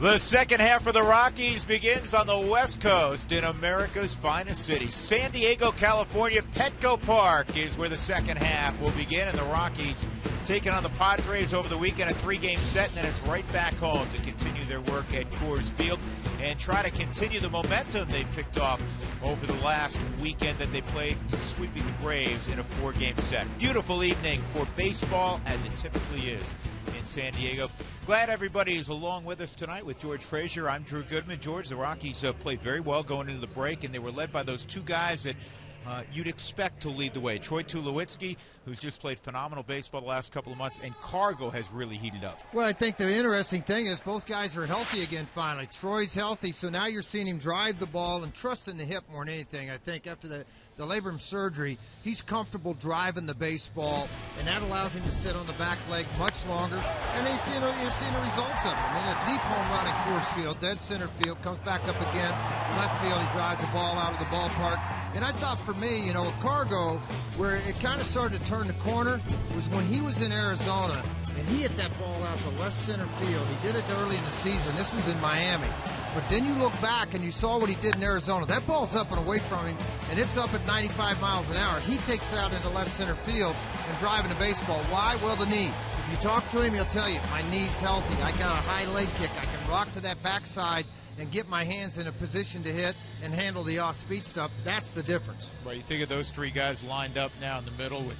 The second half of the Rockies begins on the West Coast in America's finest city. San Diego, California. Petco Park is where the second half will begin, and the Rockies taking on the Padres over the weekend, a three-game set, and then it's right back home to continue their work at Coors Field and try to continue the momentum they picked off over the last weekend that they played, sweeping the Braves in a four-game set. Beautiful evening for baseball, as it typically is in San Diego. Glad everybody is along with us tonight with George Frazier. I'm Drew Goodman. George, the Rockies played very well going into the break, and they were led by those two guys that you'd expect to lead the way. Troy Tulowitzki, who's just played phenomenal baseball the last couple of months, and Cargo has really heated up. Well, I think the interesting thing is both guys are healthy again finally. Troy's healthy, so now you're seeing him drive the ball and trust in the hip more than anything. I think after the labrum surgery, he's comfortable driving the baseball, and that allows him to sit on the back leg much longer. And then you're seeing the results of it. I mean, a deep home run at Coors Field, dead center field, comes back up again, left field, he drives the ball out of the ballpark. And I thought for me, with Cargo, where it kind of started to turn the corner was when he was in Arizona and he hit that ball out to left center field. He did it early in the season. This was in Miami. But then you look back and you saw what he did in Arizona. That ball's up and away from him, and it's up at 95 miles an hour. He takes it out into left center field and driving the baseball. Why? Well, the knee. If you talk to him, he'll tell you, my knee's healthy. I got a high leg kick. I can rock to that backside and get my hands in a position to hit and handle the off-speed stuff. That's the difference. Well, you think of those three guys lined up now in the middle with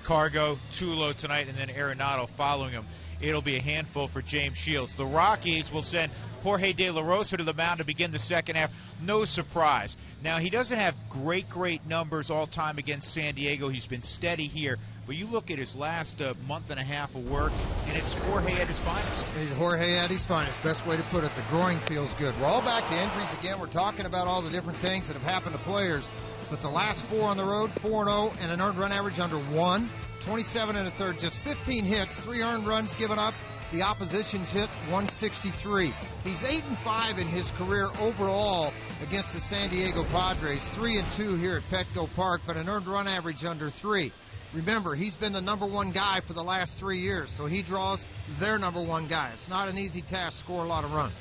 Cargo, Tulo tonight, and then Arenado following him. It'll be a handful for James Shields. The Rockies will send Jorge De La Rosa to the mound to begin the second half. No surprise. Now, he doesn't have great numbers all time against San Diego. He's been steady here. But you look at his last month and a half of work, and it's Jorge at his finest. He's Jorge at his finest. Best way to put it. The groin feels good. We're all back to injuries again. We're talking about all the different things that have happened to players. But the last four on the road, 4-0, and an earned run average under 1. 27 and a third, just 15 hits, 3 earned runs given up. The opposition's hit 163. He's 8-5 in his career overall against the San Diego Padres. 3-2 here at Petco Park, but an earned run average under 3. Remember, he's been the number one guy for the last 3 years, so he draws their number one guy. It's not an easy task to score a lot of runs.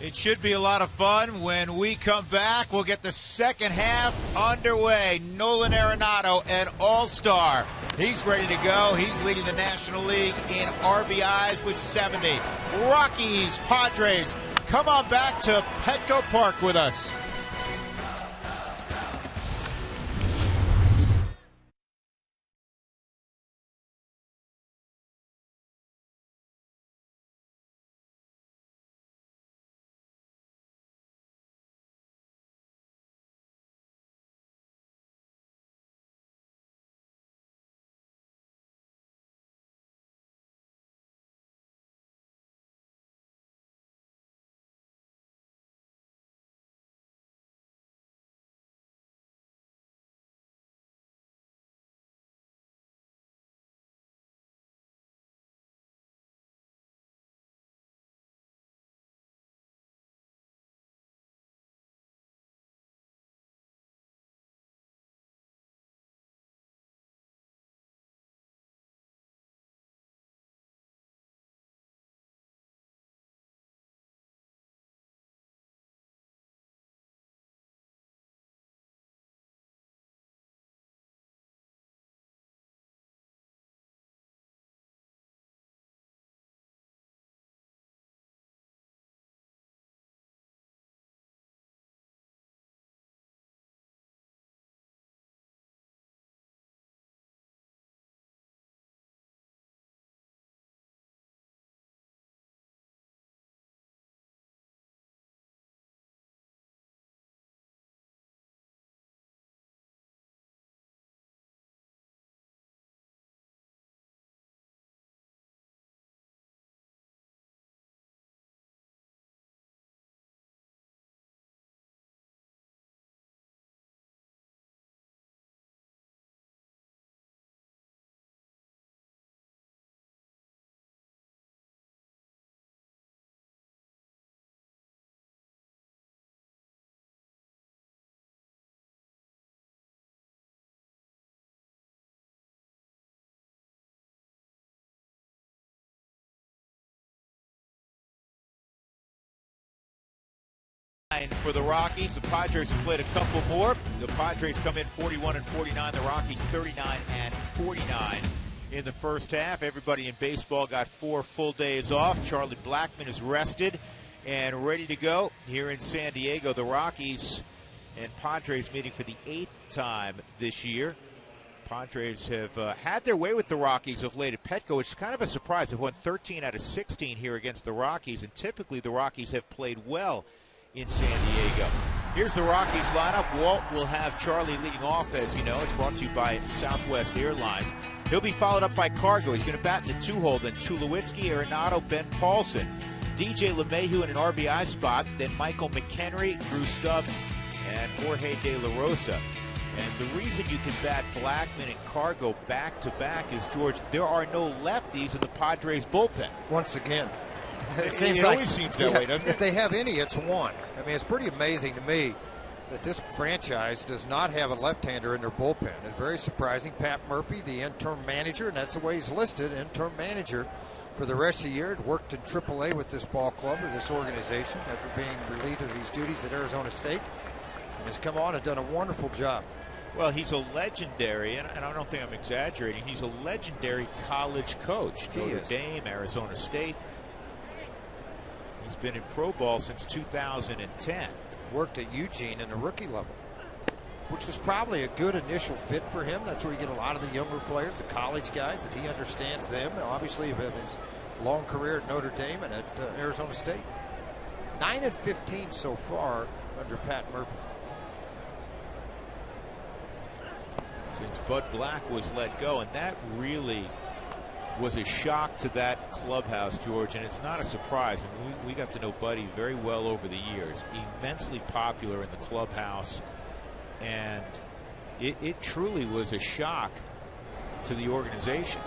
It should be a lot of fun. When we come back, we'll get the second half underway. Nolan Arenado, an all-star. He's ready to go. He's leading the National League in RBIs with 70. Rockies, Padres, come on back to Petco Park with us. For the Rockies, the Padres have played a couple more. The Padres come in 41-49. The Rockies 39-49 in the first half. Everybody in baseball got 4 full days off. Charlie Blackmon is rested and ready to go here in San Diego. The Rockies and Padres meeting for the 8th time this year. Padres have had their way with the Rockies of late at Petco, which is kind of a surprise. They've won 13 out of 16 here against the Rockies, and typically the Rockies have played well in San Diego. Here's the Rockies lineup. Walt will have Charlie leading off, as you know. It's brought to you by Southwest Airlines. He'll be followed up by Cargo. He's going to bat in the 2-hole, then Tulowitzki, Arenado, Ben Paulson. DJ LeMahieu in an RBI spot, then Michael McHenry, Drew Stubbs, and Jorge De La Rosa. And the reason you can bat Blackmon and Cargo back-to-back is, George, there are no lefties in the Padres bullpen. Once again. It always seems that way, doesn't it? If they have any, it's one. I mean, it's pretty amazing to me that this franchise does not have a left-hander in their bullpen. It's very surprising. Pat Murphy, the interim manager, and that's the way he's listed, interim manager for the rest of the year. It worked in AAA with this ball club or this organization after being relieved of his duties at Arizona State. And has come on and done a wonderful job. Well, he's a legendary, and I don't think I'm exaggerating, he's a legendary college coach. Notre Dame, Arizona State. He's been in pro ball since 2010. Worked at Eugene in the rookie level, which was probably a good initial fit for him. That's where you get a lot of the younger players, the college guys, and he understands them. Obviously, of his long career at Notre Dame and at Arizona State. 9-15 so far under Pat Murphy. Since Bud Black was let go, and that really was a shock to that clubhouse, George, and it's not a surprise. I mean, we got to know Buddy very well over the years. Immensely popular in the clubhouse, and it truly was a shock to the organization.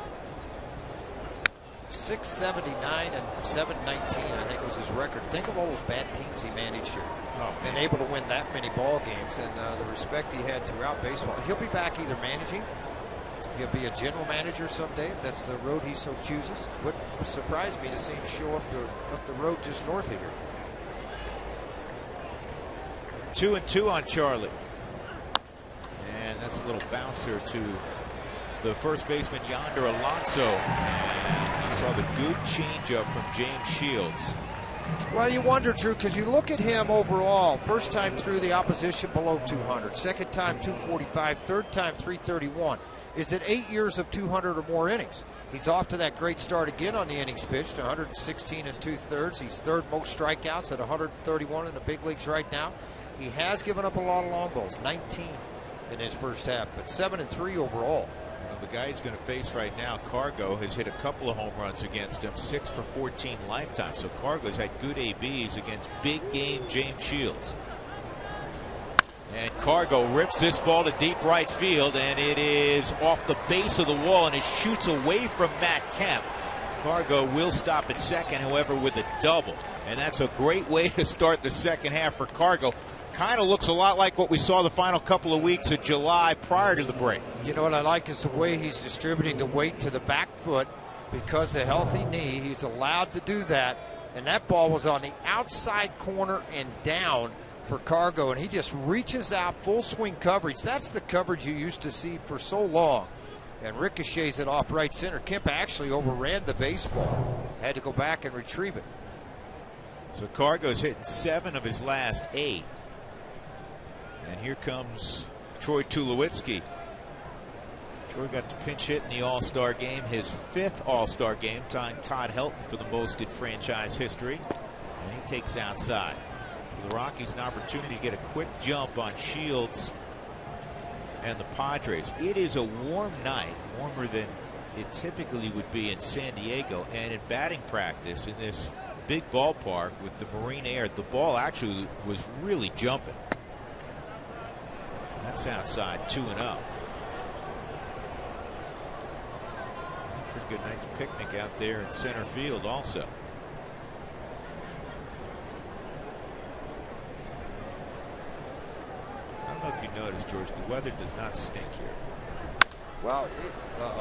679 and 719, I think, was his record. Think of all those bad teams he managed here. And able to win that many ball games, and the respect he had throughout baseball. He'll be back either managing, he'll be a general manager someday if that's the road he so chooses. Would surprise me to see him show up the road just north of here. 2-2 on Charlie, and that's a little bouncer to the first baseman Yonder Alonso, and you saw the good changeup from James Shields. Well, you wonder, Drew, because you look at him overall. First time through the opposition below 200. Second time 245. Third time 331. Is it 8 years of 200 or more innings? He's off to that great start again on the innings pitched, 116 2/3. He's third most strikeouts at 131 in the big leagues right now. He has given up a lot of long balls, 19 in his first half, but 7-3 overall. The guy he's going to face right now, Cargo, has hit a couple of home runs against him, 6 for 14 lifetime. So Cargo's had good ABs against big game James Shields. And Cargo rips this ball to deep right field, and it is off the base of the wall, and it shoots away from Matt Kemp. Cargo will stop at second, however, with a double. And that's a great way to start the second half for Cargo. Kind of looks a lot like what we saw the final couple of weeks of July prior to the break. You know what I like is the way he's distributing the weight to the back foot because the healthy knee. He's allowed to do that, and that ball was on the outside corner and down for Cargo, and he just reaches out, full swing coverage. That's the coverage you used to see for so long, and ricochets it off right center. Kemp actually overran the baseball, had to go back and retrieve it. So Cargo's hitting 7 of his last 8. And here comes Troy Tulowitzki. Troy got to pinch hit in the All-Star game, his 5th All-Star game, tying Todd Helton for the most in franchise history. And he takes outside. So the Rockies an opportunity to get a quick jump on Shields and the Padres. It is a warm night, warmer than it typically would be in San Diego. And in batting practice in this big ballpark with the marine air, the ball actually was really jumping. That's outside, 2-0. Pretty good night to picnic out there in center field also. I don't know if you noticed, George, the weather does not stink here. Well,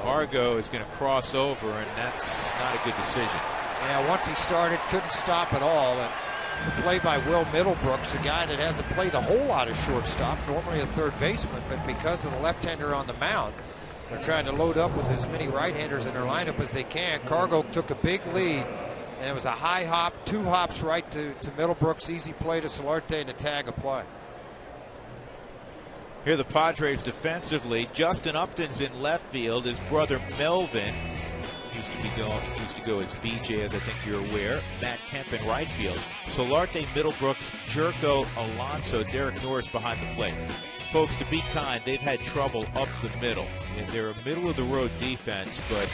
Cargo is going to cross over, and that's not a good decision. Yeah, once he started, couldn't stop at all. And The play by Will Middlebrooks, a guy that hasn't played a whole lot of shortstop, normally a third baseman, but because of the left-hander on the mound, they're trying to load up with as many right-handers in their lineup as they can. Cargo took a big lead, and it was a high hop, 2 hops right to Middlebrooks, easy play to Solarte, and a tag of play. Here the Padres defensively. Justin Upton's in left field. His brother Melvin used to go as BJ, as I think you're aware. Matt Kemp in right field. Solarte, Middlebrooks, Jerko, Alonso, Derek Norris behind the plate. Folks, to be kind, they've had trouble up the middle. And they're a middle-of-the-road defense, but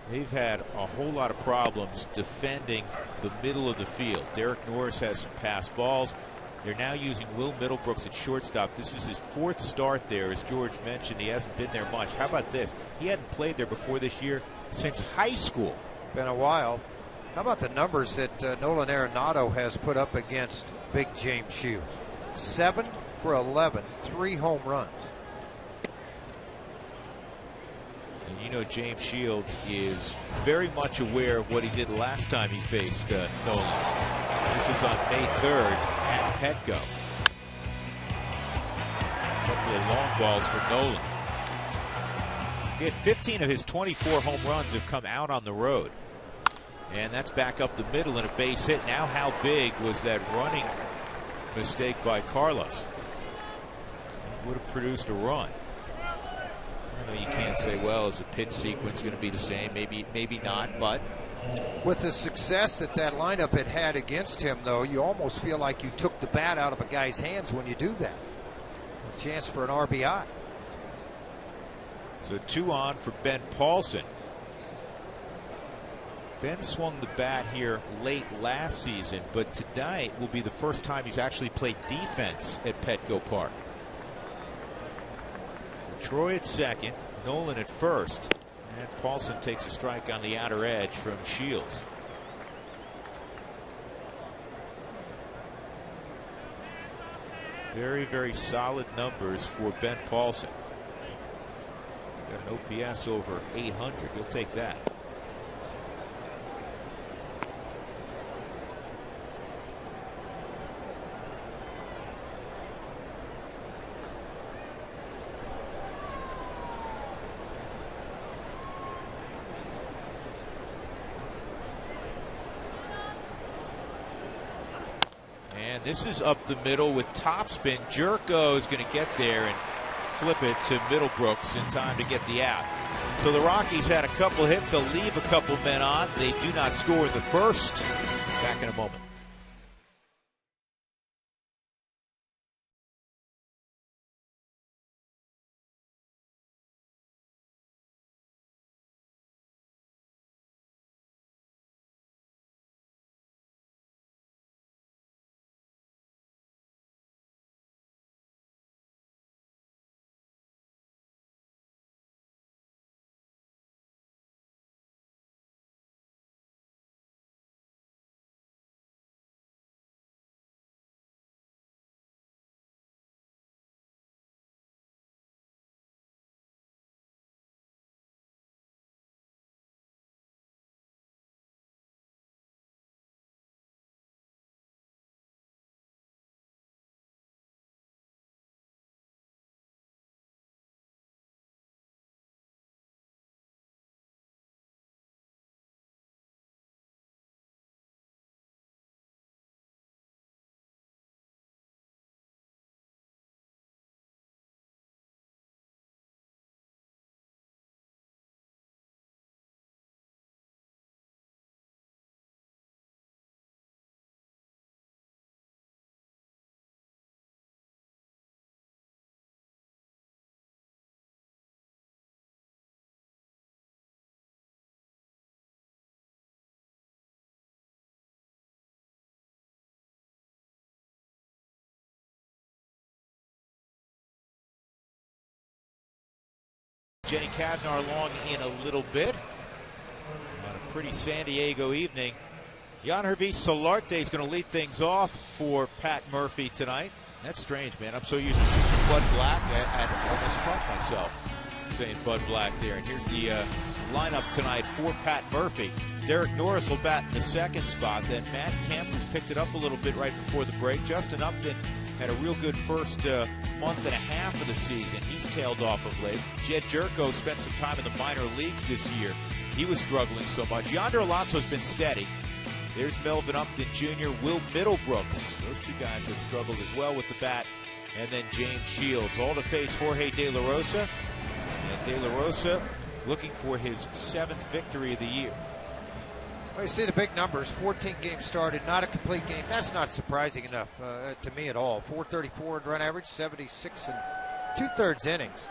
they've had a whole lot of problems defending the middle of the field. Derek Norris has some pass balls. They're now using Will Middlebrooks at shortstop. This is his 4th start there. As George mentioned, he hasn't been there much. How about this? He hadn't played there before this year since high school. Been a while. How about the numbers that Nolan Arenado has put up against Big James Shields? 7 for 11, 3 home runs. And you know James Shields is very much aware of what he did last time he faced Nolan. This was on May 3rd at Petco. A couple of long balls for Nolan. Again, 15 of his 24 home runs have come out on the road. And that's back up the middle and a base hit. Now how big was that running mistake by Carlos? Would have produced a run. I know you can't say, well, is the pitch sequence going to be the same? Maybe not, but with the success that lineup had against him, though, you almost feel like you took the bat out of a guy's hands when you do that. A chance for an RBI. So 2 on for Ben Paulson. Ben swung the bat here late last season, but tonight will be the first time he's actually played defense at Petco Park. Troy at second, Nolan at first, and Paulson takes a strike on the outer edge from Shields. Very, very solid numbers for Ben Paulson. Got an OPS over 800. You'll take that. And this is up the middle with topspin. Jerko is going to get there and flip it to Middlebrooks in time to get the out. So the Rockies had a couple hits. They'll leave a couple men on. They do not score in the first. Back in a moment. Jenny Cavnar along in a little bit. On a pretty San Diego evening. Yangervis Solarte is going to lead things off for Pat Murphy tonight. That's strange, man. I'm so used to seeing Bud Black. I almost caught myself saying Bud Black there. And here's the lineup tonight for Pat Murphy. Derek Norris will bat in the second spot. Then Matt Kemp has picked it up a little bit right before the break. Justin Upton had a real good first month and a half of the season. He's tailed off of late. Jed Jerko spent some time in the minor leagues this year. He was struggling so much. Yonder Alonso's been steady. There's Melvin Upton Jr., Will Middlebrooks. Those two guys have struggled as well with the bat. And then James Shields, all to face Jorge De La Rosa. And De La Rosa looking for his 7th victory of the year. Well, you see the big numbers. 14 games started, not a complete game. That's not surprising enough to me at all. 434 in run average, 76 and 2/3 innings.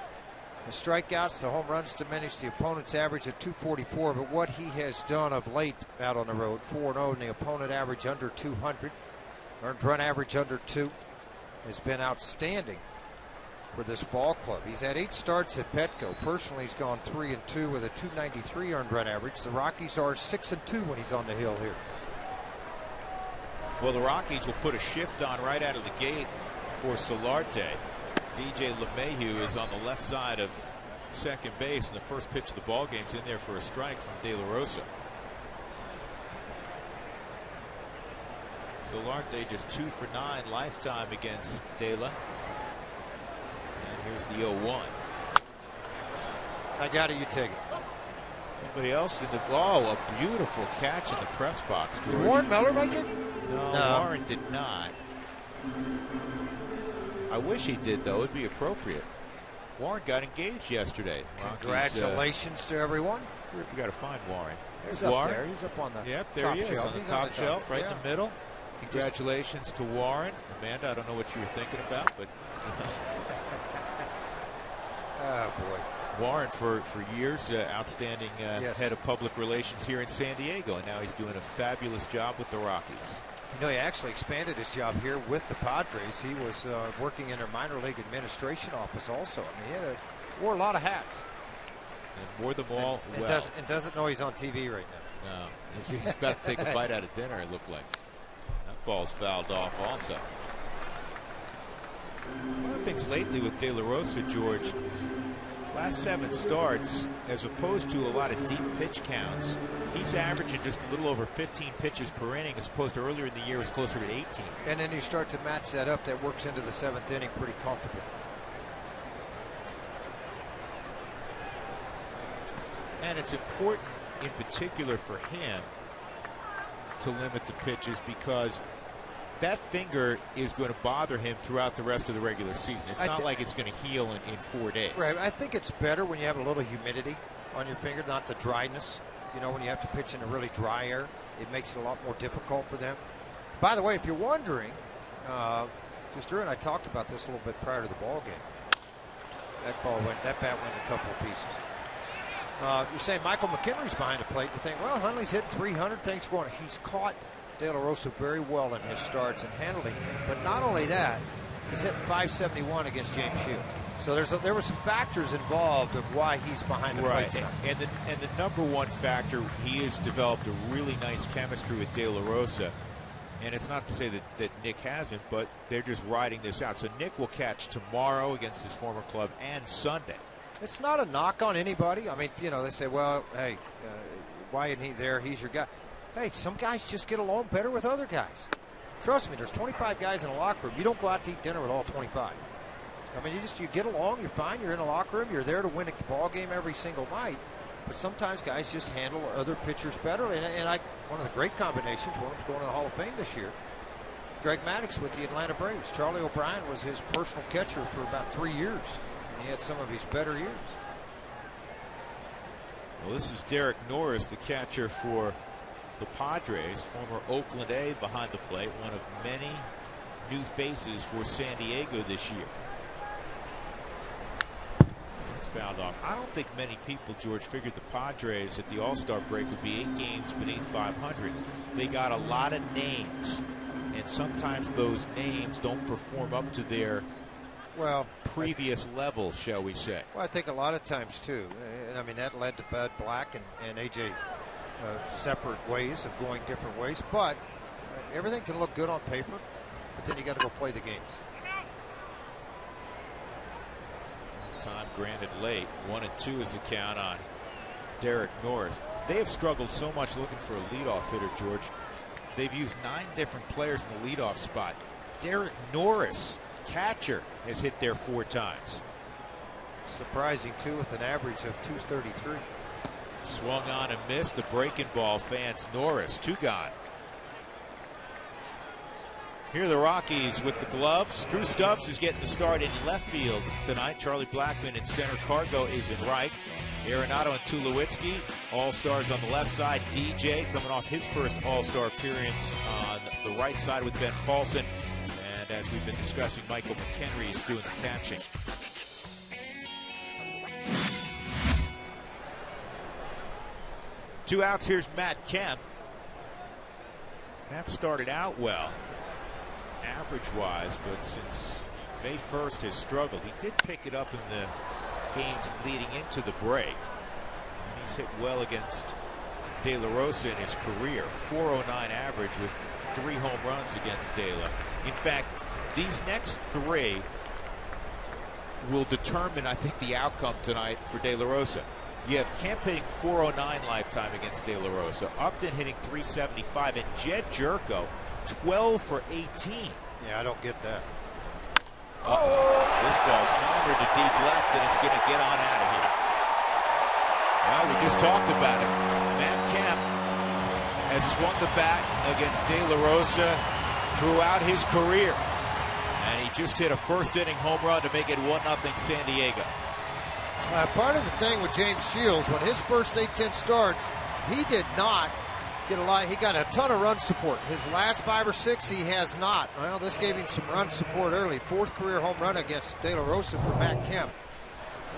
The strikeouts, the home runs diminished the opponent's average at 244, but what he has done of late out on the road, 4-0, and the opponent average under 200, earned run average under 2, has been outstanding for this ball club. He's had 8 starts at Petco. Personally, he's gone 3-2 with a 293 earned run average. The Rockies are 6-2 when he's on the hill here. Well, the Rockies will put a shift on right out of the gate for Solarte. DJ LeMahieu is on the left side of second base, and the first pitch of the ball game's in there for a strike from De La Rosa. Solarte just 2 for 9 lifetime against De La. And here's the 0-1. I got it, you take it. Somebody else in the a beautiful catch in the press box. Did Warren Miller make it? No, Warren did not. I wish he did, though. It'd be appropriate. Warren got engaged yesterday. Congratulations to everyone. We got to find Warren. He's There's up Warren. there. He's up on the Yep, there top he is shelf. on the He's top shelf, right yeah. in the middle. Congratulations to Warren. Amanda, I don't know what you were thinking about, but oh boy, Warren for years outstanding yes. head of public relations here in San Diego, and now he's doing a fabulous job with the Rockies. You know, he actually expanded his job here with the Padres. He was working in their minor league administration office also. I mean, he wore a lot of hats. And wore them all well. And doesn't know he's on TV right now. No, he's about to take a bite out of dinner, it looked like. That ball's fouled off also. One of the things lately with De La Rosa, George, last 7 starts, as opposed to a lot of deep pitch counts, he's averaging just a little over 15 pitches per inning, as opposed to earlier in the year was closer to 18. And then you start to match that up, that works into the 7th inning pretty comfortable. And it's important in particular for him to limit the pitches, because that finger is going to bother him throughout the rest of the regular season. It's not like it's going to heal in 4 days. Right. I think it's better when you have a little humidity on your finger, not the dryness. You know, when you have to pitch in a really dry air, it makes it a lot more difficult for them. By the way, if you're wondering, just Drew and I talked about this a little bit prior to the ball game. That bat went a couple of pieces. You're saying Michael McHenry's behind the plate. You think, well, Hundley's hitting 300. Things going. He's caught De La Rosa very well in his starts and handling. But not only that, he's hitting 571 against James Shields. So there were some factors involved of why he's behind the plate tonight. And the number one factor, he has developed a really nice chemistry with De La Rosa. And it's not to say that Nick hasn't, but they're just riding this out. So Nick will catch tomorrow against his former club and Sunday. It's not a knock on anybody. I mean, you know, they say, well, hey, why isn't he there? He's your guy. Hey, some guys just get along better with other guys. Trust me, there's 25 guys in a locker room. You don't go out to eat dinner with all 25. I mean, you get along, you're fine, you're in a locker room, you're there to win a ball game every single night. But sometimes guys just handle other pitchers better. And one of the great combinations, one of them's going to the Hall of Fame this year, Greg Maddux with the Atlanta Braves. Charlie O'Brien was his personal catcher for about 3 years. He had some of his better years. Well, this is Derek Norris, the catcher for the Padres, former Oakland A behind the plate, one of many new faces for San Diego this year. That's fouled off. I don't think many people, George, figured the Padres at the All-Star break would be 8 games beneath 500. They got a lot of names, and sometimes those names don't perform up to their previous level, shall we say. Well, I think a lot of times too, and I mean that led to Bud Black and AJ separate ways of going different ways, but everything can look good on paper, but then you got to go play the games. Time granted late. 1-2 is the count on Derek Norris. They have struggled so much looking for a leadoff hitter, George. They've used 9 different players in the leadoff spot. Derek Norris, catcher, has hit there 4 times. Surprising, too, with an average of 233. Swung on and missed. The breaking ball fans Norris. 2 gone. Here are the Rockies with the gloves. Drew Stubbs is getting the start in left field tonight. Charlie Blackmon in center. Cargo is in right. Arenado and Tulowitzki, all-stars on the left side. DJ coming off his first all-star appearance on the right side with Ben Paulson. And as we've been discussing, Michael McHenry is doing the catching. Two outs. Here's Matt Kemp. Matt started out well, average-wise, but since May 1st has struggled. He did pick it up in the games leading into the break. And he's hit well against De La Rosa in his career. 409 average with 3 home runs against De La. In fact, these next 3 will determine, I think, the outcome tonight for De La Rosa. You have Kemp hitting 409 lifetime against De La Rosa, Upton hitting 375, and Jed Jerko 12 for 18. Yeah, I don't get that. This ball's hammered to deep left, and it's going to get on out of here. Well, we just talked about it. Matt Kemp has swung the bat against De La Rosa throughout his career. And he just hit a first-inning home run to make it 1-0 San Diego. Part of the thing with James Shields, when his first 8-10 starts, he did not get a lot. He got a ton of run support. His last 5 or 6, he has not. Well, this gave him some run support early. 4th career home run against De La Rosa for Matt Kemp.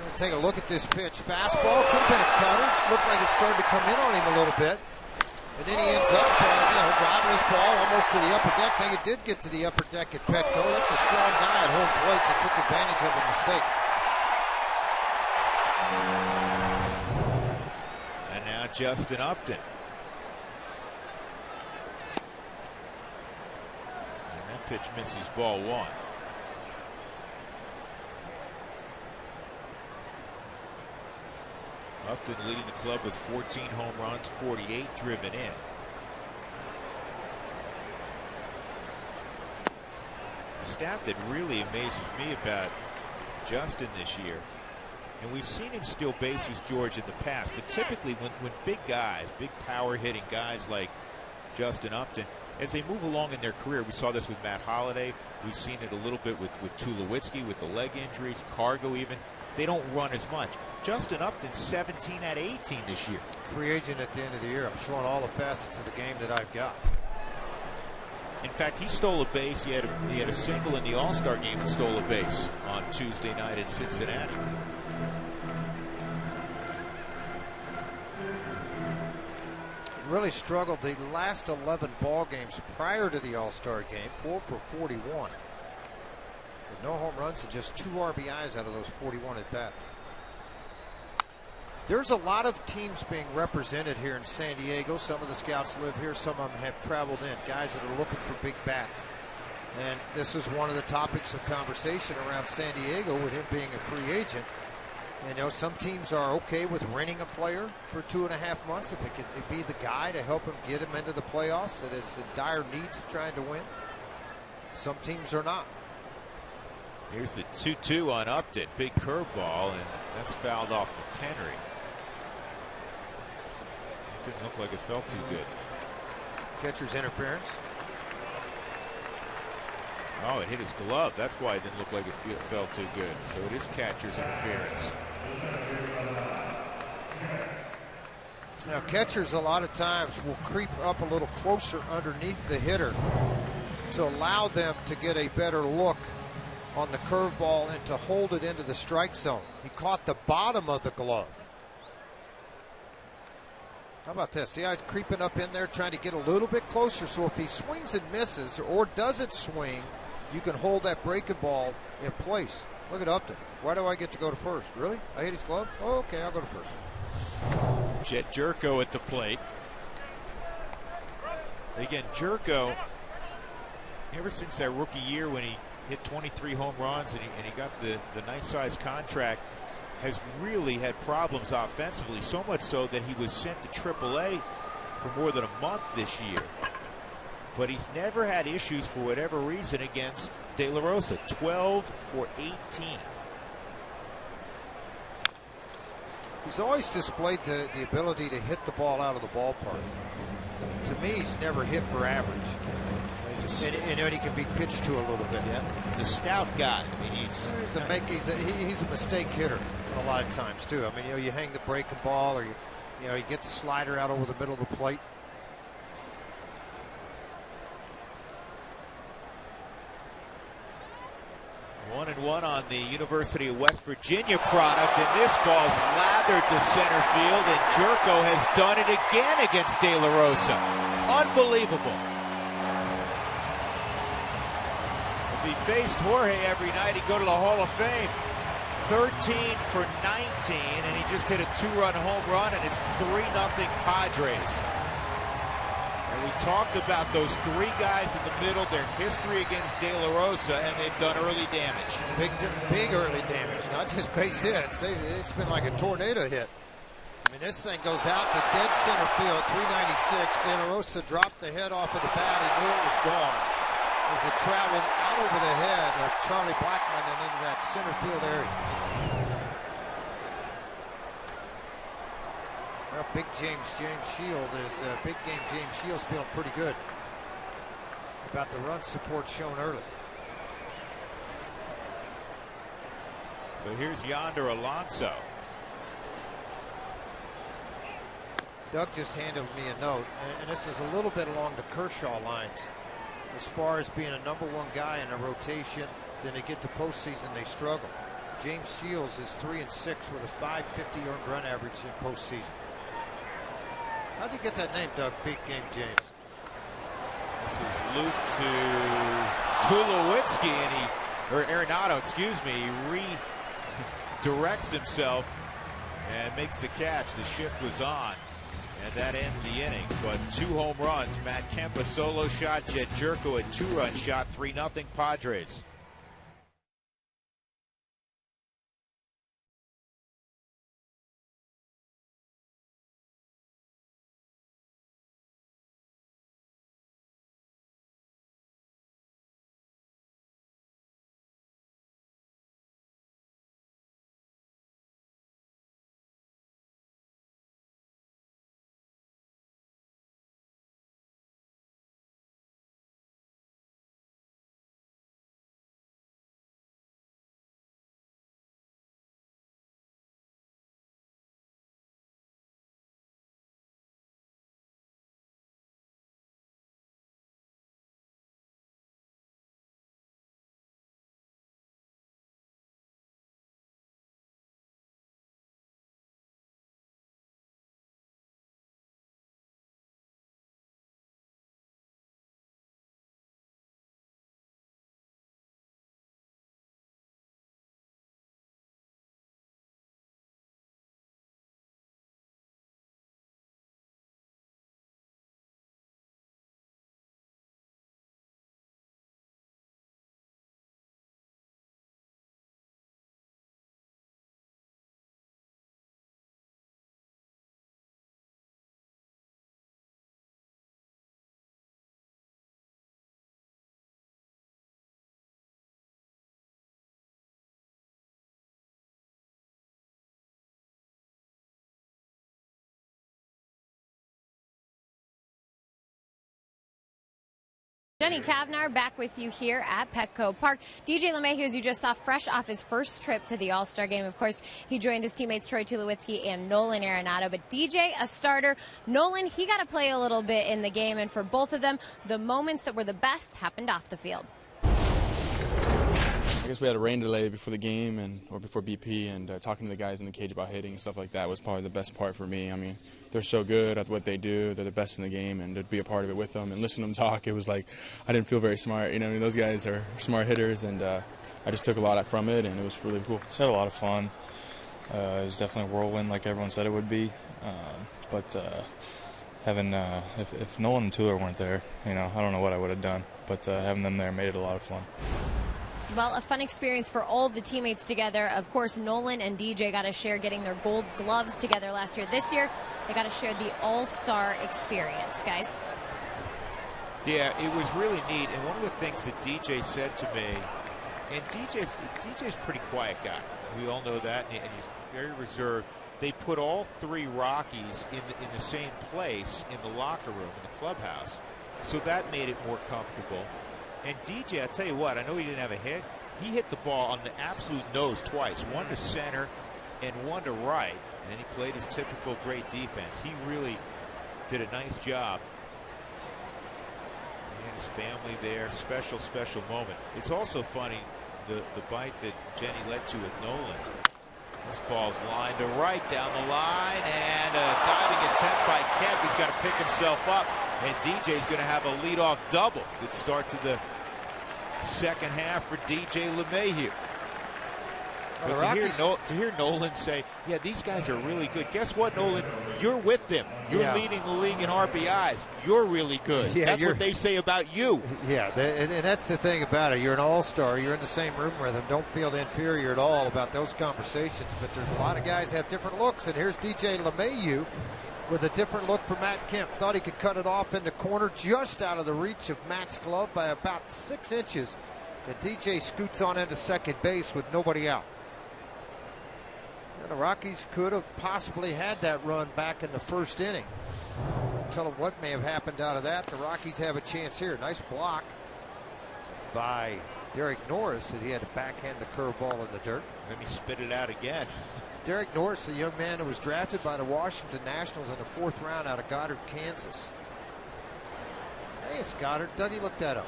We'll take a look at this pitch. Fastball, could have been a cutter. Looked like it started to come in on him a little bit. And then he ends up, driving this ball almost to the upper deck. I think it did get to the upper deck at Petco. That's a strong guy at home plate that took advantage of a mistake. And now Justin Upton. And that pitch misses ball 1. Upton leading the club with 14 home runs, 48 driven in. Stat that really amazes me about Justin this year, and we've seen him steal bases, George, in the past, but typically when big guys, big power hitting guys like Justin Upton, as they move along in their career, we saw this with Matt Holliday, we've seen it a little bit with Tulowitzki with the leg injuries, Cargo even, they don't run as much. Justin Upton 17 out of 18 this year. Free agent at the end of the year. I'm showing all the facets of the game that I've got. In fact, he stole a base. He had a single in the All-Star game and stole a base on Tuesday night in Cincinnati. Really struggled the last 11 ball games prior to the All-Star game. 4 for 41. With no home runs and just 2 RBIs out of those 41 at bats. There's a lot of teams being represented here in San Diego. Some of the scouts live here. Some of them have traveled in. Guys that are looking for big bats. And this is one of the topics of conversation around San Diego with him being a free agent. And, some teams are okay with renting a player for 2.5 months if it could be the guy to help him get him into the playoffs that is in dire needs of trying to win. Some teams are not. Here's the 2-2 on Upton. Big curveball, and that's fouled off McHenry. It didn't look like it felt too good. Catcher's interference. Oh, it hit his glove. That's why it didn't look like it felt too good. So it is catcher's interference. Now, catchers a lot of times will creep up a little closer underneath the hitter to allow them to get a better look on the curveball and to hold it into the strike zone. He caught the bottom of the glove. How about this? See how he's creeping up in there trying to get a little bit closer, so if he swings and misses or doesn't swing, you can hold that breaking ball in place. Look at Upton. Why do I get to go to first? Really? I hit his glove? Oh, okay, I'll go to first. Jed Jerko at the plate. Again, Jerko, ever since that rookie year when he hit 23 home runs and he got the nice size contract, has really had problems offensively, so much so that he was sent to AAA for more than a month this year. But he's never had issues for whatever reason against De La Rosa. 12 for 18. He's always displayed the ability to hit the ball out of the ballpark. To me, he's never hit for average. And he can be pitched to a little bit. Yeah, he's a stout guy. I mean, he's a mistake hitter a lot of times too. I mean, you hang the breaking ball, or you get the slider out over the middle of the plate. One and one on the University of West Virginia product, and this ball's lathered to center field, and Jerko has done it again against De La Rosa. Unbelievable. If he faced Jorge every night, he'd go to the Hall of Fame. 13 for 19, and he just hit a 2-run home run, and it's 3-0 Padres. And we talked about those three guys in the middle, their history against De La Rosa, and they've done early damage. Big early damage, not just base hits. It's been like a tornado hit. I mean, this thing goes out to dead center field, 396. De La Rosa dropped the head off of the bat. He knew it was gone. As it traveled out over the head of Charlie Blackmon and into that center field area. Well, big James Shield is big game. James Shield's feeling pretty good about the run support shown early. So here's Yonder Alonso. Doug just handed me a note, and this is a little bit along the Kershaw lines. As far as being a #1 guy in a rotation, then they get to postseason, they struggle. James Shields is 3-6 with a .550 earned run average in postseason. How'd you get that name, Doug? Big Game James. This is Luke to Tulowitzki, and or Arenado, excuse me, he redirects himself and makes the catch. The shift was on, and that ends the inning. But 2 home runs. Matt Kemp a solo shot, Jed Jerko a 2-run shot, 3-0 Padres. Jenny Kavnar back with you here at Petco Park. DJ LeMahieu, as you just saw, fresh off his first trip to the All-Star game. Of course, he joined his teammates Troy Tulowitzki and Nolan Arenado. But DJ, a starter. Nolan, he got to play a little bit in the game. And for both of them, the moments that were the best happened off the field. I guess we had a rain delay before the game or before BP, and talking to the guys in the cage about hitting and stuff like that was probably the best part for me. I mean, they're so good at what they do. They're the best in the game, and to be a part of it with them and listen to them talk, it was like I didn't feel very smart. You know, I mean, those guys are smart hitters, and I just took a lot from it, and it was really cool. It's had a lot of fun. It was definitely a whirlwind, like everyone said it would be. But having if Nolan and Tuller weren't there, you know, I don't know what I would have done. But having them there made it a lot of fun. well. A fun experience for all the teammates together. Of course, Nolan and DJ got to share getting their gold gloves together last year. This year, they got to share the all-star experience, guys. Yeah, it was really neat. And one of the things that DJ said to me, and DJ's a pretty quiet guy. We all know that, and he's very reserved. They put all 3 Rockies in the same place in the locker room, in the clubhouse. So that made it more comfortable. And DJ, I tell you what, I know he didn't have a hit. He hit the ball on the absolute nose twice, one to center and one to right. And he played his typical great defense. He really did a nice job. And his family there, special moment. It's also funny, the bite that Jenny led to with Nolan. This ball's lined to right down the line, and a diving attempt by Kemp. He's got to pick himself up, and DJ's going to have a leadoff double. Good start to the second half for DJ LeMahieu. But to hear Nolan say, yeah, these guys are really good. Guess what, Nolan? You're with them. You're leading the league in RBIs. You're really good. Yeah, that's what they say about you. Yeah, and that's the thing about it. You're an all-star. You're in the same room with them. Don't feel inferior at all about those conversations. But there's a lot of guys that have different looks. And here's DJ LeMahieu with a different look for Matt Kemp. Thought he could cut it off in the corner, just out of the reach of Matt's glove by about 6 inches. And DJ scoots on into second base with nobody out. And the Rockies could have possibly had that run back in the first inning. Tell them what may have happened out of that. The Rockies have a chance here. Nice block by Derek Norris, and he had to backhand the curveball in the dirt. Let me spit it out again. Derek Norris, the young man who was drafted by the Washington Nationals in the 4th round out of Goddard, Kansas. Hey, it's Goddard. Dougie, look that up.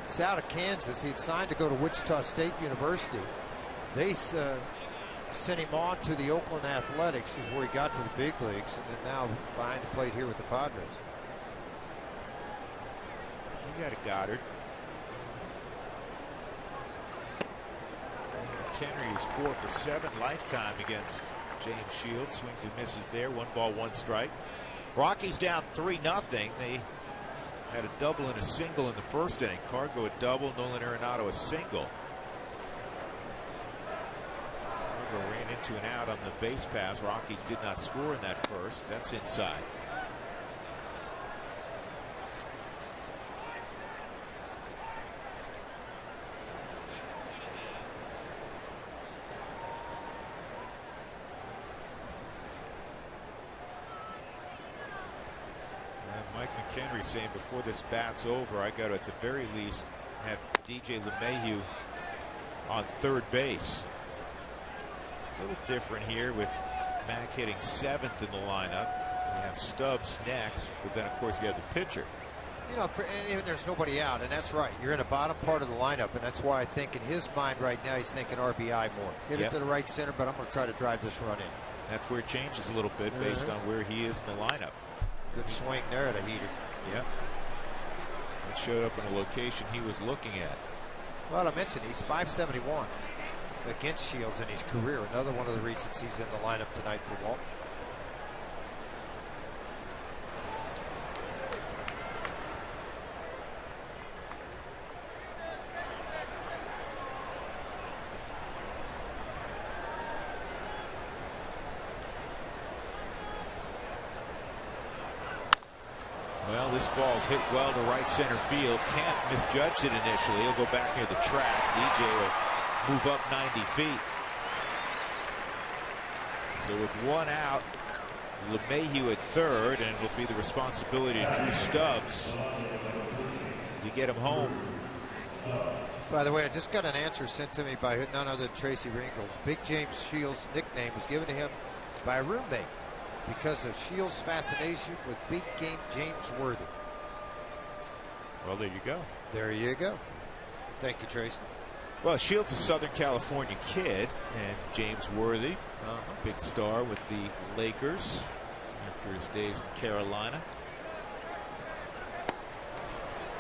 He's out of Kansas. He'd signed to go to Wichita State University. They sent him on to the Oakland Athletics, is where he got to the big leagues, and then now behind the plate here with the Padres. You got a Goddard. McHenry is 4 for 7 lifetime against James Shields. Swings and misses there. 1 ball, 1 strike. Rockies down 3-0. They had a double and a single in the first inning. Cargo a double, Nolan Arenado a single. Ran into an out on the base pass. Rockies did not score in that first. That's inside. Mike McHenry saying before this bat's over, I got to at the very least have DJ LeMahieu on third base. A little different here with Mac hitting 7th in the lineup. You have Stubbs next, but then of course you have the pitcher. You know, and there's nobody out, and that's right. You're in the bottom part of the lineup, and that's why I think in his mind right now he's thinking RBI more. Hit it to the right center, but I'm going to try to drive this run in. That's where it changes a little bit based on where he is in the lineup. Good swing there at a heater. Yeah. It showed up in a location he was looking at. Well, I mentioned he's 571. Against Shields in his career. Another one of the reasons he's in the lineup tonight for Walt. Well, this ball's hit well to right center field. Kemp misjudged it initially. He'll go back near the track. DJ will move up 90 feet. So with 1 out, LeMahieu at third, and it'll be the responsibility of Drew Stubbs to get him home. By the way, I just got an answer sent to me by none other than Tracy Ringles. Big James Shields' nickname was given to him by a roommate because of Shields' fascination with big game James Worthy. Well, there you go. There you go. Thank you, Tracy. Well, Shields is a Southern California kid, and James Worthy, big star with the Lakers after his days in Carolina.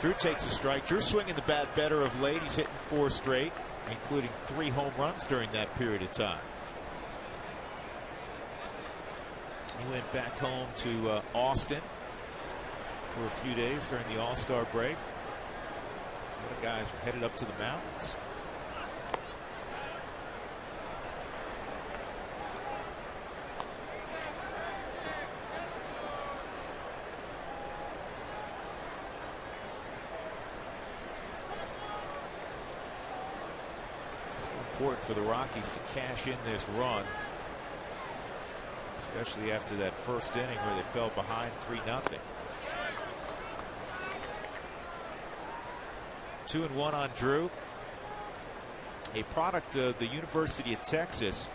Drew takes a strike. Drew swinging the bat better of late. He's hitting 4 straight, including 3 home runs during that period of time. He went back home to Austin for a few days during the All-Star break. A lot of guys headed up to the mountains. important for the Rockies to cash in this run, especially after that first inning where they fell behind 3-0. 2-1 on Drew, a product of the University of Texas.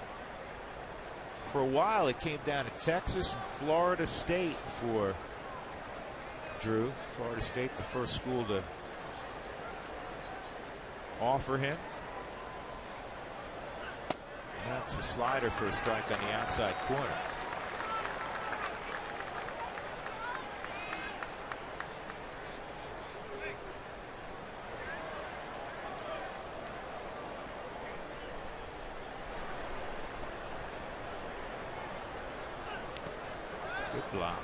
For a while it came down to Texas and Florida State for Drew. Florida State, the first school to offer him. That's a slider for a strike on the outside corner. Good block.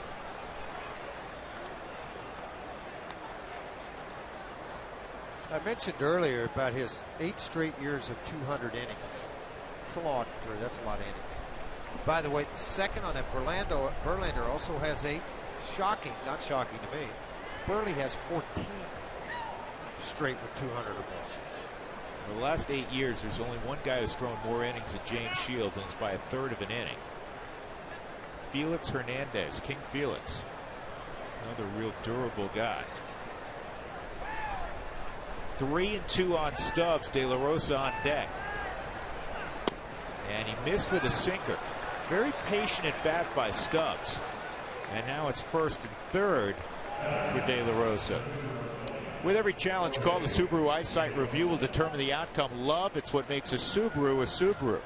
I mentioned earlier about his 8 straight years of 200 innings. That's a lot, Drew. That's a lot of innings. By the way, the second on that, Verlander also has 8. Shocking, not shocking to me. Burley has 14 straight with 200 or more. In the last 8 years, there's only one guy who's thrown more innings than James Shields, and it's by a third of an inning. Felix Hernandez, King Felix, another real durable guy. 3-2 on Stubbs. De La Rosa on deck, and he missed with a sinker. Very patient at bat by Stubbs, and now it's first and third for De La Rosa. With every challenge call, the Subaru Eyesight Review will determine the outcome. Love, it's what makes a Subaru a Subaru.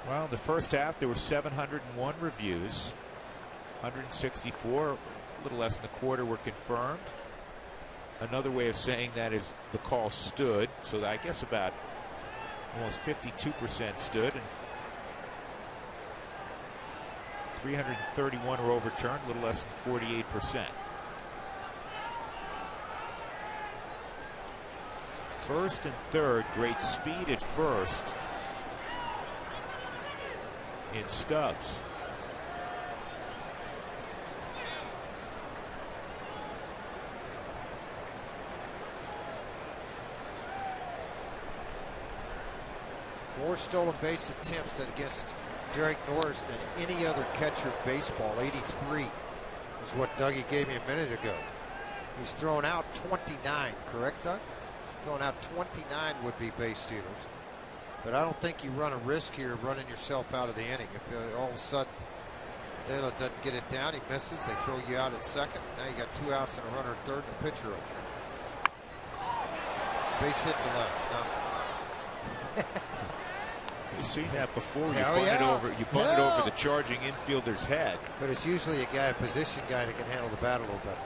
Well, in the first half, there were 701 reviews. 164, a little less than a quarter, were confirmed. Another way of saying that is the call stood. So I guess about almost 52% stood. And 331 were overturned, a little less than 48%. First and third, great speed at first in Stubbs. More stolen base attempts against Derek Norris than any other catcher in baseball. 83 is what Dougie gave me a minute ago. He's thrown out 29, correct, Doug? Thrown out 29 would-be base stealers. But I don't think you run a risk here of running yourself out of the inning. If all of a sudden Dela doesn't get it down, he misses, they throw you out at second. Now you got 2 outs and a runner at third and a pitcher up. Base hit to left. No. You've seen that before. You bunt it over the charging infielder's head. But it's usually a position guy that can handle the bat a little better.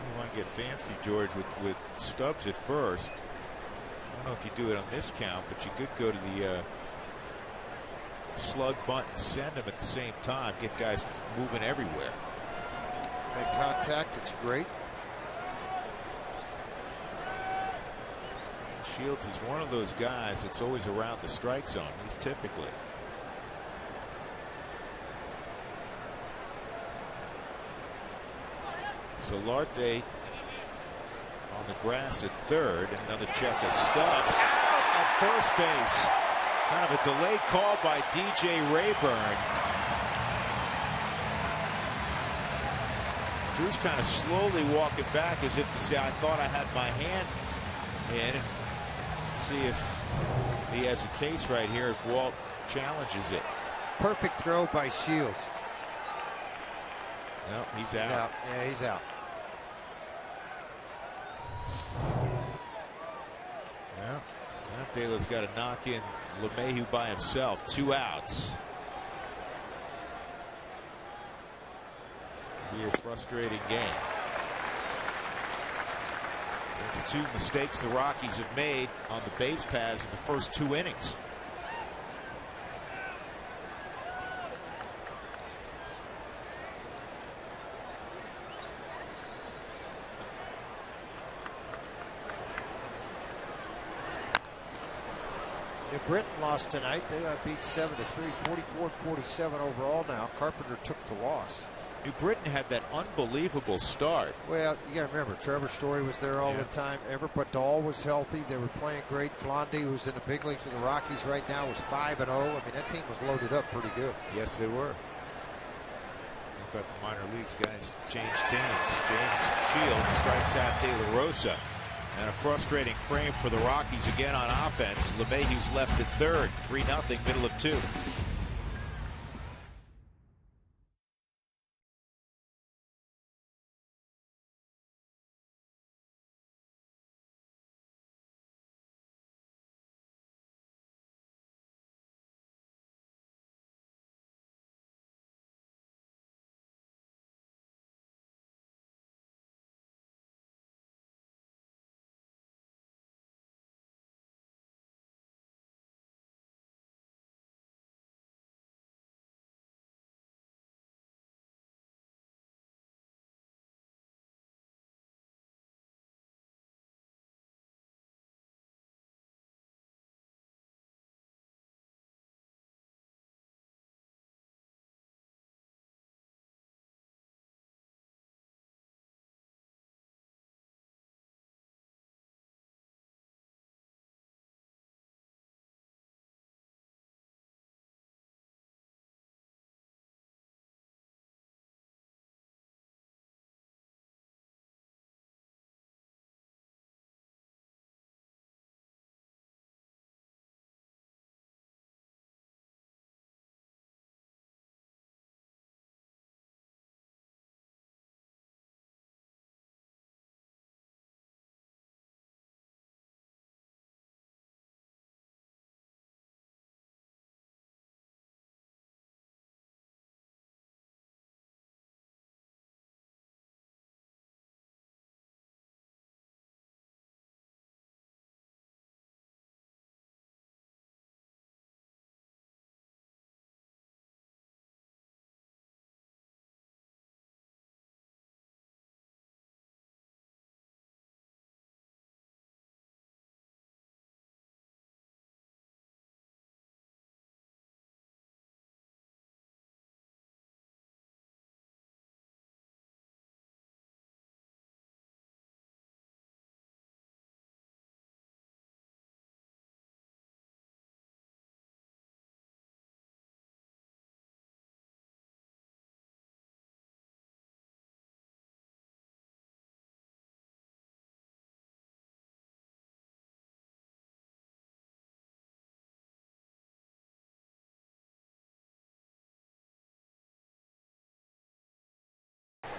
You want to get fancy, George, with Stubbs at first. I don't know if you do it on this count, but you could go to the slug bunt and send him at the same time. Get guys moving everywhere. Make contact, it's great. Shields is one of those guys that's always around the strike zone. He's typically. Solarte on the grass at third. Another check of Stubbs out at first base. Kind of a delayed call by DJ Rayburn. Drew's kind of slowly walking back as if to say, I thought I had my hand in. And see if he has a case right here if Walt challenges it. Perfect throw by Shields. No, he's out. Yeah, he's out. Well, Dela's got to knock in LeMahieu by himself. 2 outs. Be a frustrating game. It's 2 mistakes the Rockies have made on the base paths in the first 2 innings. New Britain lost tonight. They got beat 7-3, 44-47 overall now. Carpenter took the loss. New Britain had that unbelievable start. Well, you got to remember, Trevor Story was there all the time. Everett Badal was healthy. They were playing great. Flondy, who's in the big leagues with the Rockies right now, was 5-0. I mean, that team was loaded up pretty good. Yes, they were. About the minor leagues, guys change teams. James Shields strikes out De La Rosa. And a frustrating frame for the Rockies again on offense. LeMahieu's left at third. 3-0, middle of 2.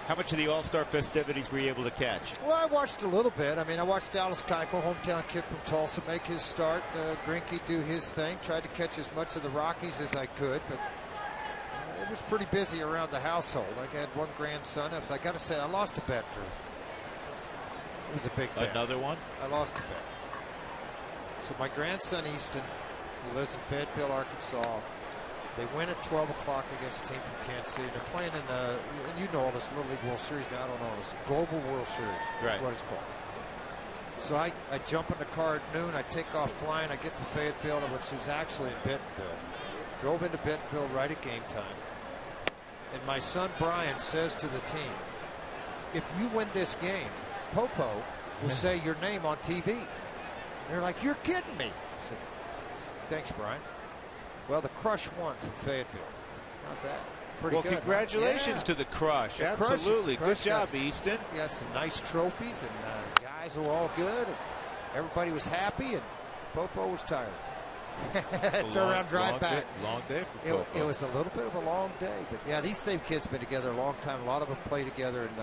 How much of the All-Star festivities were you able to catch? Well, I watched a little bit. I mean, I watched Dallas Keuchel, hometown kid from Tulsa, make his start. Greinke do his thing. Tried to catch as much of the Rockies as I could, but it was pretty busy around the household. I had one grandson. I got to say, I lost a bet, Drew. It was a big bet. Another one? I lost a bet. So my grandson, Easton, who lives in Fayetteville, Arkansas, they win at 12 o'clock against a team from Kansas City. They're playing in, and you know all this Little League World Series now. I don't know. It's Global World Series. Right. That's what it's called. So I jump in the car at noon. I take off flying. I get to Fayetteville, which is actually in Bentonville. Drove into Bentonville right at game time. And my son Brian says to the team, if you win this game, Popo will say your name on TV. They're like, you're kidding me. I said, thanks, Brian. Well, the Crush won from Fayetteville. How's that? Pretty good. Well, congratulations to the Crush. The Absolutely. Crush Good job, Easton. He had some nice trophies, and guys were all good. And everybody was happy, and Popo was tired. Turn around, drive back. Long day for Popo. It was a little bit of a long day, but yeah, these same kids have been together a long time. A lot of them play together, and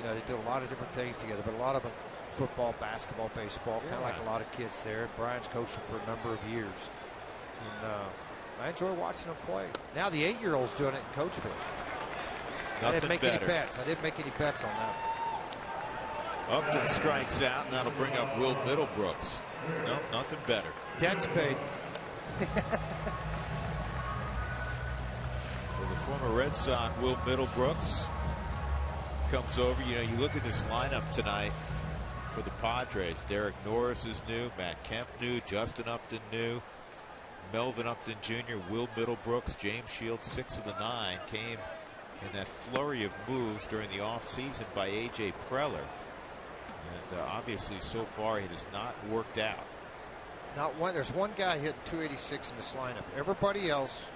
they do a lot of different things together. But a lot of them, football, basketball, baseball, kind of like a lot of kids there. Brian's coached them for a number of years, and I enjoy watching them play. Now the 8-year-old's doing it in Coach Pitch. I didn't make any bets. I didn't make any bets on that. Upton strikes out, and that'll bring up Will Middlebrooks. No, nothing better. Debt's paid. So the former Red Sox, Will Middlebrooks, comes over. You look at this lineup tonight for the Padres. Derek Norris is new, Matt Kemp new, Justin Upton new. Melvin Upton Jr., Will Middlebrooks, James Shields, 6 of the 9 came in that flurry of moves during the offseason by A.J. Preller. And obviously, so far, it has not worked out. Not one. There's one guy hitting 286 in this lineup. Everybody else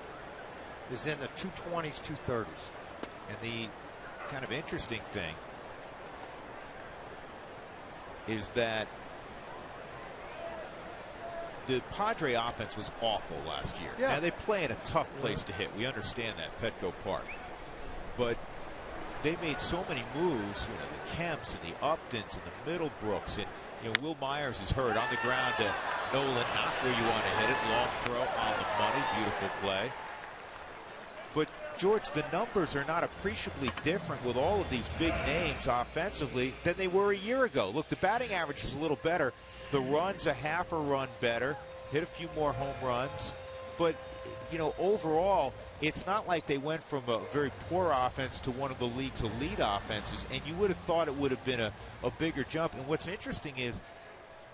is in the 220s, 230s. And the kind of interesting thing is that the Padre offense was awful last year. Yeah. Now, they play in a tough place to hit. We understand that, Petco Park. But they made so many moves, the Kemps and the Uptons and the Middlebrooks, and Will Myers is hurt on the ground to Nolan, not where you want to hit it. Long throw on the money, beautiful play. But George, the numbers are not appreciably different with all of these big names offensively than they were a year ago. Look, the batting average is a little better. The run's a half a run better. Hit a few more home runs. But, overall, it's not like they went from a very poor offense to one of the league's elite offenses. And you would have thought it would have been a bigger jump. And what's interesting is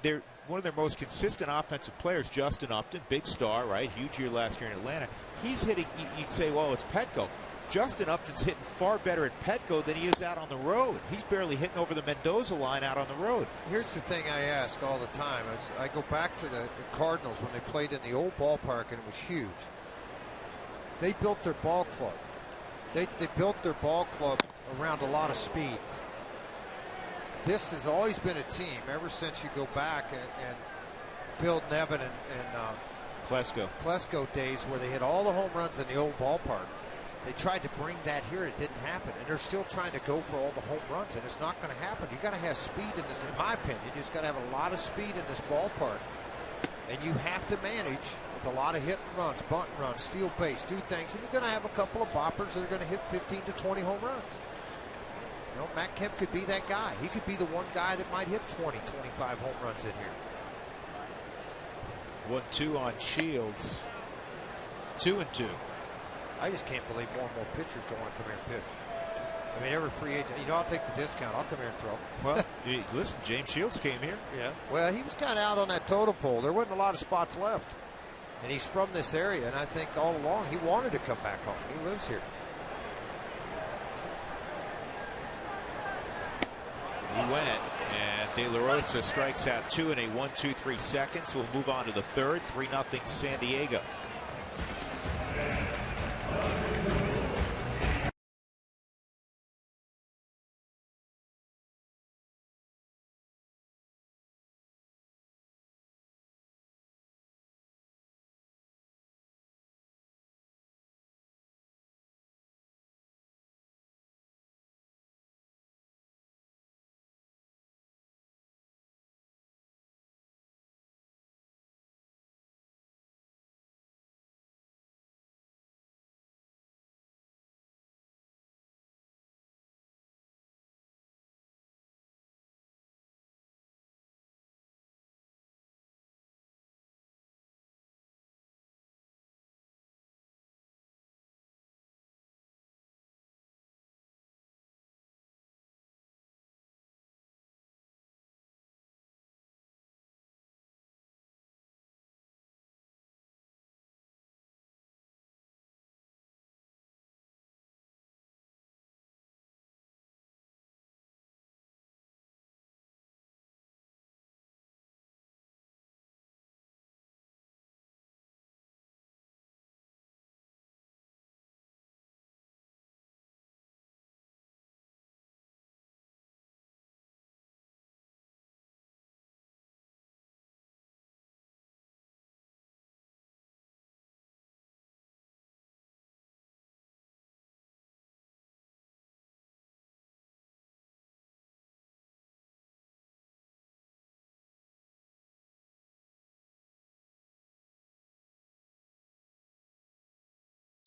they're one of their most consistent offensive players, Justin Upton, big star, right? Huge year last year in Atlanta. He's hitting, you'd say, well, it's Petco. Justin Upton's hitting far better at Petco than he is out on the road. He's barely hitting over the Mendoza line out on the road. Here's the thing I ask all the time. I go back to the Cardinals when they played in the old ballpark, and it was huge. They built their ball club. They built their ball club around a lot of speed. This has always been a team ever since you go back and Phil Nevin and Klesko days where they hit all the home runs in the old ballpark. They tried to bring that here. It didn't happen. And they're still trying to go for all the home runs, and it's not going to happen. You got to have speed in this, in my opinion. You just got to have a lot of speed in this ballpark. And you have to manage with a lot of hit and runs, bunt and runs, steal base, do things. And you're going to have a couple of boppers that are going to hit 15 to 20 home runs. Matt Kemp could be that guy. He could be the one guy that might hit 20, 25 home runs in here. 1-2 on Shields. 2-2. I just can't believe more and more pitchers don't want to come here and pitch. I mean, every free agent, I'll take the discount. I'll come here and throw. Well, listen, James Shields came here. Yeah. Well, he was kind of out on that totem pole. There wasn't a lot of spots left. And he's from this area, and I think all along he wanted to come back home. He lives here. He went, and De La Rosa strikes out 2 in a 1-2-3 seconds. We'll move on to the third. 3-0 San Diego.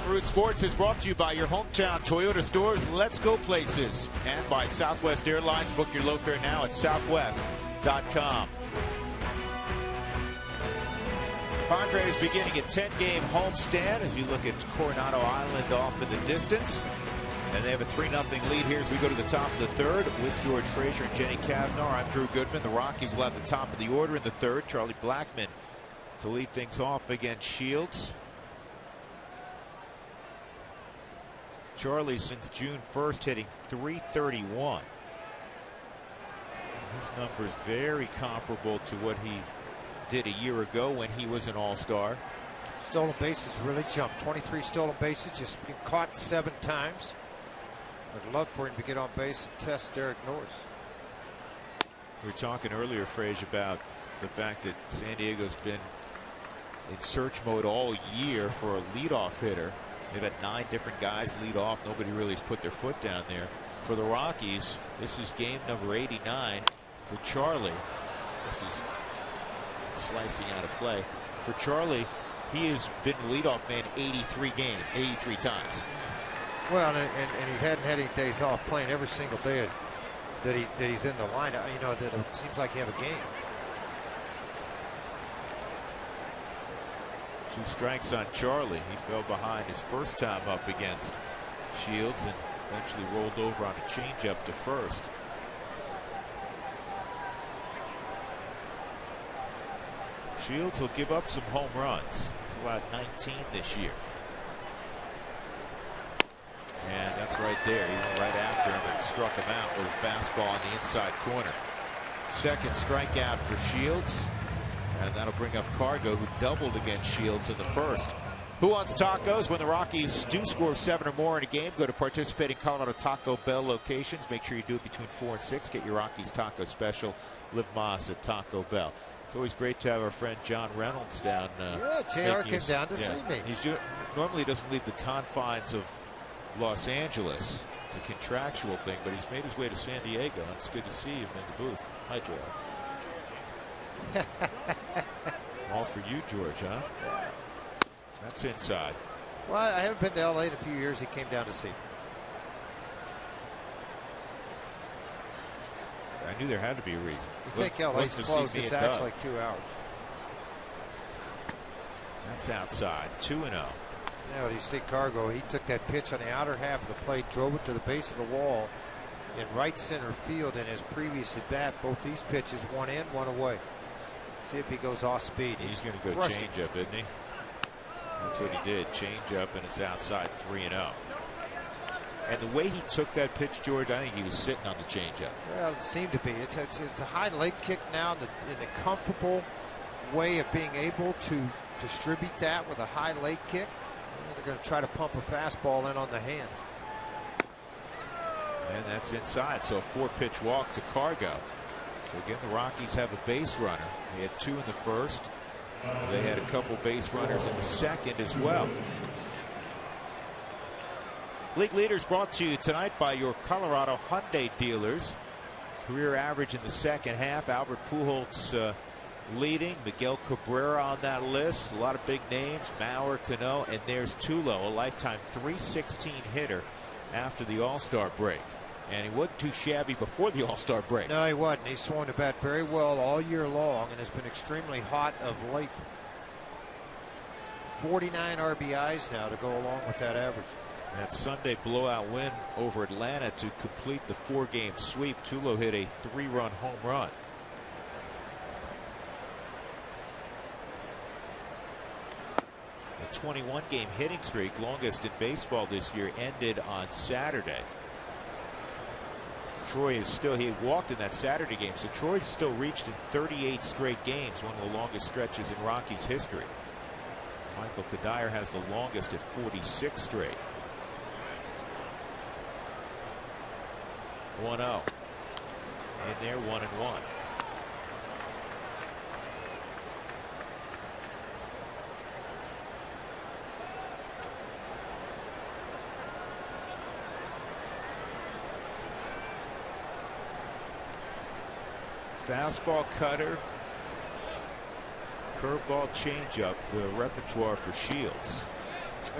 Root Sports is brought to you by your hometown Toyota stores, Let's Go Places, and by Southwest Airlines. Book your low fare now at southwest.com. Padres beginning a 10-game homestand as you look at Coronado Island off in the distance. And they have a 3-0 lead here as we go to the top of the third with George Frazier and Jenny Cavnar. I'm Drew Goodman. The Rockies will have the top of the order in the third. Charlie Blackmon to lead things off against Shields. Charlie since June 1st hitting .331. His numbers very comparable to what he did a year ago when he was an all-star. Stolen bases really jumped. 23 stolen bases, just been caught 7 times. I'd love for him to get on base and test Derek Norris. We were talking earlier, Frage, about the fact that San Diego's been in search mode all year for a leadoff hitter. They've had 9 different guys lead off. Nobody really has put their foot down there. For the Rockies, this is game number 89 for Charlie. This is slicing out of play. For Charlie, he has been the leadoff man 83 times. Well, and he hadn't had any days off, playing every single day that he's in the lineup. You know, that it seems like you have a game. 2 strikes on Charlie. He fell behind his first time up against Shields and eventually rolled over on a changeup to first. Shields will give up some home runs. He's allowed 19 this year. And that's right there. He went right after him and struck him out with a fastball on the inside corner. Second strikeout for Shields. And that'll bring up Cargo, who doubled against Shields in the first. Who wants tacos? When the Rockies do score 7 or more in a game, go to participating Colorado Taco Bell locations. Make sure you do it between 4 and 6. Get your Rockies taco special. Live Mas at Taco Bell. It's always great to have our friend John Reynolds down. Yeah, JR came down to see me. He normally doesn't leave the confines of Los Angeles. It's a contractual thing, but he's made his way to San Diego, and it's good to see him in the booth. Hi, JR. All for you, George, huh? That's inside. Well, I haven't been to LA in a few years. He came down to see me. I knew there had to be a reason. You think LA's closed? It's actually like 2 hours. That's outside. 2-0. Now, you see Cargo, he took that pitch on the outer half of the plate, drove it to the base of the wall in right center field in his previous at bat. Both these pitches, one in, one away. See if he goes off speed. He's going to go change up, isn't he? That's what he did. Change up, and it's outside. 3-0. And the way he took that pitch, George, I think he was sitting on the changeup. Well, it seemed to be. It's a high leg kick now in the comfortable way of being able to distribute that with a high leg kick. And they're going to try to pump a fastball in on the hands. And that's inside. So a 4-pitch walk to Cargo. So again, the Rockies have a base runner. They had 2 in the first. They had a couple base runners in the second as well. League leaders brought to you tonight by your Colorado Hyundai dealers. Career average in the second half. Albert Pujols leading. Miguel Cabrera on that list. A lot of big names. Mauer, Cano, and there's Tulo, a lifetime .316 hitter after the All-Star break. And he wasn't too shabby before the All-Star break. No, he wasn't. He's swung the bat very well all year long and has been extremely hot of late. 49 RBIs now to go along with that average. That Sunday blowout win over Atlanta to complete the 4-game sweep. Tulo hit a 3-run home run. A 21-game hitting streak, longest in baseball this year, ended on Saturday. Troy is still, he had walked in that Saturday game, so Troy's still reached in 38 straight games, one of the longest stretches in Rockies history. Michael Kadire has the longest at 46 straight. 1-0. In there, 1-1. Fastball, cutter, curveball, changeup, the repertoire for Shields.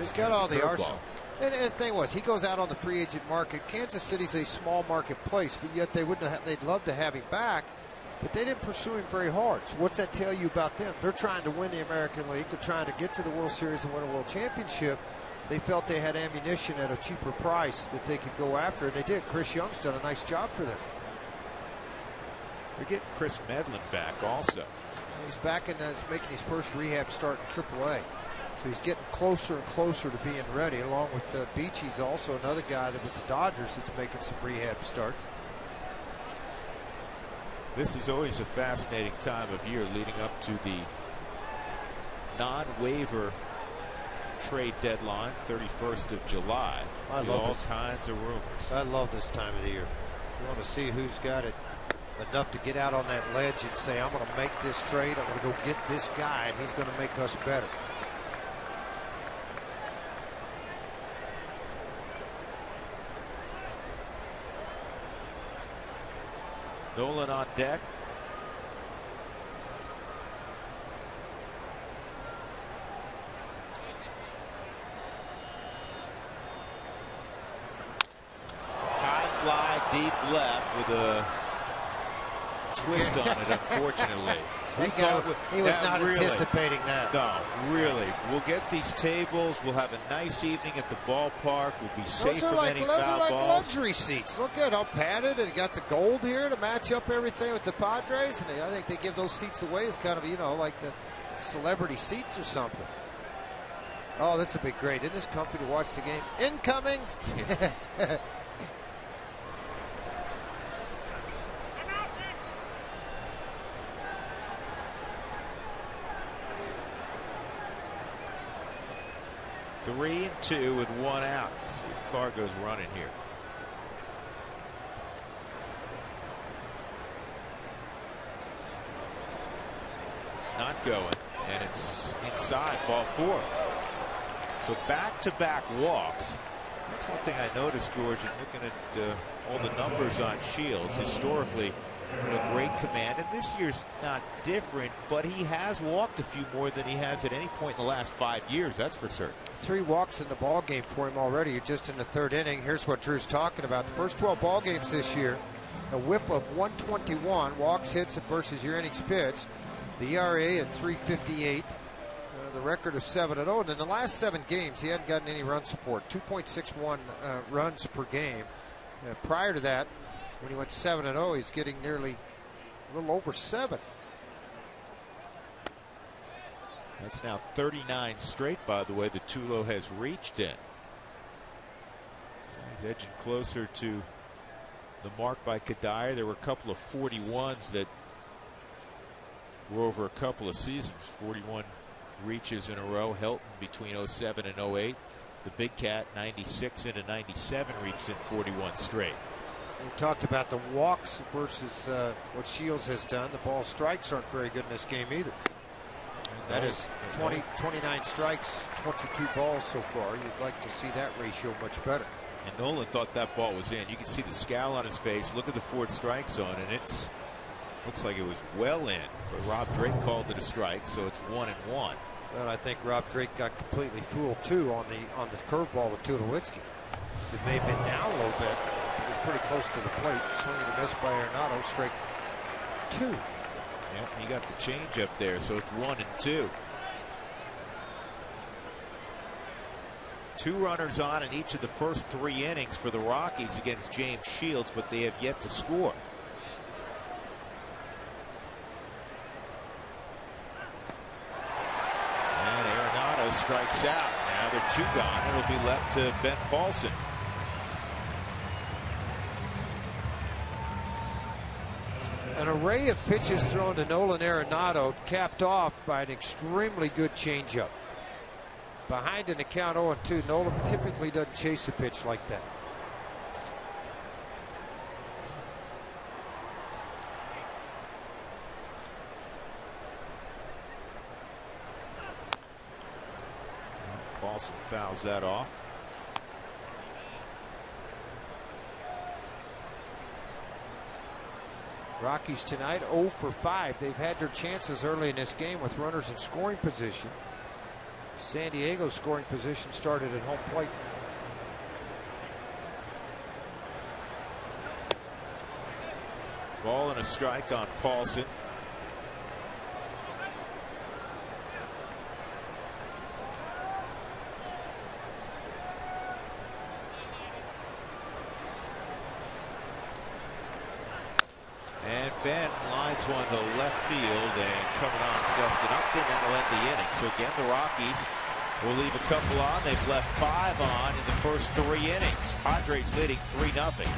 He's got all the arsenal. And the thing was, he goes out on the free agent market. Kansas City's a small marketplace, but yet they'd love to have him back, but they didn't pursue him very hard. So what's that tell you about them? They're trying to win the American League. They're trying to get to the World Series and win a World Championship. They felt they had ammunition at a cheaper price that they could go after, and they did. Chris Young's done a nice job for them. They're getting Chris Medlin back also. He's back in, he's making his first rehab start in AAA. So he's getting closer and closer to being ready, along with Beachy's also another guy that with the Dodgers that's making some rehab starts. This is always a fascinating time of year leading up to the non-waiver trade deadline, 31st of July. I love all this. kinds of rumors. I love this time of the year. You want to see who's got it enough to get out on that ledge and say, I'm going to make this trade. I'm going to go get this guy, and he's going to make us better. Nolan on deck. High fly deep left with a twist on it, unfortunately. He was not really, anticipating that. No, really. We'll get these tables. We'll have a nice evening at the ballpark. We'll be safe from any those foul are like balls. luxury seats. Look at how padded, and got the gold here to match up everything with the Padres. And I think they give those seats away as kind of, you know, like the celebrity seats or something. Oh, this will be great. Isn't this comfy to watch the game? Incoming. Three and two with one out. See if Cargo's running here. Not going, and it's inside, ball four. So back-to-back walks. That's one thing I noticed, George, in looking at all the numbers on Shields. Historically, a great command, and this year's not different, but he has walked a few more than he has at any point in the last 5 years, that's for certain. 3 walks in the ball game for him already. You're just in the 3rd inning. Here's what Drew's talking about. The first 12 ball games this year, a whip of 121, walks, hits versus your innings pitched. The ERA at 3.58. The record of 7-0. And in the last 7 games, he hadn't gotten any run support. 2.61 runs per game. Prior to that, when he went 7-0, he's getting nearly a little over 7. That's now 39 straight, by the way, that Tulo has reached in. So he's edging closer to the mark by Kadire. There were a couple of 41s that were over a couple of seasons. 41 reaches in a row. Helton between 07 and 08. The Big Cat, 96 into 97, reached in 41 straight. We talked about the walks versus what Shields has done. The ball strikes aren't very good in this game either. That is 29 strikes, 22 balls so far. You'd like to see that ratio much better. And Nolan thought that ball was in. You can see the scowl on his face. Look at the 4th strike zone, and it's looks like it was well in. But Rob Drake called it a strike, so it's 1-1. Well, I think Rob Drake got completely fooled too on the curveball with Tulowitzki. It may have been down a little bit. It was pretty close to the plate. Swing and a miss by Arenado. Strike 2. Yep, he got the change up there, so it's 1-2. 2 runners on in each of the first 3 innings for the Rockies against James Shields, but they have yet to score. And Arenado strikes out. Now they're 2 gone. It'll be left to Ben Paulson. An array of pitches thrown to Nolan Arenado, capped off by an extremely good changeup. Behind in the count 0-2, Nolan typically doesn't chase a pitch like that. Paulson fouls that off. Rockies tonight 0 for 5. They've had their chances early in this game with runners in scoring position. San Diego's scoring position started at home plate. Ball and a strike on Paulson. And Ben lines hits one to left field, and coming on is Dustin Upton. That'll end the inning. So again, the Rockies will leave a couple on. They've left 5 on in the first 3 innings. Padres leading 3-0.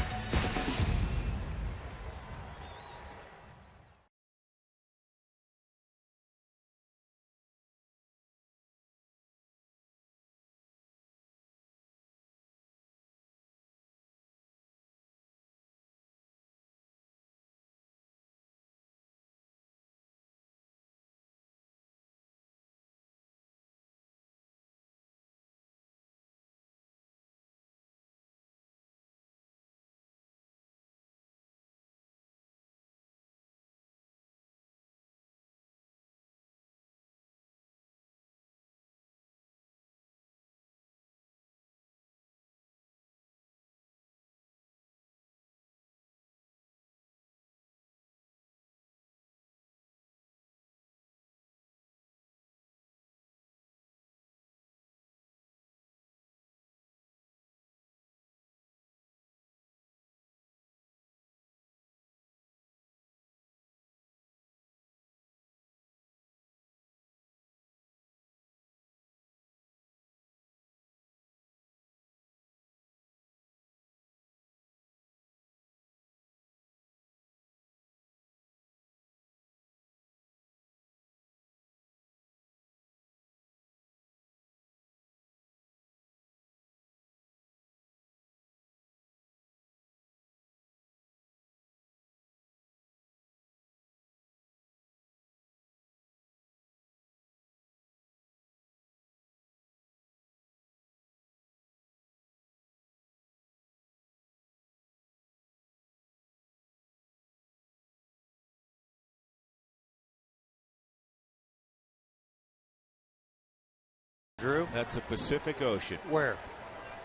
Drew? That's the Pacific Ocean. Where?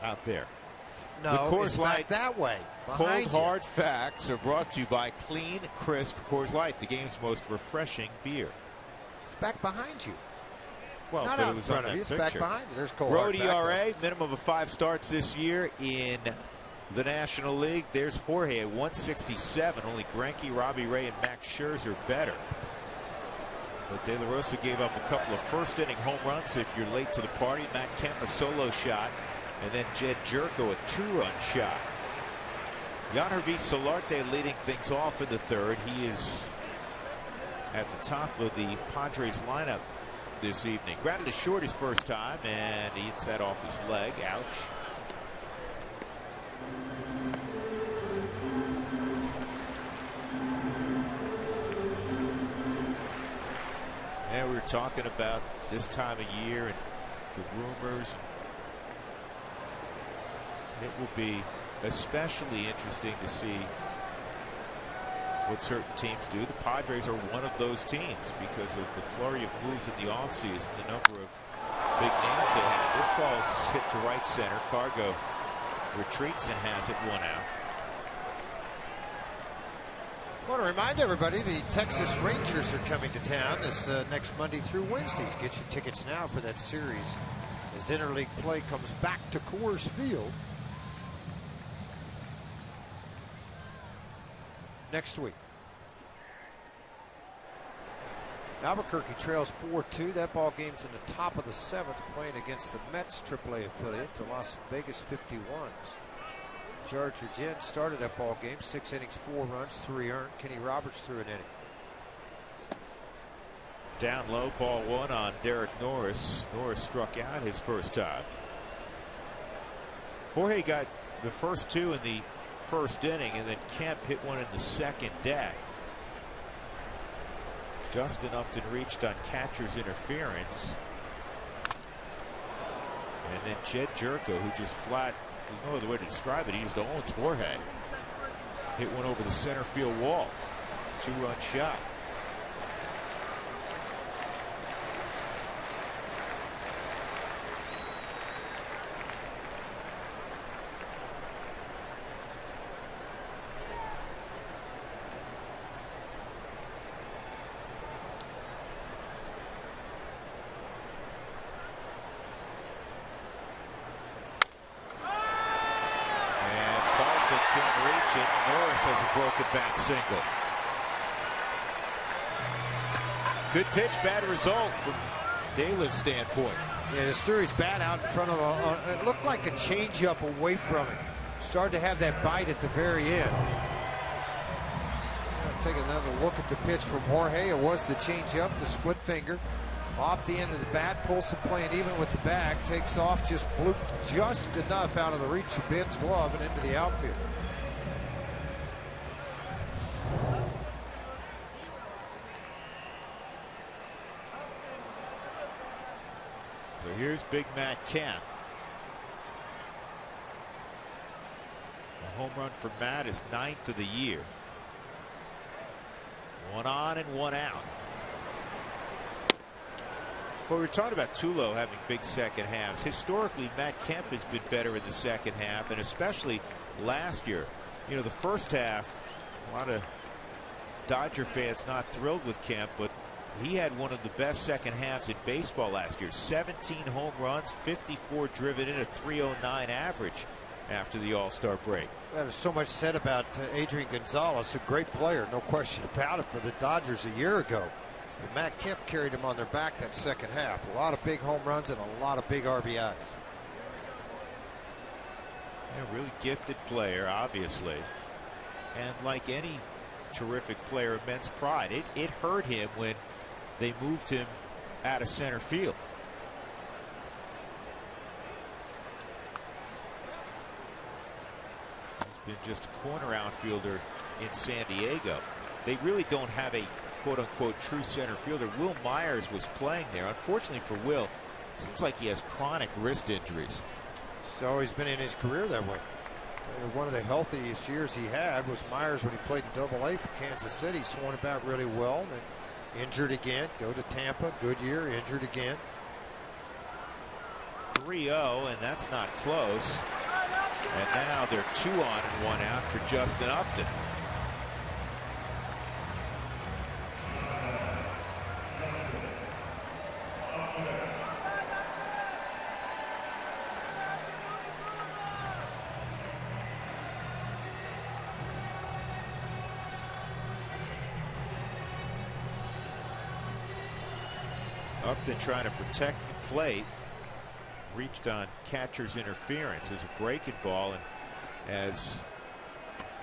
Out there. No, the Coors it's Light back that way. Cold Hard Facts are brought to you by Clean, Crisp Coors Light, the game's most refreshing beer. It's back behind you. Well, not but out it in was front on of you. that It's back picture. behind you. There's Cold Road Hard back ERA, minimum of 5 starts this year in the National League. There's Jorge at 167. Only Greinke, Robbie Ray, and Max Scherzer better. But De La Rosa gave up a couple of first-inning home runs. If you're late to the party, Matt Kemp a solo shot, and then Jed Jerko a 2-run shot. Yangervis Solarte leading things off in the 3rd. He is at the top of the Padres lineup this evening. Grounded to short his first time, and he hits that off his leg. Ouch. Yeah, we were talking about this time of year and the rumors. It will be especially interesting to see what certain teams do. The Padres are one of those teams because of the flurry of moves in the offseason, the number of big names they have. This ball's hit to right center. Cargo retreats and has it 1 out. I want to remind everybody the Texas Rangers are coming to town this next Monday through Wednesday. Get your tickets now for that series as interleague play comes back to Coors Field next week. Albuquerque trails 4-2. That ball game's in the top of the 7th, playing against the Mets AAA affiliate, the Las Vegas 51s. George Urgent started that ball game. 6 innings, 4 runs, 3 earned. Kenny Roberts threw an inning. Down low, ball 1 on Derek Norris. Norris struck out his first time. Jorge got the first 2 in the first inning, and then Kemp hit one in the second deck. Justin Upton reached on catcher's interference. And then Jed Jerko, who just flat, there's no other way to describe it, he just owns Jorge. Hit one over the center field wall. 2-run shot. Norris has a broken bat single. Good pitch, bad result from Dela's standpoint. Yeah, just threw his bat out in front of it looked like a changeup away from him. Started to have that bite at the very end. Take another look at the pitch from Jorge. It was the changeup, the split finger. Off the end of the bat, Pulson playing even with the bag, takes off, just blooped just enough out of the reach of Ben's glove and into the outfield. So here's Big Matt Kemp. A home run for Matt is 9th of the year. 1 on and 1 out. Well, we were talking about Tulo having big second halves. Historically, Matt Kemp has been better in the second half, and especially last year. You know, the first half, a lot of Dodger fans not thrilled with Kemp, but he had one of the best second halves in baseball last year. 17 home runs, 54 driven in, a .309 average after the All-Star break. There's so much said about Adrian Gonzalez, a great player, no question about it, for the Dodgers a year ago. But Matt Kemp carried him on their back that second half. A lot of big home runs and a lot of big RBIs. Yeah, really gifted player, obviously. And like any terrific player, immense pride. It hurt him when they moved him out of center field. He's been just a corner outfielder in San Diego. They really don't have a quote-unquote true center fielder. Will Myers was playing there. Unfortunately for Will, seems like he has chronic wrist injuries. It's always been in his career that way. One of the healthiest years he had was Myers when he played in Double-A for Kansas City. Swung about really well, and injured again. Go to Tampa, good year, injured again. 3-0, and that's not close. And now they're 2 on and 1 out for Justin Upton. Upton trying to protect the plate, reached on catcher's interference. It was a breaking ball, and as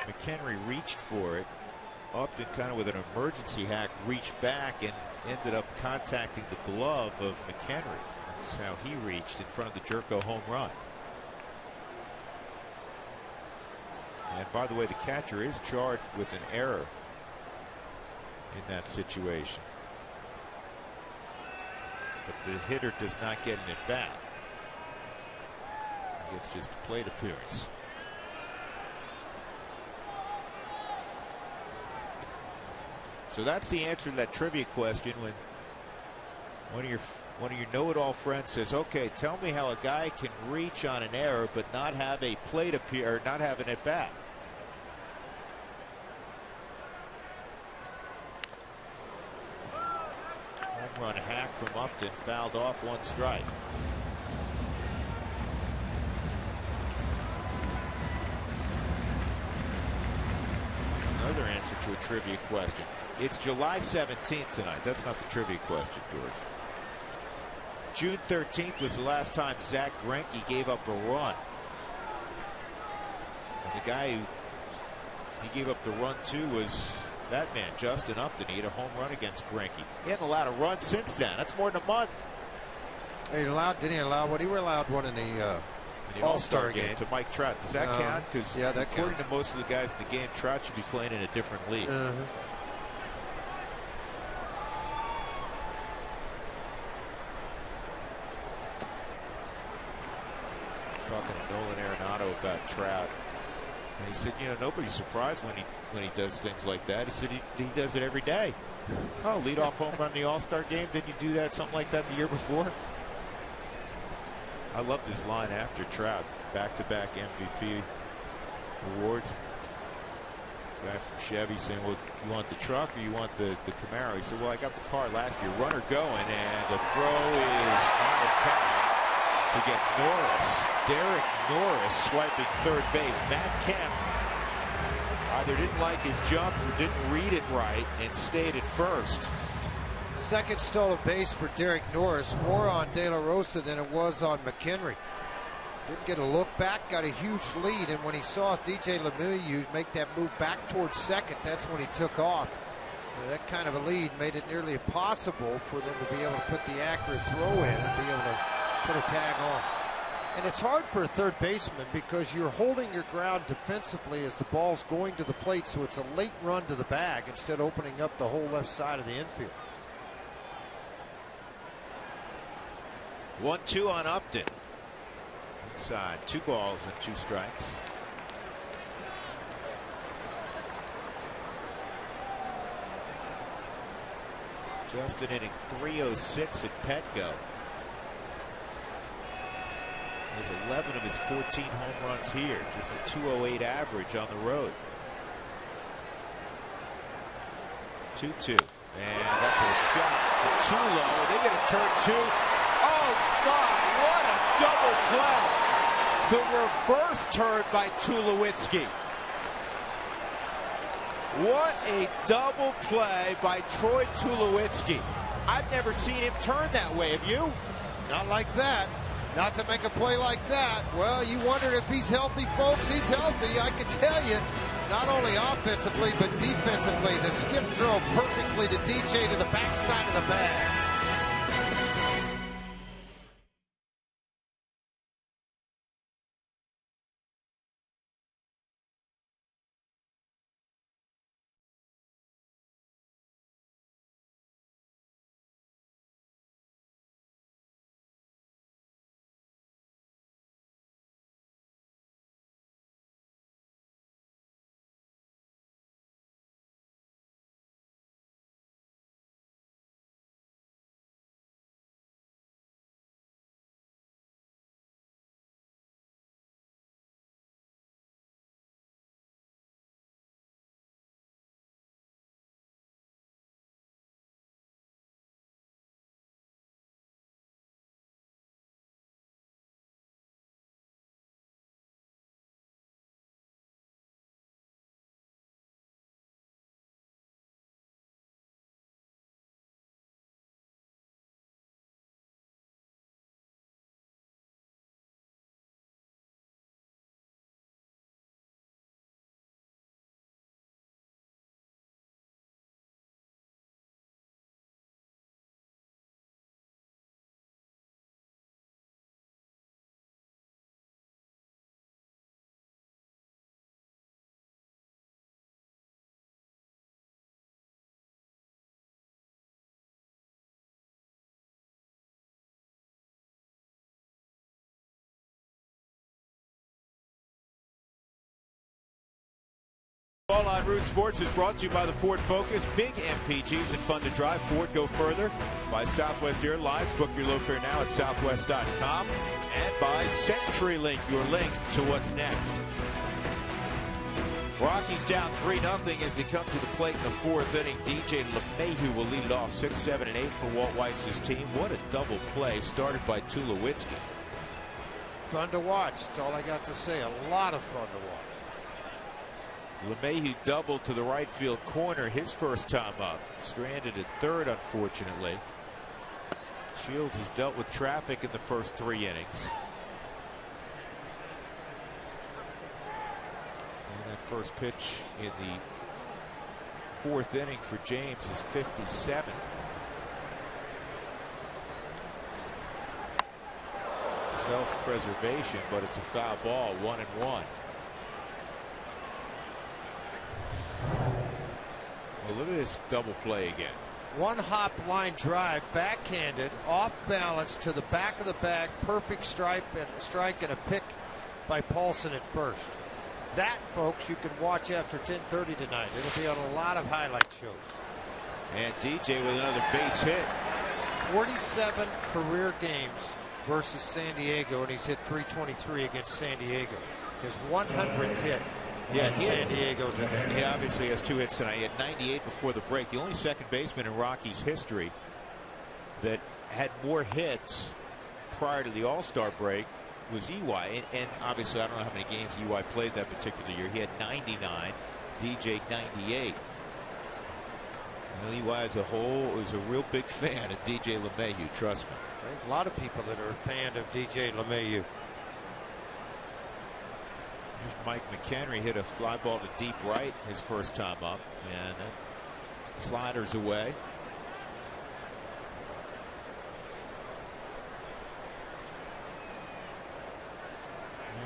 McHenry reached for it, Upton kind of with an emergency hack reached back and ended up contacting the glove of McHenry. That's how he reached in front of the Jerko home run. And by the way, the catcher is charged with an error in that situation. But the hitter does not get an at-bat. He gets just a plate appearance. So that's the answer to that trivia question when one of your know-it-all friends says, okay, tell me how a guy can reach on an error but not have a plate appear, or not have an at-bat. Run hack from Upton, fouled off, 1 strike. Another answer to a trivia question. It's July 17th tonight. That's not the trivia question, George. June 13th was the last time Zach Greinke gave up a run. And the guy who he gave up the run to was that man, Justin Upton. He had a home run against Greinke. He hadn't allowed a run since then. That's more than a month. Didn't he allow what? He allowed one in the All-Star game to Mike Trout. Does that count? Because yeah, that according counts. to most of the guys in the game, Trout should be playing in a different league. Talking to Nolan Arenado about Trout, and he said, you know, nobody's surprised when he does things like that. He said he does it every day. Oh, leadoff home run in the All-Star game. Didn't you do that, something like that, the year before? I loved his line after Trout. Back-to-back MVP awards. Guy from Chevy saying, well, you want the truck or you want the Camaro? He said, well, I got the car last year. Runner going, and the throw is on the time to get Norris. Derek Norris swiping third base. Matt Kemp either didn't like his jump or didn't read it right and stayed at first. Second stolen base for Derek Norris, more on De La Rosa than it was on McHenry. Didn't get a look back, got a huge lead, and when he saw DJ LeMahieu make that move back towards second, that's when he took off. That kind of a lead made it nearly impossible for them to be able to put the accurate throw in and be able to put a tag on. And it's hard for a third baseman because you're holding your ground defensively as the ball's going to the plate, so it's a late run to the bag instead of opening up the whole left side of the infield. 1-2 on Upton. Inside, 2 balls and 2 strikes. Justin hitting .306 at Petco. There's 11 of his 14 home runs here. Just a .208 average on the road. 2-2. And that's a shot to too low. They get a turn 2. Oh my, what a double play. The reverse turn by Tulowitzki. What a double play by Troy Tulowitzki. I've never seen him turn that way. Have you? Not like that. Not to make a play like that. Well, you wondered if he's healthy, folks. He's healthy. I can tell you, not only offensively, but defensively. The skip throw perfectly to DJ to the backside of the bag. All on Root Sports is brought to you by the Ford Focus. Big MPGs and fun to drive. Ford, go further. By Southwest Airlines. Book your low fare now at southwest.com. And by CenturyLink, your link to what's next. Rockies down 3-0 as they come to the plate in the 4th inning. DJ LeMahieu will lead it off 6, 7, and 8 for Walt Weiss's team. What a double play started by Tulowitzki. Fun to watch. That's all I got to say. A lot of fun to watch. LeMahieu doubled to the right field corner his first time up. Stranded at third, unfortunately. Shields has dealt with traffic in the first 3 innings. And that first pitch in the 4th inning for James is 57. Self-preservation, but it's a foul ball, 1-1. Well, look at this double play again. One hop line drive, backhanded, off balance to the back of the bag, perfect strike and a pick by Paulson at first. That, folks, you can watch after 10:30 tonight. It'll be on a lot of highlight shows. And DJ with another base hit. 47 career games versus San Diego, and he's hit .323 against San Diego. His 100th hit. Yeah, San Diego today. He obviously has 2 hits tonight. He had 98 before the break. The only second baseman in Rockies history that had more hits prior to the All-Star break was EY. And obviously, I don't know how many games EY played that particular year. He had 99, DJ 98. Eli as a whole is a real big fan of DJ LeMahieu, trust me. There's a lot of people that are a fan of DJ LeMahieu. Here's Mike McHenry, hit a fly ball to deep right his first time up, and sliders away.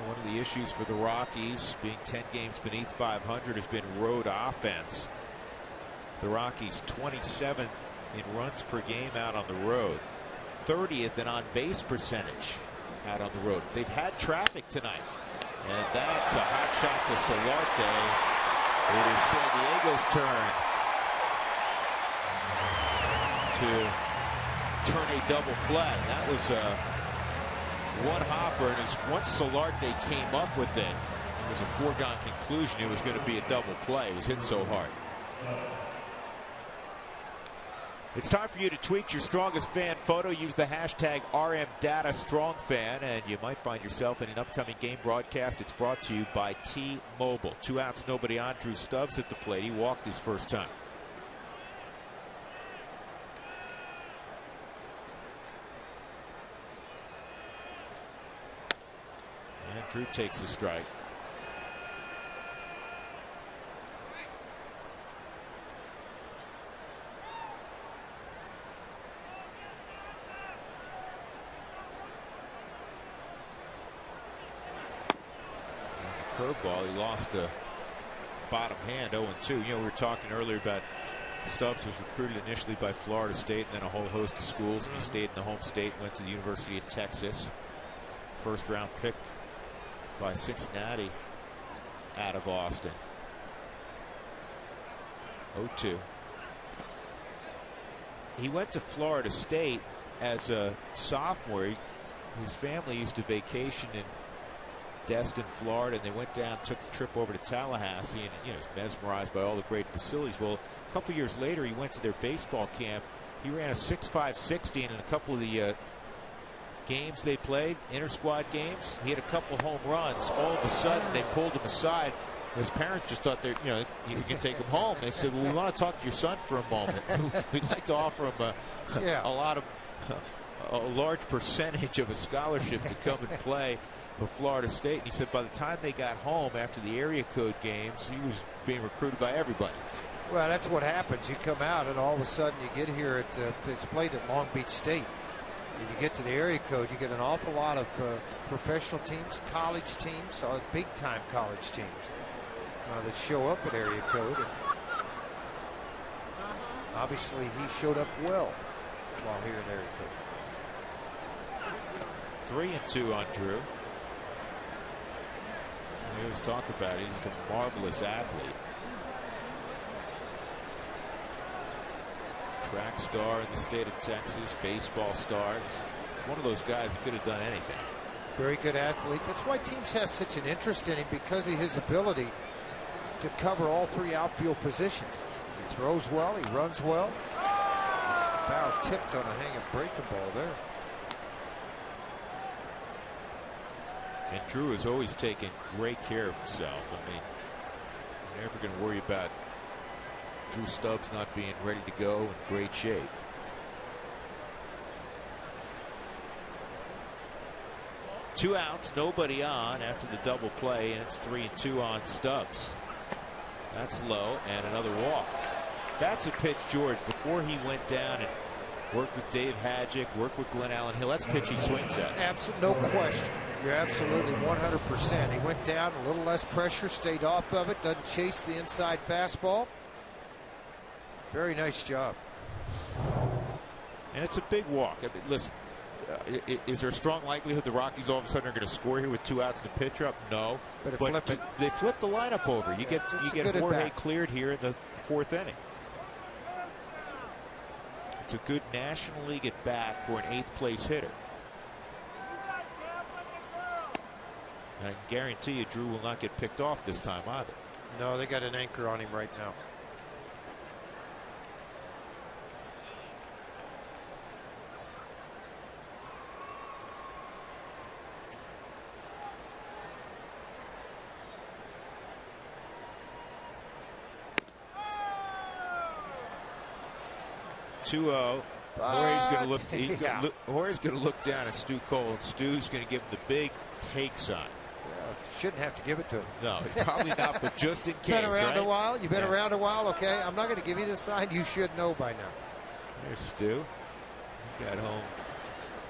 One of the issues for the Rockies, being 10 games beneath 500, has been road offense. The Rockies 27th in runs per game out on the road, 30th in on-base percentage out on the road. They've had traffic tonight, and that's a hot shot to Solarte. It is San Diego's turn to turn a double play. That was one hopper, and once Solarte came up with it, it was a foregone conclusion it was going to be a double play. It was hit so hard. It's time for you to tweet your strongest fan photo. Use the hashtag RMDataStrongFan, and you might find yourself in an upcoming game broadcast. It's brought to you by T-Mobile. 2 outs, nobody on. Drew Stubbs at the plate. He walked his first time. And Drew takes a strike. Curveball, he lost the bottom hand, 0-2. You know, we were talking earlier about Stubbs was recruited initially by Florida State and then a whole host of schools, and he stayed in the home state, went to the University of Texas. First round pick by Cincinnati out of Austin. 0-2. He went to Florida State as a sophomore. His family used to vacation in Destin, Florida, and they went down, took the trip over to Tallahassee, and was mesmerized by all the great facilities. Well, a couple years later, he went to their baseball camp. He ran a 6.5 60, and in a couple of the games they played, inter-squad games, he had a couple home runs. All of a sudden, they pulled him aside. His parents just thought you can take him home. They said, "Well, we want to talk to your son for a moment. We'd like to offer him a large percentage of a scholarship to come and play for Florida State." And he said by the time they got home after the area code games, he was being recruited by everybody. Well, that's what happens. You come out and all of a sudden you get here it's played at Long Beach State. And you get to the area code, you get an awful lot of professional teams, college teams, big time college teams that show up at area code. And obviously he showed up well while here in area code. 3-2 on Drew. We always talk about it. He's a marvelous athlete. Track star in the state of Texas, baseball star. One of those guys who could have done anything. Very good athlete. That's why teams have such an interest in him, because of his ability to cover all 3 outfield positions. He throws well, he runs well. Foul tipped on a hanging breaking ball there. And Drew has always taken great care of himself. I mean, you're never going to worry about Drew Stubbs not being ready to go in great shape. Two outs, nobody on after the double play, and it's 3-2 on Stubbs. That's low, and another walk. That's a pitch, George, before he went down and worked with Dave Hadjick, worked with Glenn Allen Hill. That's a pitch he swings at. No question. You're absolutely 100%. He went down, a little less pressure, stayed off of it, doesn't chase the inside fastball. Very nice job. And it's a big walk. I mean, listen, is there a strong likelihood the Rockies all of a sudden are going to score here with 2 outs to pitch up? No. But they flip the lineup over. You get Jorge cleared here in the 4th inning. It's a good National League at bat for an 8th place hitter. And I can guarantee you Drew will not get picked off this time either. No, they got an anchor on him right now. 2-0. Jorge's going to look. Jorge's going to look down at Stu Cole, and Stu's going to give him the big take sign. Shouldn't have to give it to him. No, probably not, but just in case. Been around right? a while. You've been around a while. Okay, I'm not going to give you this sign. You should know by now. There's Stu. He got home.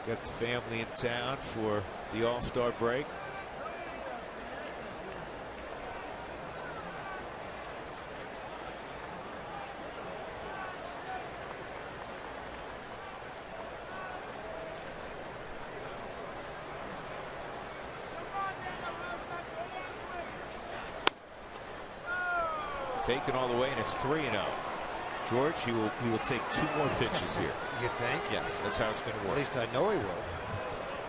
Got the family in town for the All-Star break. Taken all the way, and it's 3-0. George, he will take 2 more pitches here. You think? Yes, that's how it's going to work. At least I know he will.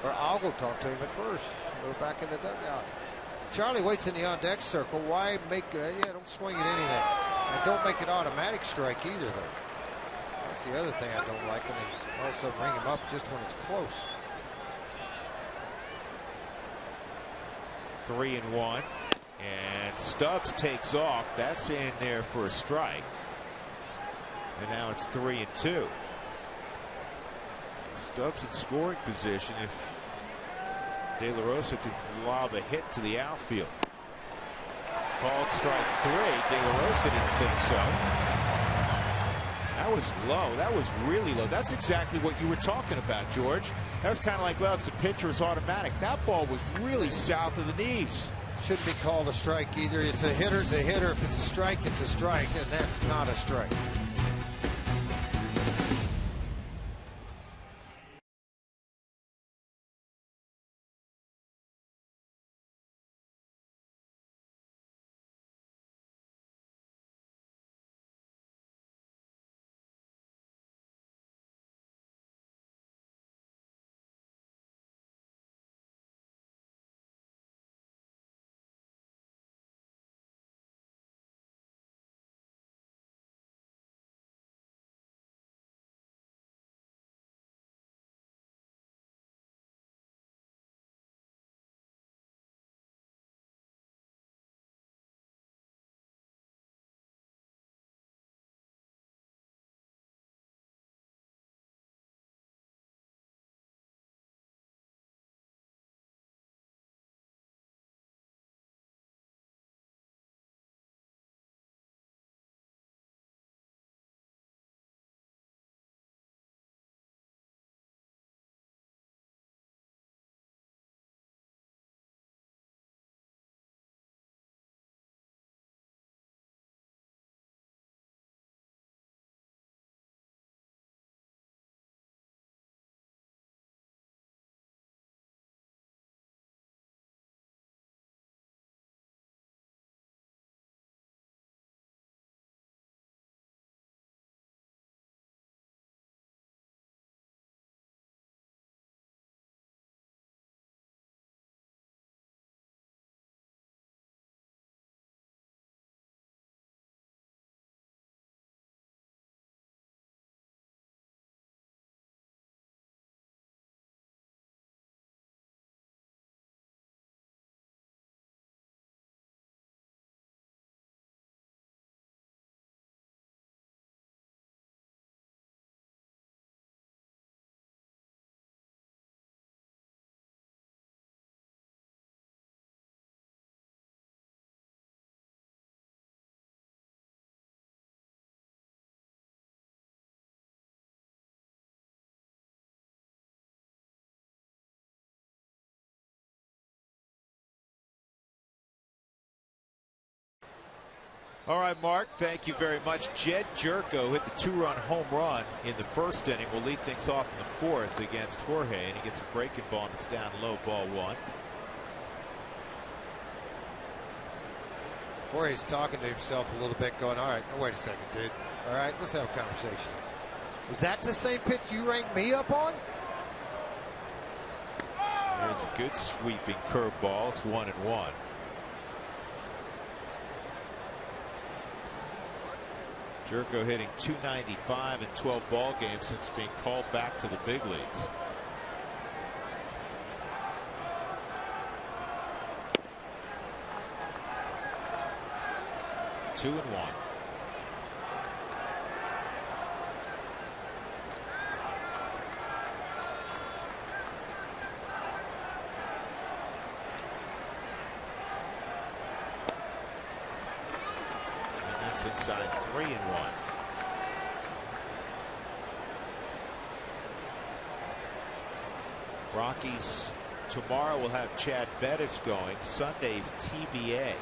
Or I'll go talk to him at first. We're back in the dugout. Charlie waits in the on-deck circle. Why make don't swing at anything. And don't make it automatic strike either, though. That's the other thing I don't like, when they also bring him up just when it's close. 3-1. And Stubbs takes off. That's in there for a strike. And now it's 3-2. Stubbs in scoring position if De La Rosa could lob a hit to the outfield. Called strike 3. De La Rosa didn't think so. That was low. That was really low. That's exactly what you were talking about, George. That was kind of like, well, it's a pitcher, it's automatic. That ball was really south of the knees. Shouldn't be called a strike either. It's a hitter, it's a hitter. If it's a strike, it's a strike, and that's not a strike. All right, Mark, thank you very much. Jed Jerko hit the 2-run home run in the first inning. Will lead things off in the fourth against Jorge, and he gets a breaking ball, and it's down low, ball 1. Jorge's talking to himself a little bit, going, all right, wait a second, dude. All right, let's have a conversation. Was that the same pitch you ranked me up on? There's a good sweeping curveball. It's 1-1. Jerko hitting .295 in 12 ball games since being called back to the big leagues. Two and 1. inside 3-1. Rockies tomorrow will have Chad Bettis going. Sunday's TBA.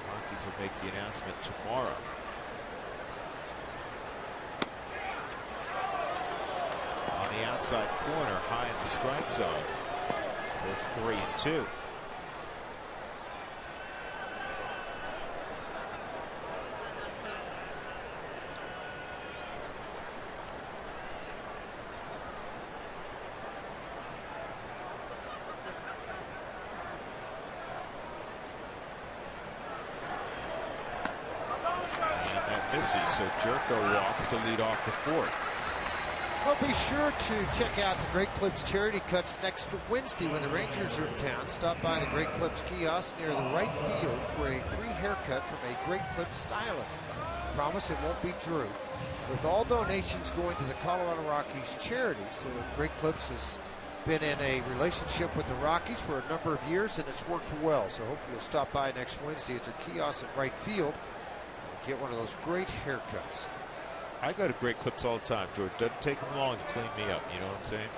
Rockies will make the announcement tomorrow. On the outside corner, high in the strike zone. So it's 3-2. So Jerko walks to lead off the fourth. Well, be sure to check out the Great Clips charity cuts next Wednesday when the Rangers are in town. Stop by the Great Clips kiosk near the right field for a free haircut from a Great Clips stylist. Promise it won't be Drew. With all donations going to the Colorado Rockies charities, Great Clips has been in a relationship with the Rockies for a number of years, and it's worked well. So hopefully you'll stop by next Wednesday at their kiosk in right field. Get one of those great haircuts. I go to Great Clips all the time, George. Doesn't take them long to clean me up. You know what I'm saying?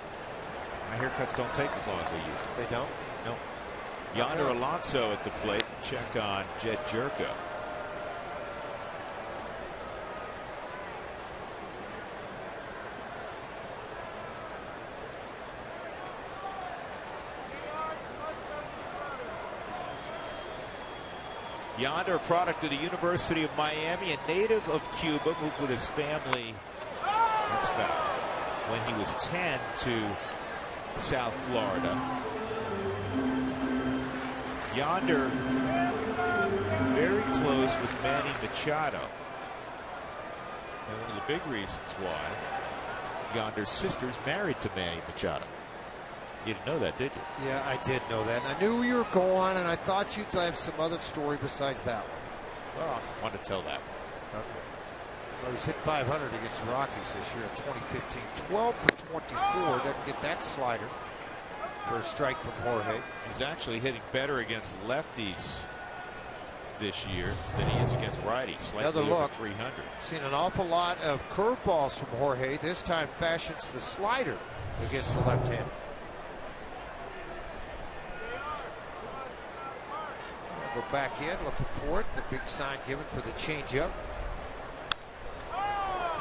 My haircuts don't take as long as they used to. They don't? No. Yonder Alonso at the plate. Check on Jed Jerko. Yonder, a product of the University of Miami, a native of Cuba, moved with his family, that's foul, when he was 10 to South Florida. Yonder, very close with Manny Machado. And one of the big reasons why Yonder's sister's married to Manny Machado. You didn't know that, did you? Yeah, I did know that. And I knew you were going, and I thought you'd have some other story besides that one. Well, I want to tell that one. Okay. Well, he's hit 500 against the Rockies this year in 2015. 12 for 24. Doesn't get that slider for a strike from Jorge. He's actually hitting better against lefties this year than he is against righties. Slightly over 300. Seen an awful lot of curveballs from Jorge. This time fashions the slider against the left-hander. Go back in, looking for it. The big sign given for the changeup.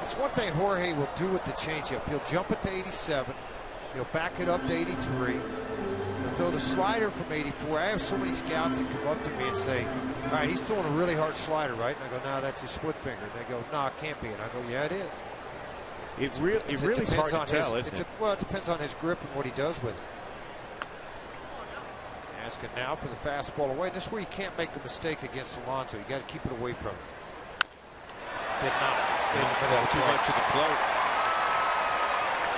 It's one thing Jorge will do with the changeup. He'll jump it to 87. He'll back it up to 83. He'll throw the slider from 84. I have so many scouts that come up to me and say, all right, he's throwing a really hard slider, right? And I go, no, that's his split finger. And they go, no, it can't be. And I go, yeah, it is. It really is hard to tell, isn't it? Well, it depends on his grip and what he does with it. Asking now for the fastball away. This is where you can't make a mistake against Alonso. You got to keep it away from him. Did not. Stayed in the middle of the too much of the plate.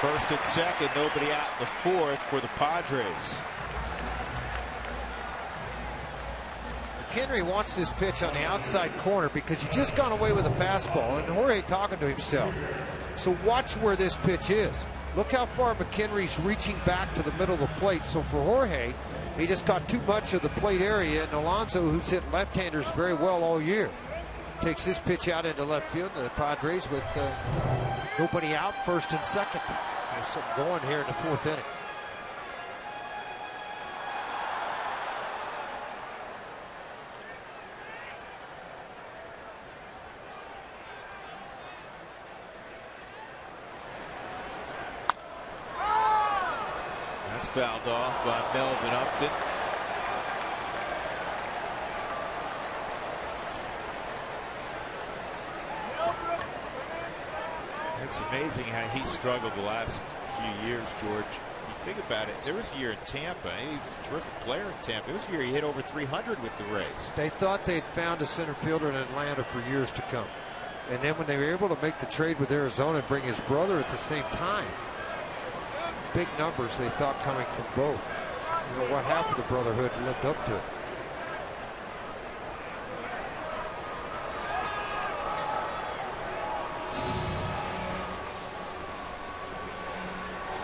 First and second, nobody out in the fourth for the Padres. McHenry wants this pitch on the outside corner because you just gone away with a fastball, and Jorge talking to himself. So watch where this pitch is. Look how far McHenry's reaching back to the middle of the plate. So for Jorge, he just got too much of the plate area, and Alonso, who's hit left-handers very well all year, takes this pitch out into left field. The Padres with nobody out, first and second. There's something going here in the fourth inning. That's fouled off by Melvin Upton. It's amazing how he struggled the last few years, George. You think about it, there was a year in Tampa. He was a terrific player in Tampa. There was a year he hit over 300 with the Rays. They thought they'd found a center fielder in Atlanta for years to come. And then when they were able to make the trade with Arizona and bring his brother at the same time, big numbers they thought coming from both. You know what, half of the brotherhood lived up to it.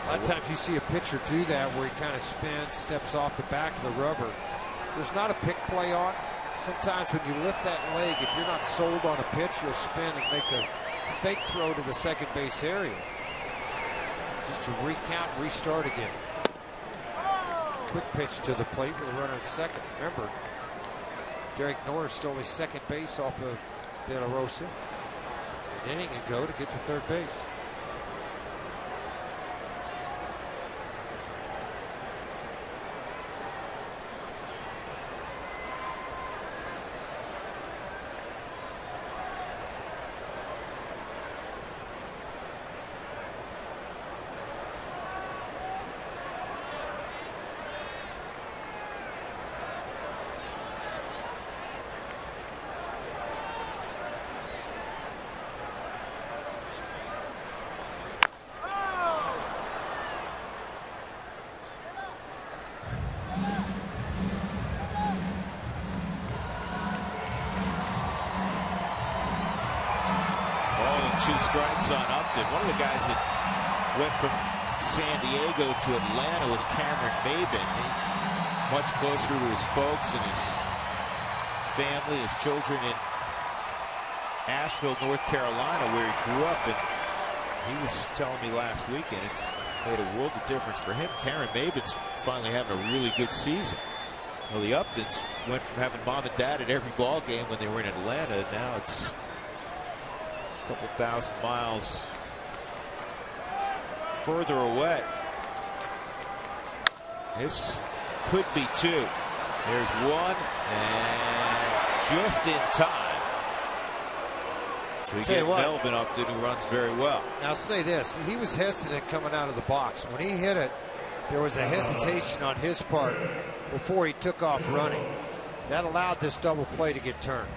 A lot of times you see a pitcher do that where he kind of spins, steps off the back of the rubber. There's not a pick play on, Sometimes when you lift that leg, if you're not sold on a pitch, you'll spin and make a fake throw to the second base area. Just to recount, restart again. Quick pitch to the plate with a runner at second. Remember, Derek Norris stole his second base off of De La Rosa an inning ago to get to third base. Two strikes on Upton. One of the guys that went from San Diego to Atlanta was Cameron Maben. He's much closer to his folks and his family, his children in Asheville, North Carolina, where he grew up. And he was telling me last weekend it's made a world of difference for him. Cameron Maben's finally having a really good season. Well, the Uptons went from having mom and dad at every ball game when they were in Atlanta, and now it's couple thousand miles further away. This could be two. There's one, and just in time to get Melvin Upton, who runs very well. Now I'll say this, he was hesitant coming out of the box. When he hit it, there was a hesitation on his part before he took off running. That allowed this double play to get turned.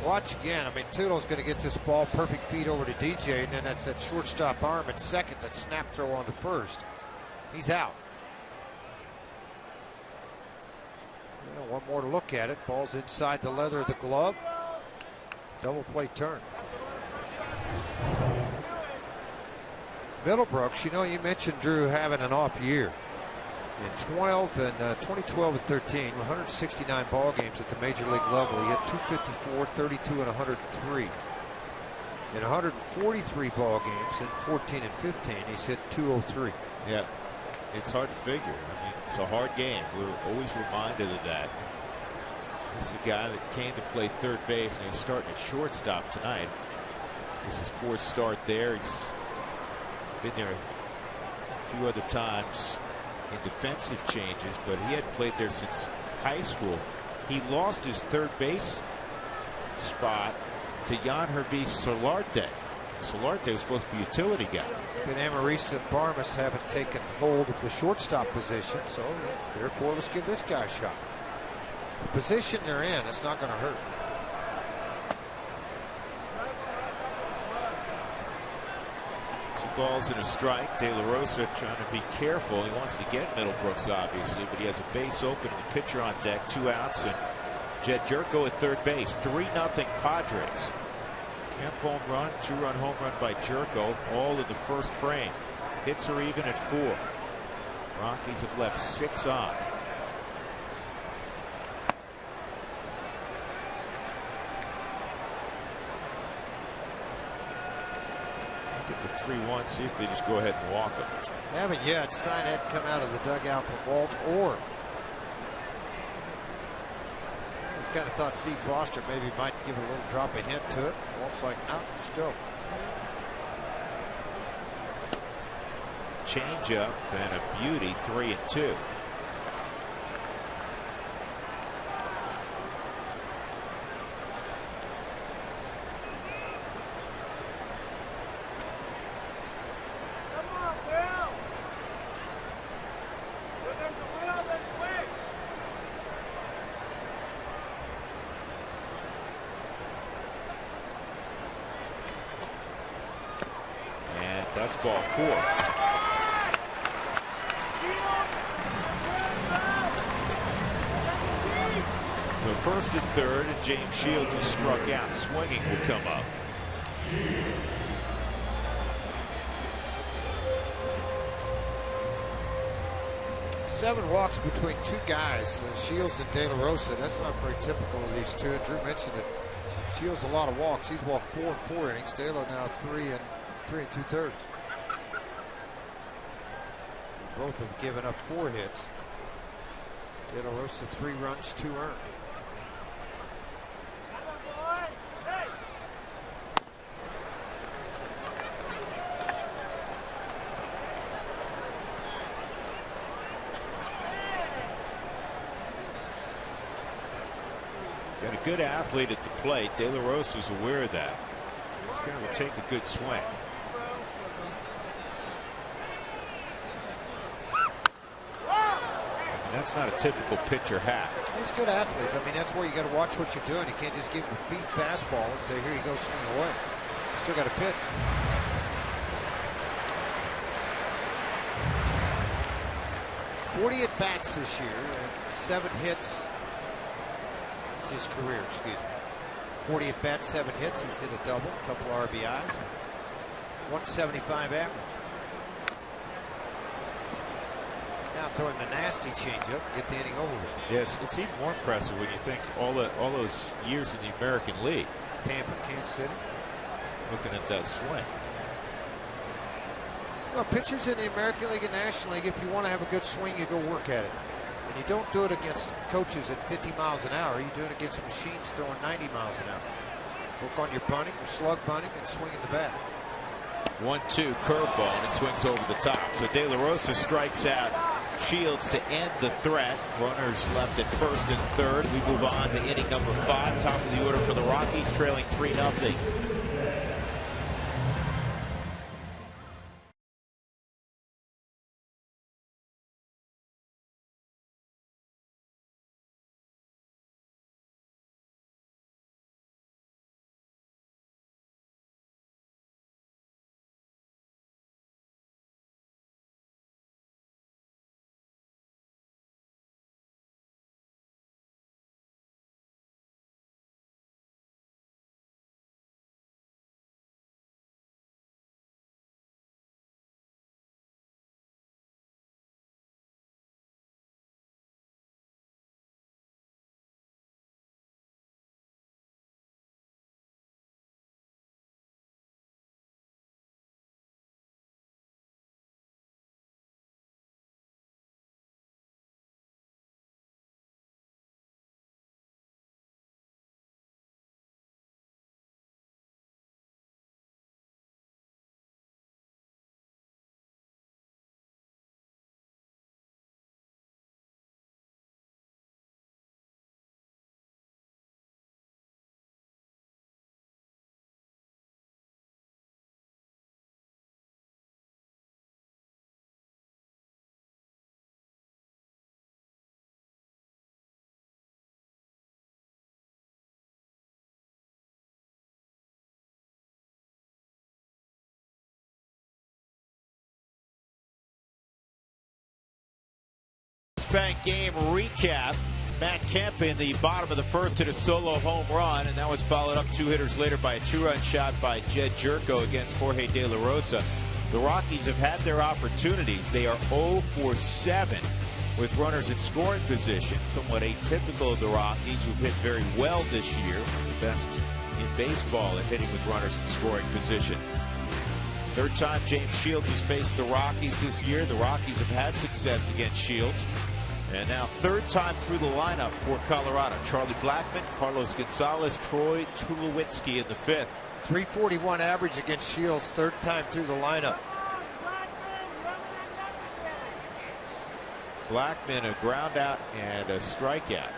Watch again. I mean, Toodle's going to get this ball perfect feed over to DJ, and then that's that shortstop arm at second, that snap throw on to first. He's out. Well, one more to look at it. Ball's inside the leather of the glove. Double play turn. Middlebrooks, you know, you mentioned Drew having an off year. In 2012 and 13, 169 ball games at the major league level. He hit 254, 32, and 103. In 143 ball games in 14 and 15, he's hit 203. Yeah, it's hard to figure. I mean, it's a hard game. We're always reminded of that. This is a guy that came to play third base, and he's starting at shortstop tonight. This is his fourth start there. He's been there a few other times in defensive changes, but he hadn't played there since high school. He lost his third base spot to Yangervis Solarte. Solarte was supposed to be a utility guy. But Amarista and Barmas haven't taken hold of the shortstop position, so therefore let's give this guy a shot. The position they're in, it's not going to hurt. Balls and a strike. De La Rosa trying to be careful. He wants to get Middlebrooks, obviously, but he has a base open and the pitcher on deck. 2 outs, and Jed Jerko at third base. 3-0 Padres. Kemp home run, 2-run home run by Jerko, all in the first frame. Hits are even at 4. Rockies have left 6 on. Get the 3-1, see if they just go ahead and walk him. Haven't yet. Sign had come out of the dugout from Walt Orr. I kind of thought Steve Foster maybe might give a little drop a hint to it. Walt's like, no, let's go. Change up and a beauty, 3-2. That's ball 4. The first and third, and James Shields is struck out. Swinging will come up. 7 walks between 2 guys, Shields and De La Rosa. That's not very typical of these two. And Drew mentioned it. Shields a lot of walks. He's walked 4 in 4 innings. De La now 3 and 2/3. Both have given up 4 hits. De La Rosa 3 runs, 2 earned. Got a good athlete at the plate. De La Rosa's aware of that. He's going to take a good swing. And that's not a typical pitcher hack. He's a good athlete. I mean, that's where you got to watch what you're doing. You can't just give him a feed fastball and say, here you go, swing away. You still got to pitch. .40 at bats this year, and 7 hits. It's his career, excuse me. 40 at bats, 7 hits. He's hit a double, a couple of RBIs, 175 average. Now throwing the nasty changeup, get the inning over with. Yes, it's even more impressive when you think all those years in the American League. Tampa, Kansas City. Looking at that swing. Well, pitchers in the American League and National League, if you want to have a good swing, you go work at it. And you don't do it against coaches at 50 miles an hour. You do it against machines throwing 90 miles an hour. Work on your bunting, your slug bunting, and swinging the bat. 1-2 curveball, and it swings over the top. So De La Rosa strikes out Shields to end the threat. Runners left at first and third. We move on to inning number 5. Top of the order for the Rockies, trailing 3-0. Bank game recap. Matt Kemp in the bottom of the first hit a solo home run, and that was followed up 2 hitters later by a 2-run shot by Jed Jerko against Jorge De La Rosa. The Rockies have had their opportunities. They are 0 for 7 with runners in scoring position. Somewhat atypical of the Rockies, who've hit very well this year. The best in baseball at hitting with runners in scoring position. Third time James Shields has faced the Rockies this year. The Rockies have had success against Shields. And now third time through the lineup for Colorado. Charlie Blackmon, Carlos Gonzalez, Troy Tulowitzki in the 5th. .341 average against Shields, third time through the lineup. Blackmon a ground out and a strikeout.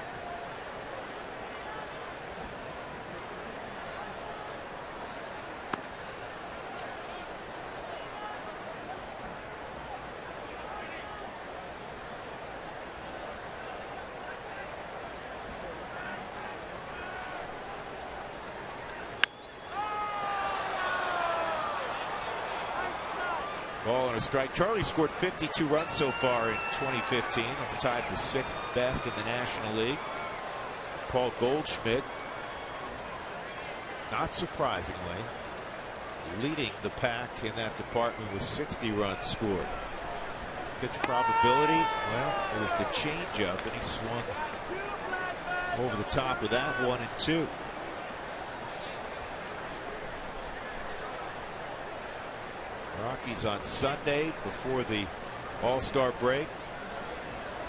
Ball and a strike. Charlie scored 52 runs so far in 2015. That's tied for 6th best in the National League. Paul Goldschmidt, not surprisingly, leading the pack in that department with 60 runs scored. Pitch probability. Well, it was the changeup, and he swung over the top of that. 1-2. Rockies on Sunday before the All-Star break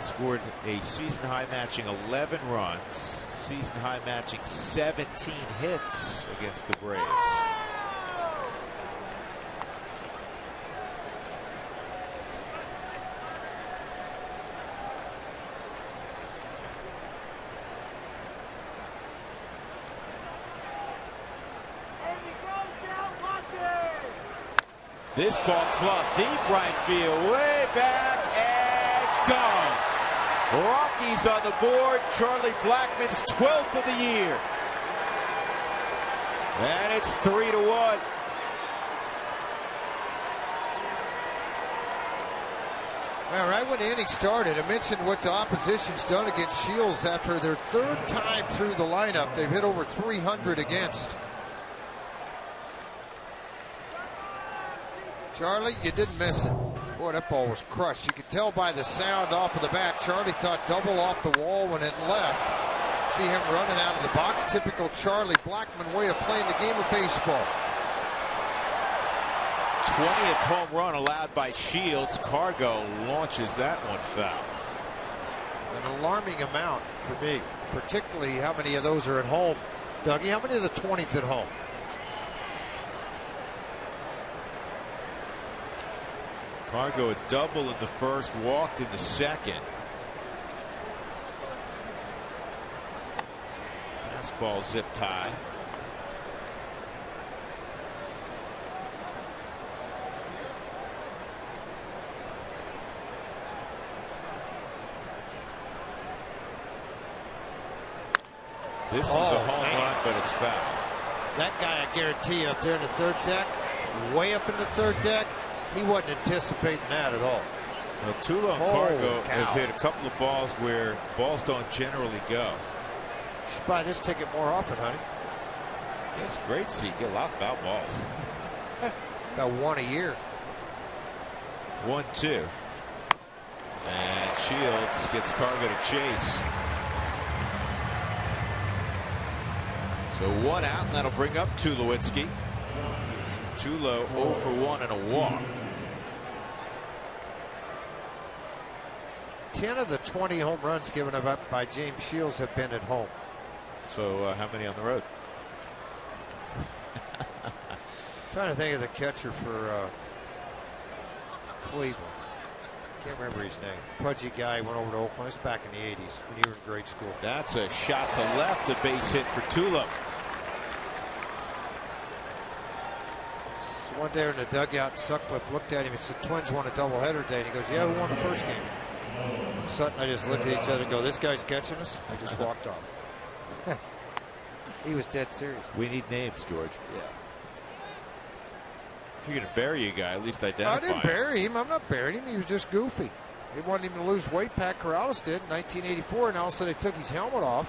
scored a season-high matching 11 runs, season-high matching 17 hits against the Braves. This ball clubbed deep right field, way back and gone. Rockies on the board. Charlie Blackmon's 12th of the year. And it's 3-1. Well, right when the inning started, I mentioned what the opposition's done against Shields after their third time through the lineup. They've hit over 300 against. Charlie, you didn't miss it. Boy, that ball was crushed. You could tell by the sound off of the bat. Charlie thought double off the wall when it left. See him running out of the box. Typical Charlie Blackmon way of playing the game of baseball. 20th home run allowed by Shields. Cargo launches that one foul. An alarming amount for me, particularly how many of those are at home. Dougie, how many of the 20s at home? Cargo a double in the first, walked in the second. Fastball zipped high. This is a home run, but it's foul. That guy, I guarantee you, up there in the third deck, way up in the third deck, he wasn't anticipating that at all. Well, Tulo and Cargo have hit a couple of balls where balls don't generally go. You should buy this ticket more often, honey. That's great to see. You get a lot of foul balls. About one a year. 1-2. And Shields gets Cargo to chase. So one out, and that'll bring up Tulowitzki. Tulo 0 for 1 and a walk. 10 of the 20 home runs given up by James Shields have been at home. So how many on the road? Trying to think of the catcher for Cleveland. Can't remember his name. Pudgy guy, went over to Oakland. It's back in the 80s when you were in grade school. That's a shot to left, a base hit for Tulo. So one day in the dugout, Sutcliffe looked at him and said, Twins won a doubleheader today. And he goes, yeah, who won the first game? Sutton and I just looked at each other and go, this guy's catching us? I just walked off. He was dead serious. We need names, George. Yeah. If you're going to bury a guy, at least identify I didn't bury him. I'm not burying him. He was just goofy. They wanted him to lose weight. Pat Corrales did in 1984, and all of a sudden they took his helmet off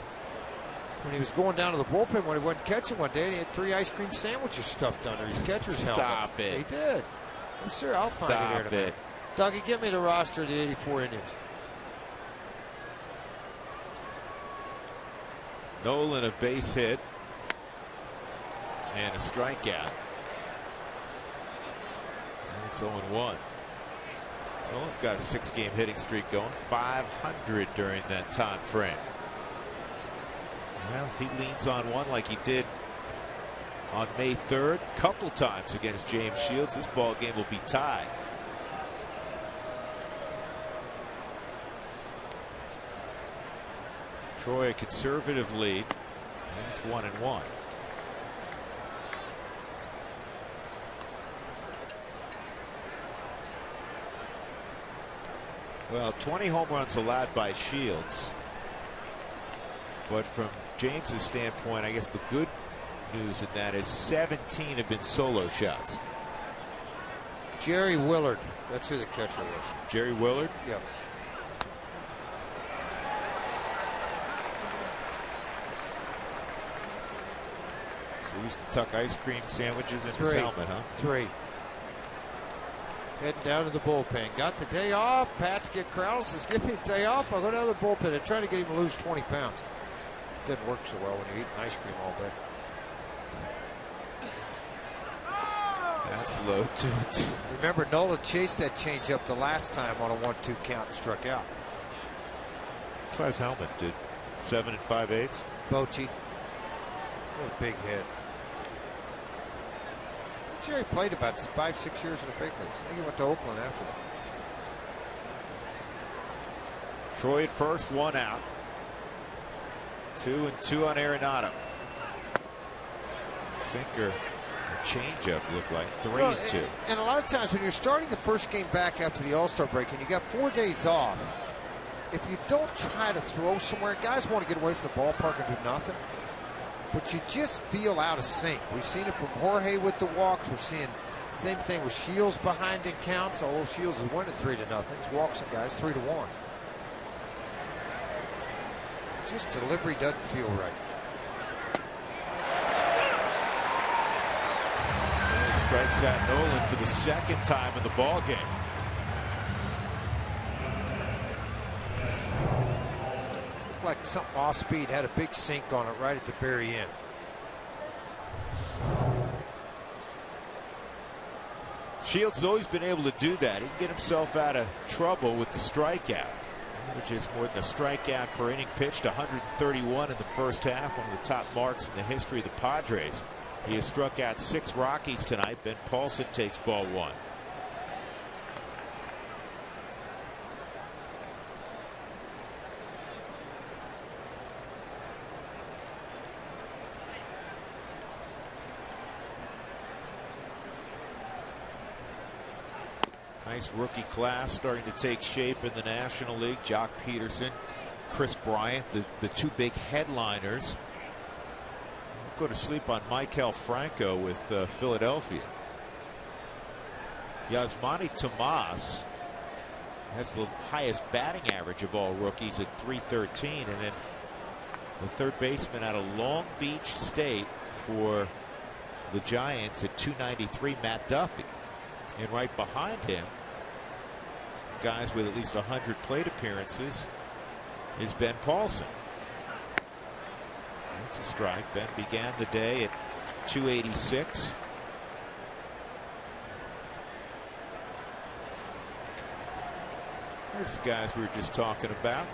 when he was going down to the bullpen when he wasn't catching one day, and he had 3 ice cream sandwiches stuffed under his catcher's helmet. Stop it. He did. I'm sure I'll find it here in a minute. Dougie, give me the roster of the 84 Indians. Nolan a base hit and a strikeout. And it's 0-1. Nolan's got a 6-game hitting streak going, 500 during that time frame. Well, if he leans on one like he did on May 3rd, a couple times against James Shields, this ball game will be tied. Troy a conservative lead, and it's 1-1. Well, 20 home runs allowed by Shields, but from James's standpoint, I guess the good news in that is 17 have been solo shots. Jerry Willard, that's who the catcher was. Jerry Willard? Yep. So he used to tuck ice cream sandwiches in his helmet, huh? 3. Heading down to the bullpen. Got the day off. Pats get Krause. Says, give me a day off. I'll go down to the bullpen. They're trying to get him to lose 20 pounds. Doesn't work so well when you're eating ice cream all day. That's low, too. Remember, Nola chased that changeup the last time on a 1-2 count and struck out. Size helmet did 7 5/8. Bochy. What a big hit. Jerry played about 5-6 years in the big leagues. I think he went to Oakland after that. Troy at first, 1 out. 2-2 on Arenado. Sinker, changeup looked like 3-2. And a lot of times when you're starting the first game back after the All-Star break and you got 4 days off, if you don't try to throw somewhere, guys want to get away from the ballpark and do nothing. But you just feel out of sync. We've seen it from Jorge with the walks. We're seeing the same thing with Shields behind in counts. Although Shields is winning 3-0. He's walked some guys 3-1. Just delivery doesn't feel right. Strikes out Nolan for the second time in the ball game. Looked like something off speed, had a big sink on it right at the very end. Shields has always been able to do that. He can get himself out of trouble with the strikeout, which is more than a strikeout per inning pitched. 131 in the first half, one of the top marks in the history of the Padres. He has struck out 6 Rockies tonight. Ben Paulson takes ball 1. Nice rookie class starting to take shape in the National League. Jock Peterson, Chris Bryant, the 2 big headliners. Go to sleep on Maikel Franco with Philadelphia. Yasmani Tomas has the highest batting average of all rookies at .313, and then the third baseman out of Long Beach State for the Giants at .293, Matt Duffy. And right behind him, guys with at least 100 plate appearances, is Ben Paulson. That's a strike. Ben began the day at .286. There's the guys we were just talking about.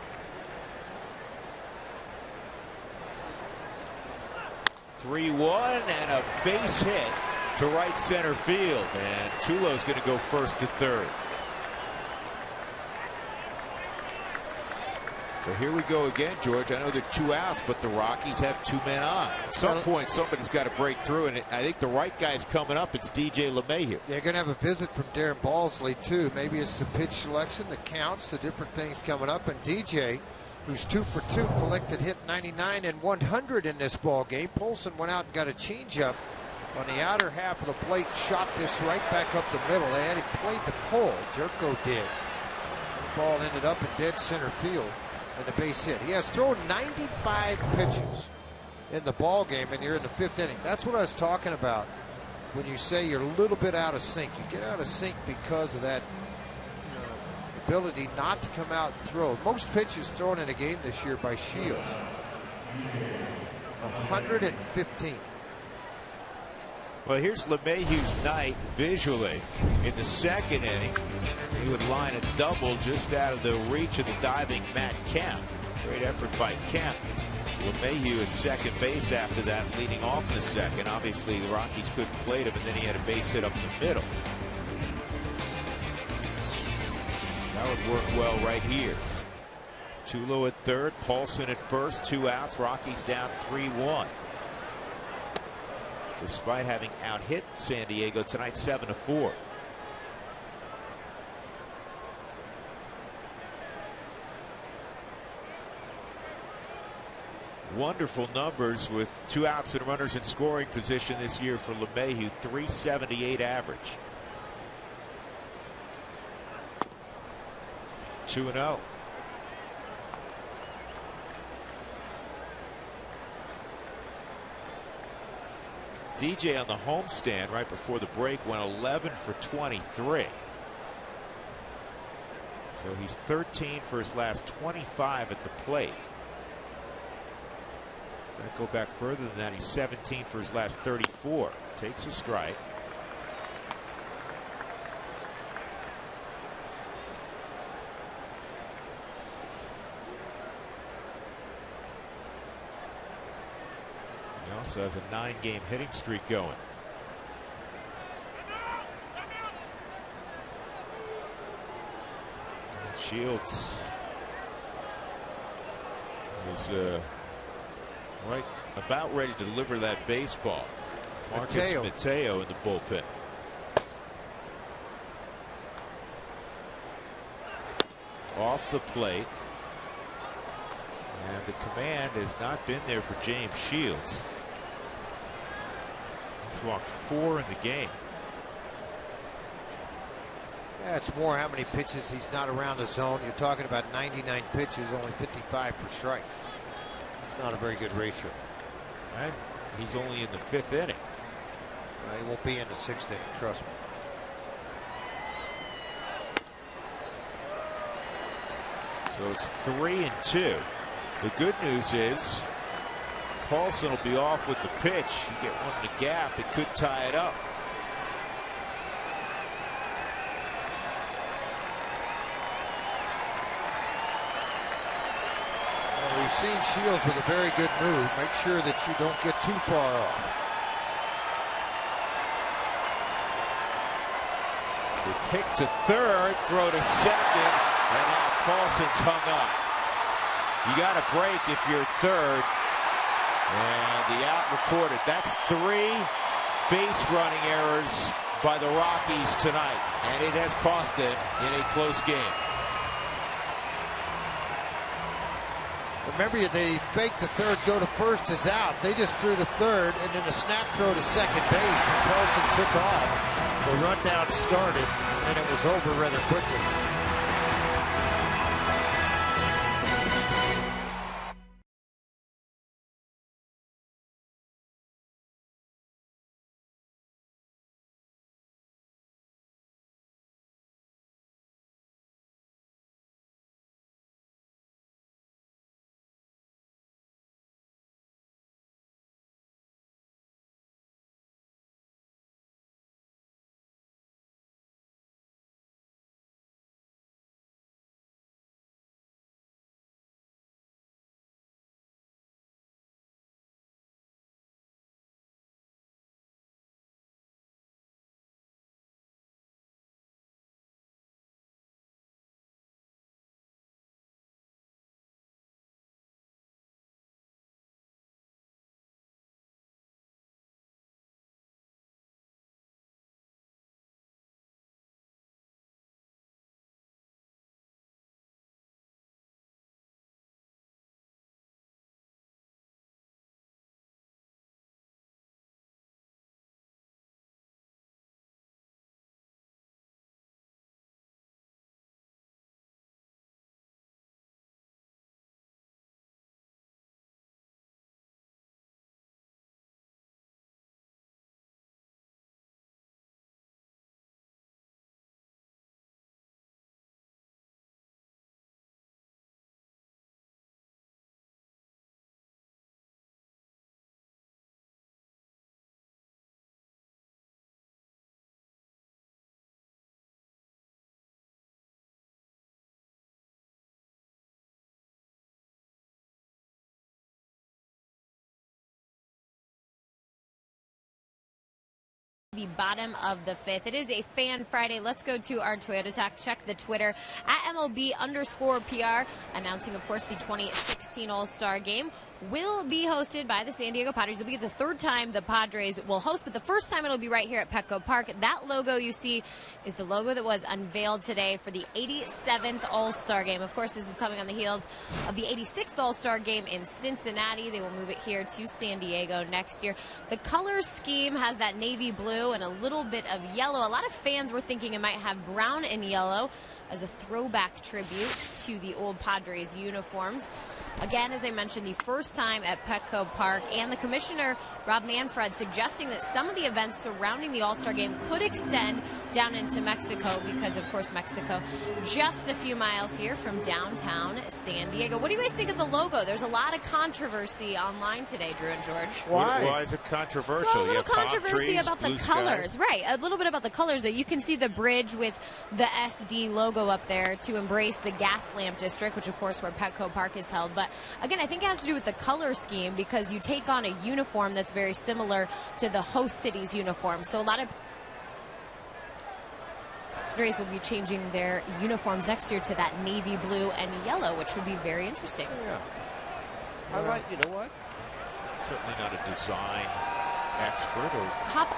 .3-1 and a base hit to right center field, and Tulo's going to go first to third. So here we go again, George. I know they're 2 outs, but the Rockies have 2 men on. At some point, somebody's got to break through, and I think the right guy's coming up. It's DJ LeMahieu. They're going to have a visit from Darren Balsley, too. Maybe it's the pitch selection, the counts, the different things coming up. And DJ, who's 2 for 2, collected hit 99 and 100 in this ball game. Polson went out and got a changeup on the outer half of the plate, shot this right back up the middle. They had him played the pole. Jerko did. The ball ended up in dead center field. And the base hit. He has thrown 95 pitches in the ball game, and you're in the 5th inning. That's what I was talking about when you say you're a little bit out of sync. You get out of sync because of that ability not to come out and throw. Most pitches thrown in a game this year by Shields. 115. Well, here's LeMahieu's night visually. In the 2nd inning, he would line a double just out of the reach of the diving Matt Kemp. Great effort by Kemp. LeMahieu at second base after that, leading off in the 2nd. Obviously, the Rockies couldn't plate him, and then he had a base hit up the middle. That would work well right here. Tulo at third, Paulson at first, 2 outs. Rockies down 3-1. Despite having out-hit San Diego tonight 7-4. Wonderful numbers with 2 outs and runners in scoring position this year for LeMahieu. .378 average. 2-0. DJ on the homestand right before the break went 11 for 23. So he's 13 for his last 25 at the plate. Go back further than that. He's 17 for his last 34. Takes a strike. He also has a 9-game hitting streak going. Shields is right about ready to deliver that baseball. Marcus Mateo in the bullpen. Off the plate. And the command has not been there for James Shields. He's walked 4 in the game. Yeah, it's more how many pitches he's not around the zone. You're talking about 99 pitches, only 55 for strikes. It's not a very good ratio. And he's only in the 5th inning. He won't be in the 6th inning, trust me. So it's 3-2. The good news is Paulson will be off with the pitch. You get one in the gap, it could tie it up. We've seen Shields with a very good move. Make sure that you don't get too far off. The pick to third, throw to second, and now Paulson's hung up. You got a break if you're third. And the out recorded. That's 3 base running errors by the Rockies tonight, and it has cost them in a close game. Remember, they faked the third, go to first is out. They just threw to third, and then a snap throw to second base. When Paulson took off, the rundown started, and it was over rather quickly. The bottom of the 5th. It is a Fan Friday. Let's go to our Toyota Talk. Check the Twitter at MLB_PR, announcing, of course, the 2016 All-Star Game will be hosted by the San Diego Padres. It'll be the 3rd time the Padres will host, but the first time it'll be right here at Petco Park. That logo you see is the logo that was unveiled today for the 87th All-Star Game. Of course, this is coming on the heels of the 86th All-Star Game in Cincinnati. They will move it here to San Diego next year. The color scheme has that navy blue and a little bit of yellow. A lot of fans were thinking it might have brown and yellow. as a throwback tribute to the old Padres uniforms. Again, as I mentioned, the first time at Petco Park, and the commissioner, Rob Manfred, suggesting that some of the events surrounding the All-Star Game could extend down into Mexico because, of course, Mexico just a few miles here from downtown San Diego. What do you guys think of the logo? There's a lot of controversy online today, Drew and George. Why is it controversial? Well, a little controversy about the colors. Right, a little bit about the colors. That you can see the bridge with the SD logo up there to embrace the gas lamp district, which, of course, where Petco Park is held. But again, I think it has to do with the color scheme because you take on a uniform that's very similar to the host city's uniform. So a lot of Padres will be changing their uniforms next year to that navy blue and yellow, which would be very interesting. Yeah. I like, you know what? Certainly not a design expert or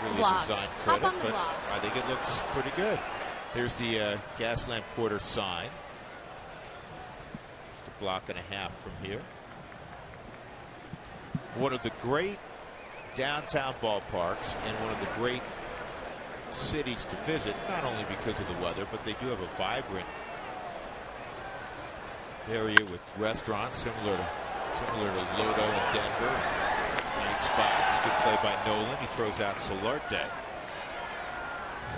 really a design critic, but I think it looks pretty good. Here's the gas lamp quarter sign. Just a block and a half from here. One of the great downtown ballparks and one of the great cities to visit, not only because of the weather, but they do have a vibrant area with restaurants similar to Lodo in Denver. Night spots. Good play by Nolan. He throws out Solarte.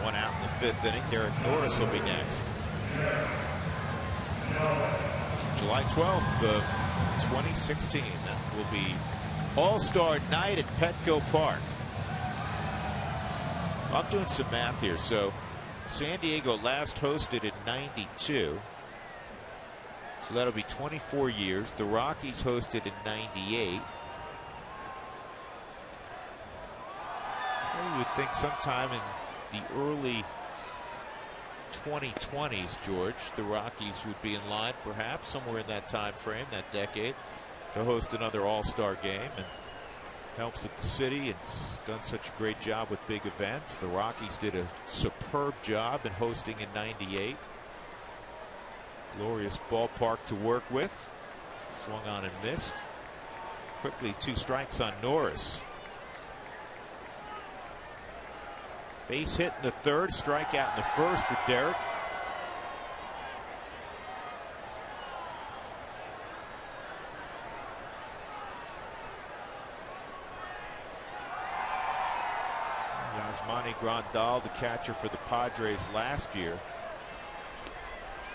One out in the fifth inning. Derek Norris will be next. July 12th of 2016. That will be All-Star Night at Petco Park. I'm doing some math here. So San Diego last hosted in '92. So that'll be 24 years. The Rockies hosted in '98. Well, you would think sometime in the early 2020s, George, the Rockies would be in line, perhaps somewhere in that time frame, that decade, to host another All-Star game. And helps that the city has done such a great job with big events. The Rockies did a superb job in hosting in '98. Glorious ballpark to work with. Swung on and missed. Quickly 2 strikes on Norris. Base hit in the third, strikeout in the first for Derek. Yasmani Grandal, the catcher for the Padres last year,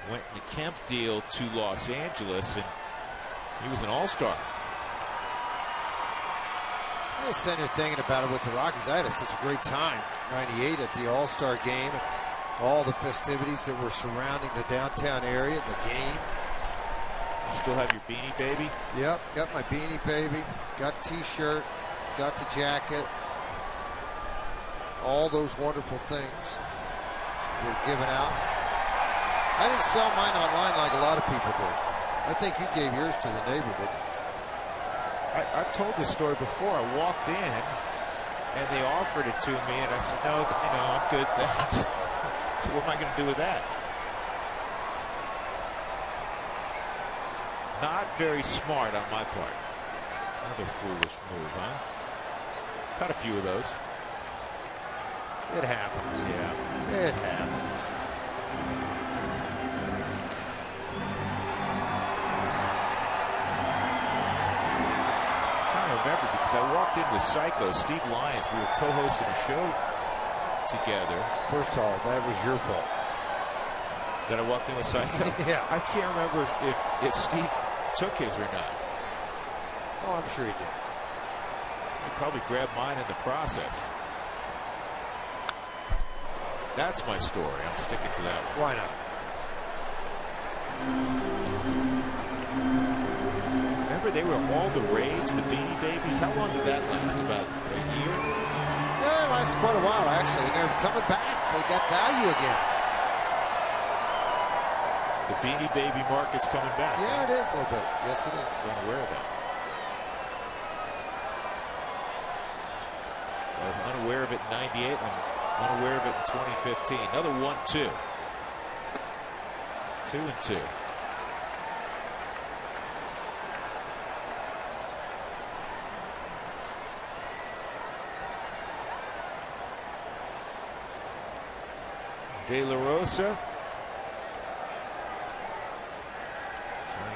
went in the Kemp deal to Los Angeles, and he was an all-star. I was sitting here thinking about it with the Rockies. I had such a great time, '98 at the All-Star game, and all the festivities that were surrounding the downtown area, the game. You still have your Beanie Baby? Yep, got my Beanie Baby, got T-shirt, got the jacket. All those wonderful things were given out. I didn't sell mine online like a lot of people did. I think you gave yours to the neighborhood. I've told this story before. I walked in and they offered it to me, and I said, no, I'm good, thanks. So what am I going to do with that? Not very smart on my part. Another foolish move, huh? Got a few of those. It happens, yeah. It happens. Remember, because I walked in with Psycho, Steve Lyons. We were co-hosting a show together. First of all, that was your fault. That I walked in with Psycho? Yeah. I can't remember if Steve took his or not. Oh, I'm sure he did. He probably grabbed mine in the process. That's my story. I'm sticking to that one. Why not? Remember, they were all the rage, the Beanie Babies. How long did that last? About a year? Yeah, it lasted quite a while, actually. And they're coming back. They got value again. The Beanie Baby market's coming back. Yeah, it is a little bit. Yes, it is. I was unaware of that. So I was unaware of it in '98. I'm unaware of it in 2015. Another 1-2. 2-2. De La Rosa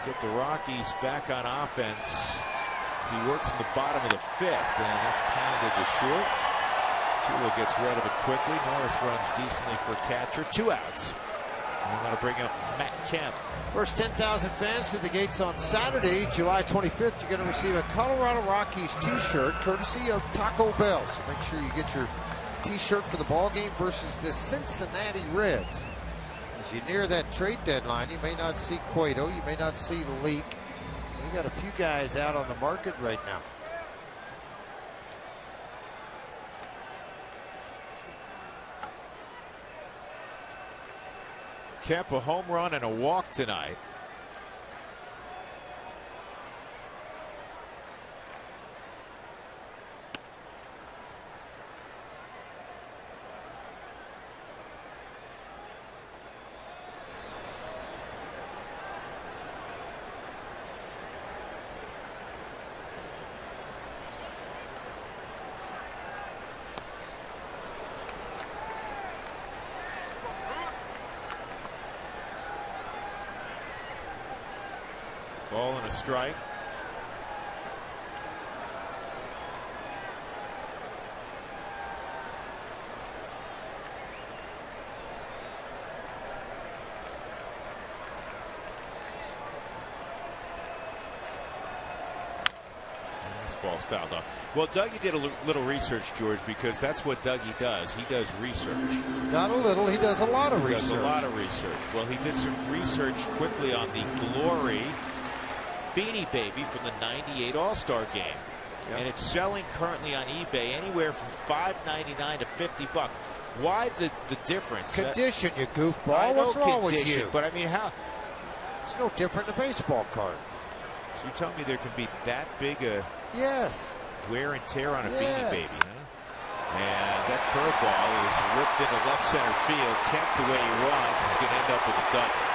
get the Rockies back on offense. He works in the bottom of the 5th, and that's pounded to short. Tula gets rid of it quickly. Norris runs decently for catcher. 2 outs. We're going to bring up Matt Kemp. First 10,000 fans through the gates on Saturday, July 25th. You're going to receive a Colorado Rockies t-shirt courtesy of Taco Bell. So make sure you get your t-shirt for the ball game versus the Cincinnati Reds. As you near that trade deadline, you may not see Cueto, you may not see Leak. You got a few guys out on the market right now. Kemp a home run and a walk tonight. Ball and a strike. This ball's fouled off. Well, Dougie did a little research, George, because that's what Dougie does. He does research. Not a little, he does a lot of research. Does a lot of research. Well, he did some research quickly on the Glory Beanie Baby from the '98 All-Star game. Yep. And it's selling currently on eBay anywhere from $5.99 to $50. Why the difference? Condition, you goofball. What's wrong with you? But I mean, how? It's no different than a baseball card. So you tell me there can be that big a wear and tear on a Beanie Baby, huh? And that curveball is ripped into left center field. Kemp, the way he runs, is going to end up with a double.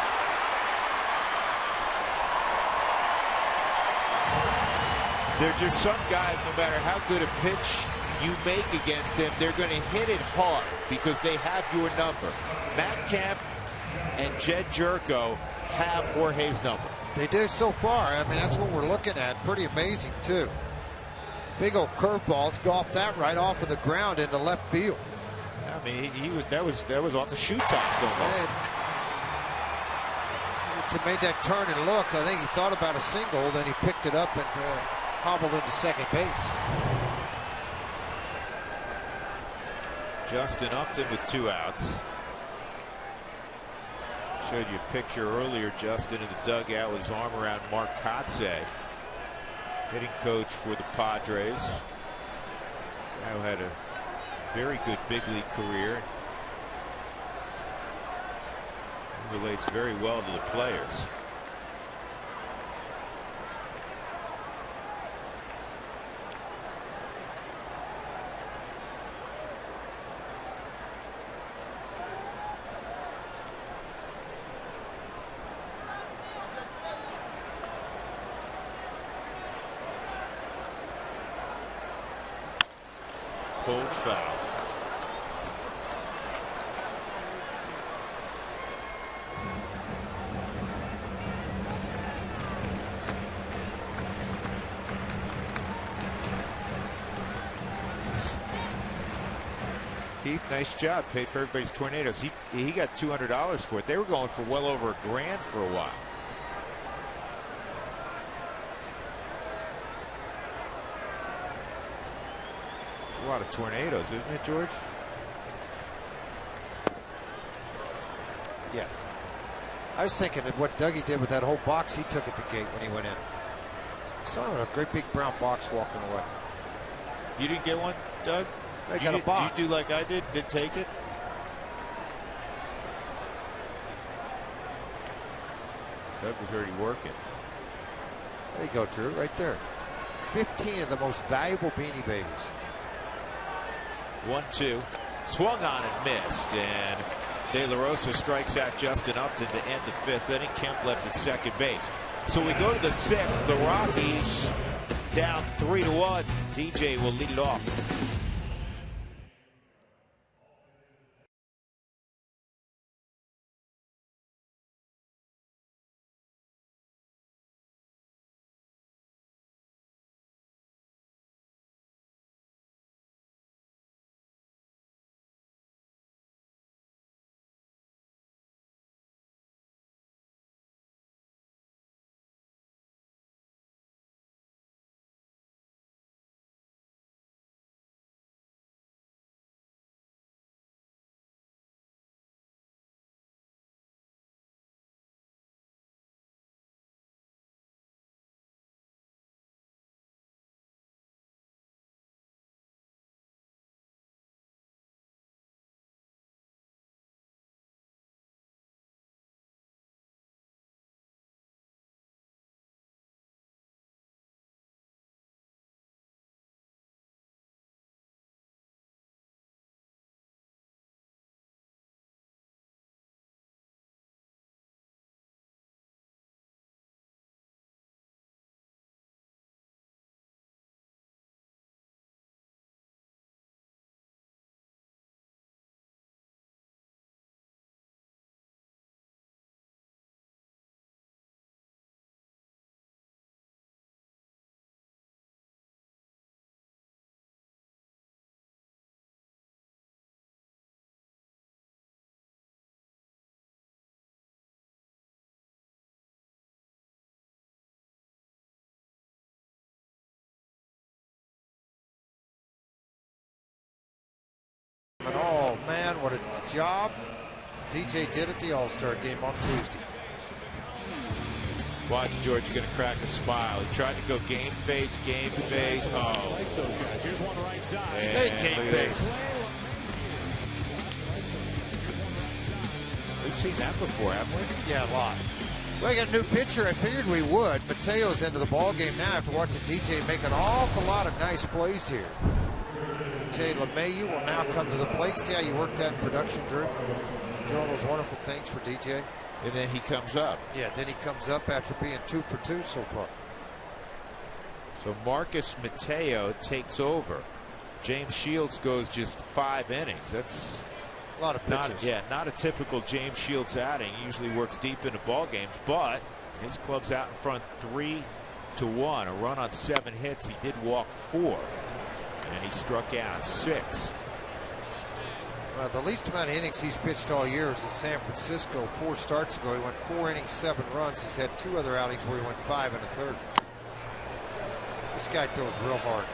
There's just some guys, no matter how good a pitch you make against them, they're going to hit it hard because they have your number. Matt Kemp and Jed Jerko have Jorge's number. They did so far. I mean, that's what we're looking at. Pretty amazing, too. Big old curveballs golfed that right off of the ground into left field. I mean, that was off the shoe tops almost. To make that turn and look, I think he thought about a single, then he picked it up and hobbled into second base. Justin Upton with 2 outs. Showed you a picture earlier, Justin in the dugout with his arm around Mark Kotze, hitting coach for the Padres. Guy who had a very good big league career. He relates very well to the players. Pulled foul. Keith, nice job. Paid for everybody's tornadoes. He got $200 for it. They were going for well over $1,000 for a while. A lot of tornadoes, isn't it, George? Yes. I was thinking of what Dougie did with that whole box he took at the gate when he went in. Saw him in a great big brown box walking away. You didn't get one, Doug? I got a box. Did you do like I did? Did take it? Doug was already working. There you go, Drew, right there. 15 of the most valuable Beanie Babies. 1-2. Swung on and missed. And De La Rosa strikes out Justin Upton to end the 5th inning. Kemp left at second base. So we go to the 6th. The Rockies down 3-1. DJ will lead it off. job DJ did at the All-Star game on Tuesday. Watch George going to crack a smile. He tried to go game face. Oh. Here's one right side. Stay game face. We've seen that before, haven't we? Yeah, a lot. We got a new pitcher. I figured we would. Mateo's into the ball game now after watching DJ make an awful lot of nice plays here. DJ LeMahieu will now come to the plate. See how you work that in production, Drew? Do all those wonderful things for DJ. And then he comes up. Yeah, then he comes up after being 2 for 2 so far. So Marcus Mateo takes over. James Shields goes just 5 innings. That's a lot of pitches. Not a typical James Shields outing. He usually works deep into ball games, but his club's out in front 3-1. A run on 7 hits. He did walk 4, and he struck out 6. The least amount of innings he's pitched all year is at San Francisco. 4 starts ago, he went 4 innings, 7 runs. He's had 2 other outings where he went 5 1/3. This guy throws real hard.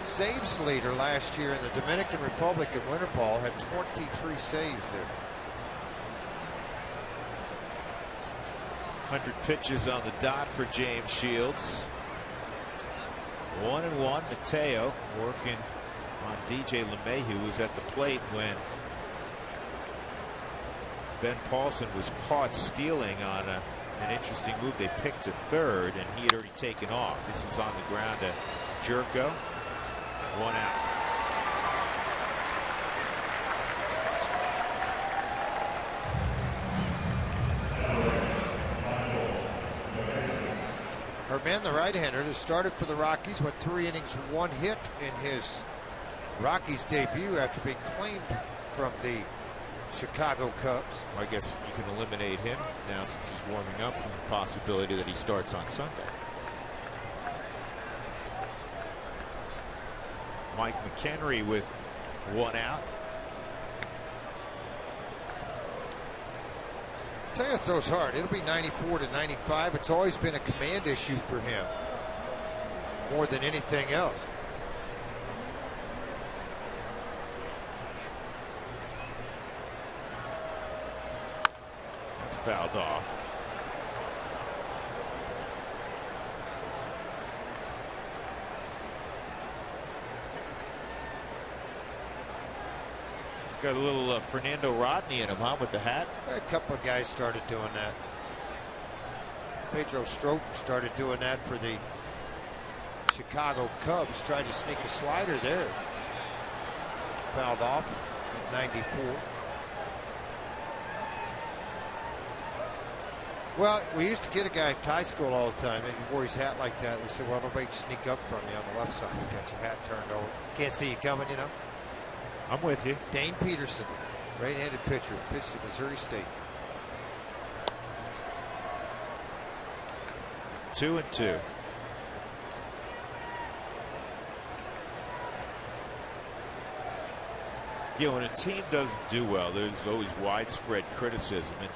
Saves leader last year in the Dominican Republic in winter ball, had 23 saves there. 100 pitches on the dot for James Shields. 1-1. Mateo working on DJ LeMahieu, who's at the plate when Ben Paulson was caught stealing on an interesting move. They picked to third, and he had already taken off. This is on the ground to Jerko. 1 out. Herman, the right-hander, has started for the Rockies, went 3 innings, 1 hit in his Rockies debut after being claimed from the Chicago Cubs. I guess you can eliminate him now since he's warming up from the possibility that he starts on Sunday. Mike McHenry with 1 out. Mateo throws hard. It'll be 94 to 95. It's always been a command issue for him more than anything else. That's fouled off. Got a little Fernando Rodney in him, huh, with the hat? A couple of guys started doing that. Pedro Strop started doing that for the Chicago Cubs. Tried to sneak a slider there. Fouled off at 94. Well, we used to get a guy at high school all the time. He wore his hat like that. We said, well, nobody can sneak up from you on the left side. You got your hat turned over. Can't see you coming, you know. I'm with you. Dane Peterson, right-handed pitcher, pitched at Missouri State. 2-2. You know, when a team doesn't do well, there's always widespread criticism, and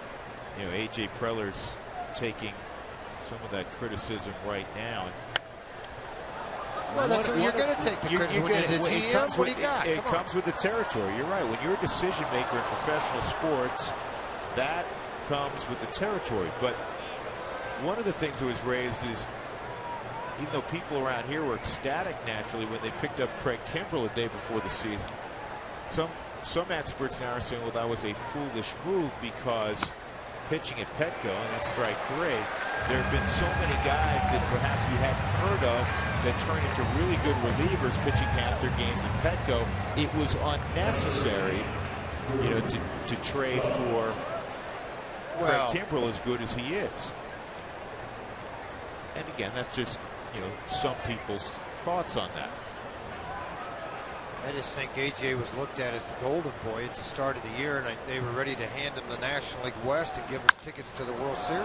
you know, AJ Preller's taking some of that criticism right now. Well, that's what you're going to take the criticism when you're the GM. What do you got? It comes with the territory. You're right. When you're a decision maker in professional sports, that comes with the territory. But one of the things that was raised is, even though people around here were ecstatic naturally when they picked up Craig Kimbrell a day before the season, some experts now are saying, well, that was a foolish move because pitching at Petco, and that's strike 3, there have been so many guys that perhaps you hadn't heard of that turn into really good relievers pitching half their games in Petco. It was unnecessary, you know, to trade for Craig Kimbrell as good as he is. And again, that's just, you know, some people's thoughts on that. I just think AJ was looked at as the golden boy at the start of the year, and they were ready to hand him the National League West and give him tickets to the World Series.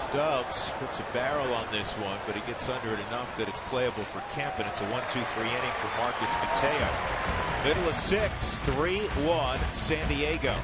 Stubbs puts a barrel on this one, but he gets under it enough that it's playable for Kemp, and it's a 1-2-3 inning for Marcus Mateo. Middle of 6, 3-1 San Diego.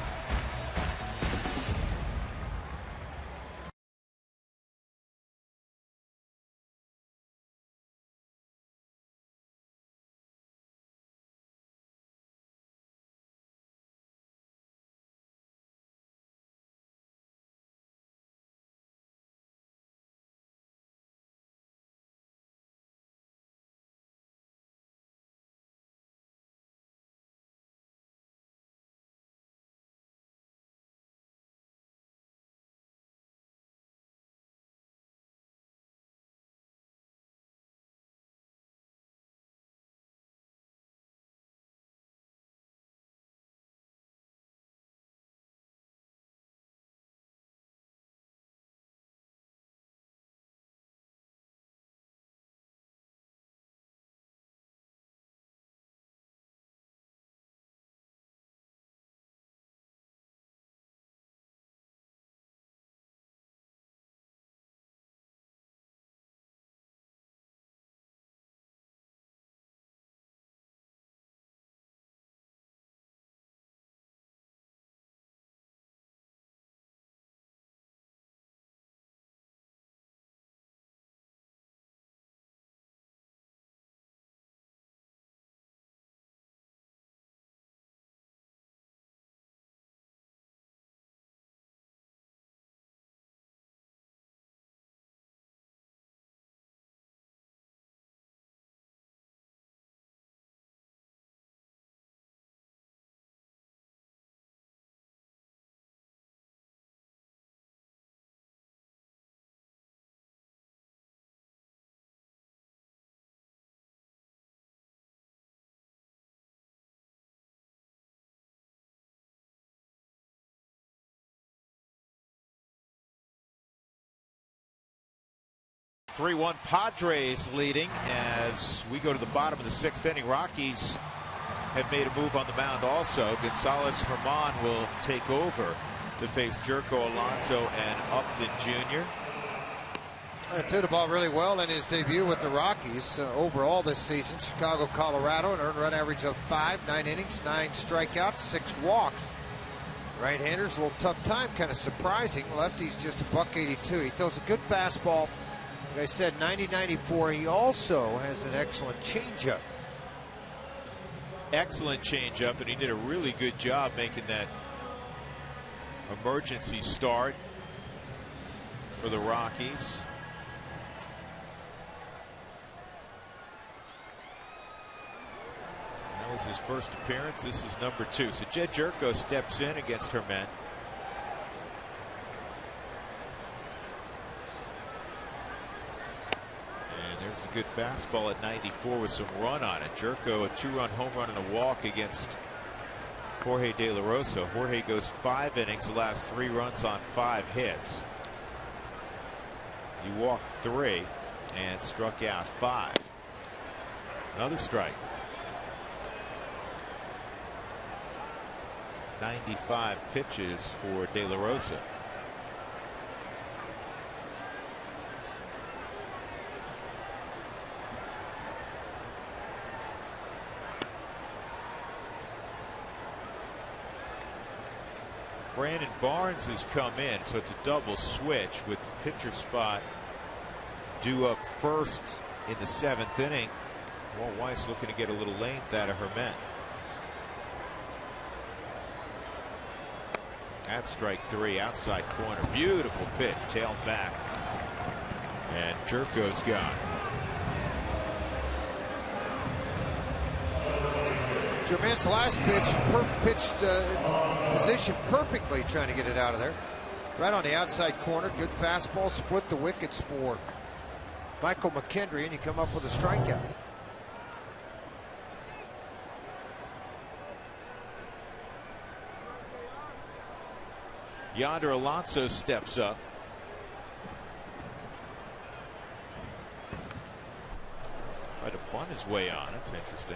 3-1 Padres leading as we go to the bottom of the 6th inning. Rockies have made a move on the mound also. Gonzalez Herman will take over to face Jerko Alonso and Upton Jr. Threw the ball really well in his debut with the Rockies. Overall this season, Chicago, Colorado, an earned run average of 5, 9 innings, 9 strikeouts, 6 walks. Right-handers, a little tough time, kind of surprising. Lefty's just a $182. He throws a good fastball. Like I said, 90-94. He also has an excellent changeup. Excellent changeup, and he did a really good job making that emergency start for the Rockies. That was his first appearance. This is number 2. So Jed Jerko steps in against Herman. And there's a good fastball at 94 with some run on it. Jerko, a 2-run home run and a walk against Jorge De La Rosa. Jorge goes 5 innings, allows 3 runs on 5 hits. He walked 3 and struck out 5. Another strike. 95 pitches for De La Rosa. Brandon Barnes has come in, so it's a double switch with the pitcher spot due up first in the 7th inning. Walt Weiss looking to get a little length out of Herman. That's strike 3, outside corner. Beautiful pitch, tailed back. And Jerko's gone. Germain's last pitch, pitched position perfectly, trying to get it out of there. Right on the outside corner. Good fastball, split the wickets for Michael McKendry, and you come up with a strikeout. Yonder Alonso steps up. Tried to bunt his way on. That's interesting.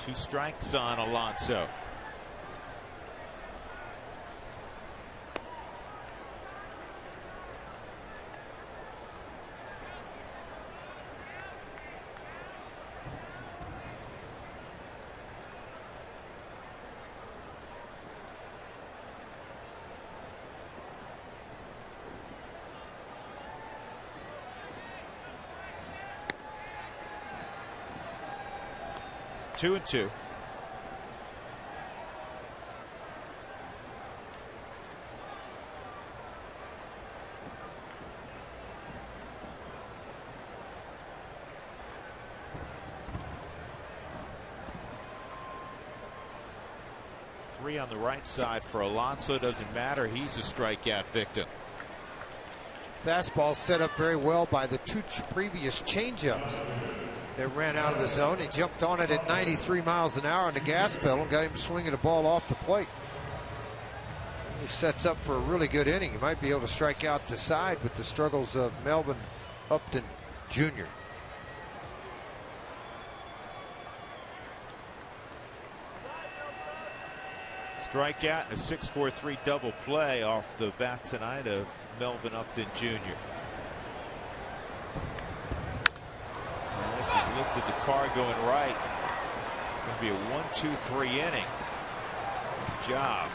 Two strikes on Alonso. Two and two. Three on the right side for Alonso. Doesn't matter. He's a strikeout victim. Fastball set up very well by the 2 previous changeups that ran out of the zone. He jumped on it at 93 miles an hour on the gas pedal and got him swinging the ball off the plate. He sets up for a really good inning. He might be able to strike out the side with the struggles of Melvin Upton Jr. Strikeout and a 6-4-3 double play off the bat tonight of Melvin Upton Jr. And this has lifted the car going right. It's going to be a 1-2-3 inning. Nice job.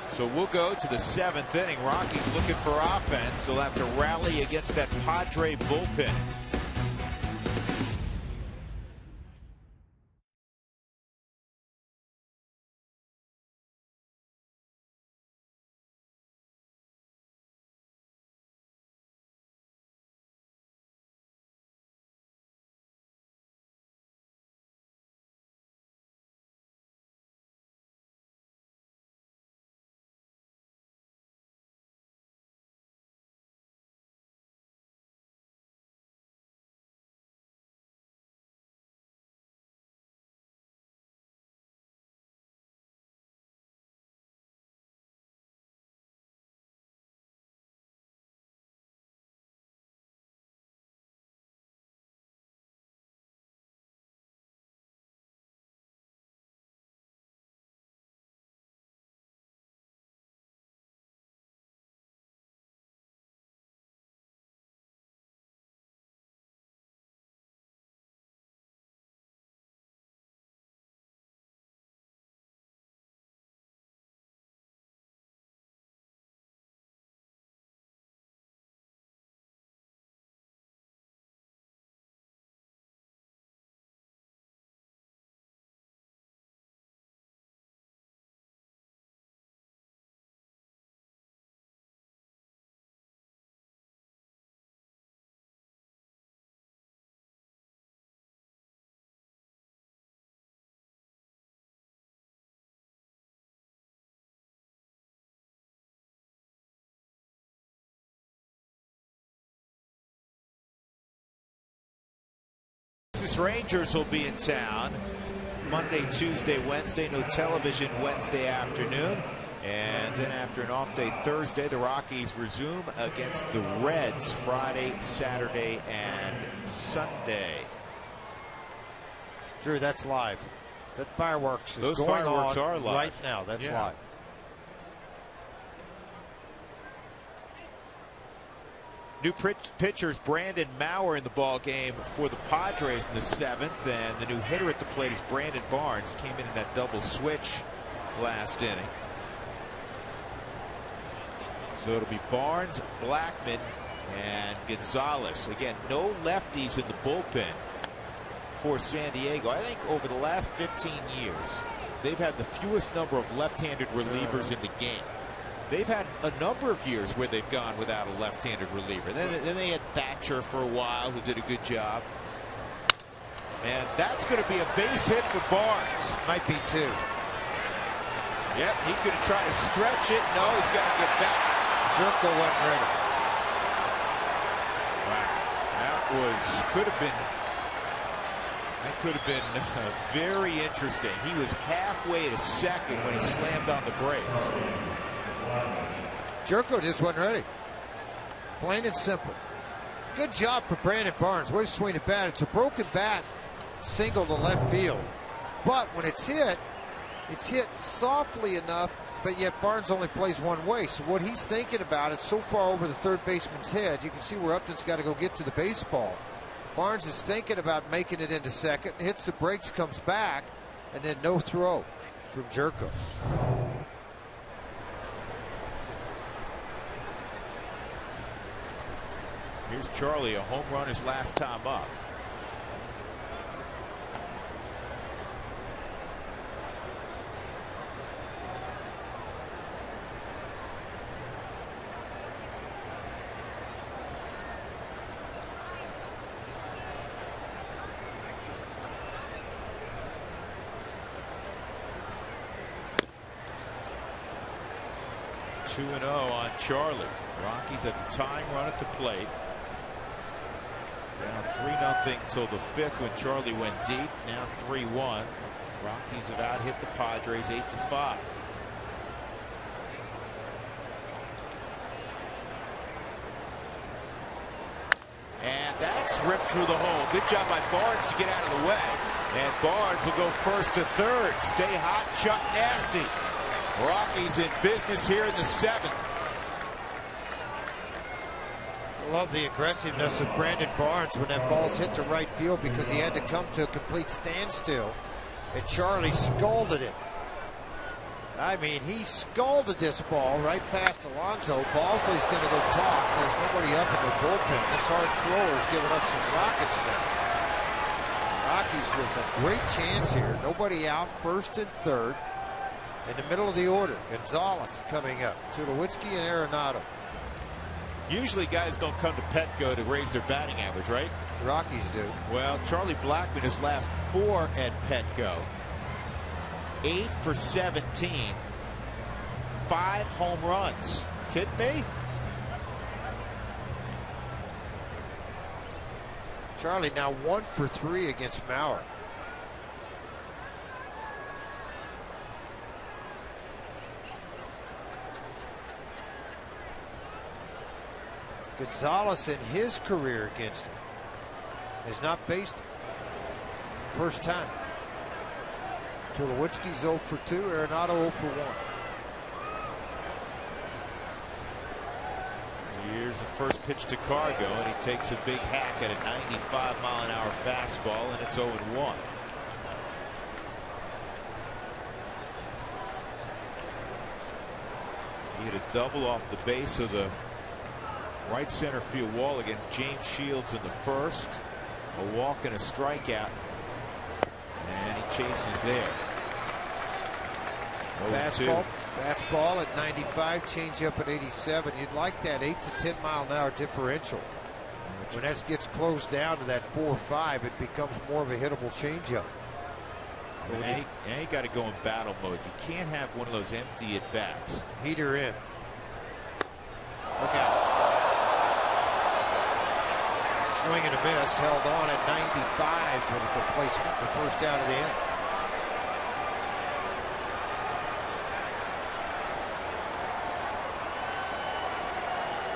So we'll go to the 7th inning. Rockies looking for offense. They'll have to rally against that Padre bullpen. Rangers will be in town Monday, Tuesday, Wednesday. No television Wednesday afternoon. And then after an off day Thursday, the Rockies resume against the Reds Friday, Saturday, and Sunday. Drew, that's live. That fireworks is Those going fireworks on are live right now. That's live. New pitchers Brandon Maurer in the ball game for the Padres in the 7th, and the new hitter at the plate is Brandon Barnes. Came in that double switch last inning. So it'll be Barnes, Blackman, and Gonzalez. Again, no lefties in the bullpen for San Diego. I think over the last 15 years, they've had the fewest number of left-handed relievers in the game. They've had a number of years where they've gone without a left-handed reliever. Then they had Thatcher for a while, who did a good job. And that's going to be a base hit for Barnes. Might be two. Yep, he's going to try to stretch it. No, he's got to get back. Jerko wasn't ready. Wow, that could have been very interesting. He was halfway to second when he slammed on the brakes. Jerko just wasn't ready. Plain and simple. Good job for Brandon Barnes. Way to swing it bat. It's a broken bat, single to left field. But when it's hit softly enough, but yet Barnes only plays one way. So what he's thinking about, it's so far over the third baseman's head. You can see where Upton's got to go get to the baseball. Barnes is thinking about making it into second, hits the brakes, comes back, and then no throw from Jerko. Here's Charlie, a home run his last time up. Two 2-0 on Charlie. Rockies at the tying run at the plate. Down 3-0 till the 5th when Charlie went deep. Now 3-1. Rockies have out-hit the Padres 8-5. And that's ripped through the hole. Good job by Barnes to get out of the way. And Barnes will go first to third. Stay hot, Chuck Nasty. Rockies in business here in the 7th. Love the aggressiveness of Brandon Barnes when that ball's hit to right field, because he had to come to a complete standstill, and Charlie scalded him. I mean, he scalded this ball right past Alonso. Balsley's going to go talk. There's nobody up in the bullpen. This hard thrower's giving up some rockets now. Rockies with a great chance here. Nobody out, first and third. In the middle of the order, Gonzalez coming up. Tulowitzki and Arenado. Usually guys don't come to Petco to raise their batting average, right? Rockies do. Well, Charlie Blackman, his last 4 at Petco. 8 for 17. 5 home runs. Kidding me? Charlie now 1 for 3 against Maurer. Gonzalez in his career against him has not faced him. First time. Tulowitzki's 0 for 2, Arenado 0 for 1. Here's the first pitch to Cargo, and he takes a big hack at a 95-mile-an-hour fastball, and it's 0-1. He hit a double off the base of the right center field wall against James Shields in the first. A walk and a strikeout. And he chases there. Fastball at 95, change up at 87. You'd like that 8 to 10 mile an hour differential. When that gets closed down to that 4-5, it becomes more of a hittable changeup. And you got to go in battle mode. You can't have one of those empty at bats. Heater in. Look out. Swing and a miss, held on at 95 for the replacement, the first out of the inning.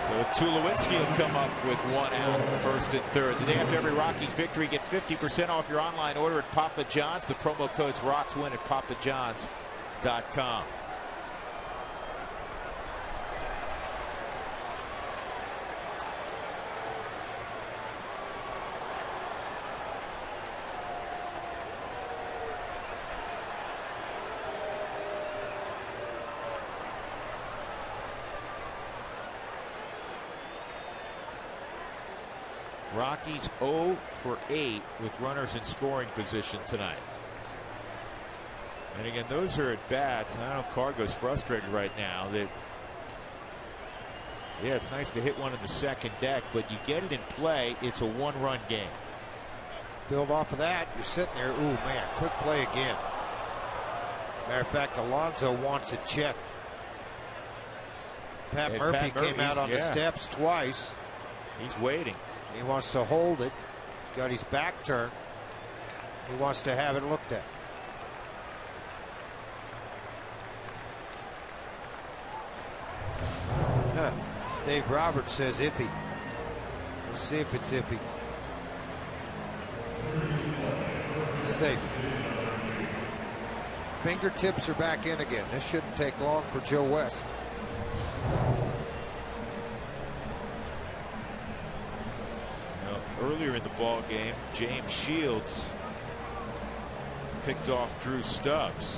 So Tulowitzki will come up with one out, first and third. The day after every Rockies victory, get 50% off your online order at Papa John's. The promo code's RocksWin at papajohns.com. Rockies 0 for 8 with runners in scoring position tonight. And again, those are at bats. I know Cargo's frustrated right now that, yeah, it's nice to hit one in the second deck, but you get it in play, it's a one-run game. Build off of that, you're sitting there, ooh man, quick play again. Matter of fact, Alonso wants it checked. Pat Murphy came out on the steps twice. He's waiting. He wants to hold it. He's got his back turned. He wants to have it looked at. Dave Roberts says iffy. Let's see if it's iffy. Safe. Fingertips are back in again. This shouldn't take long for Joe West. Earlier in the ball game, James Shields picked off Drew Stubbs.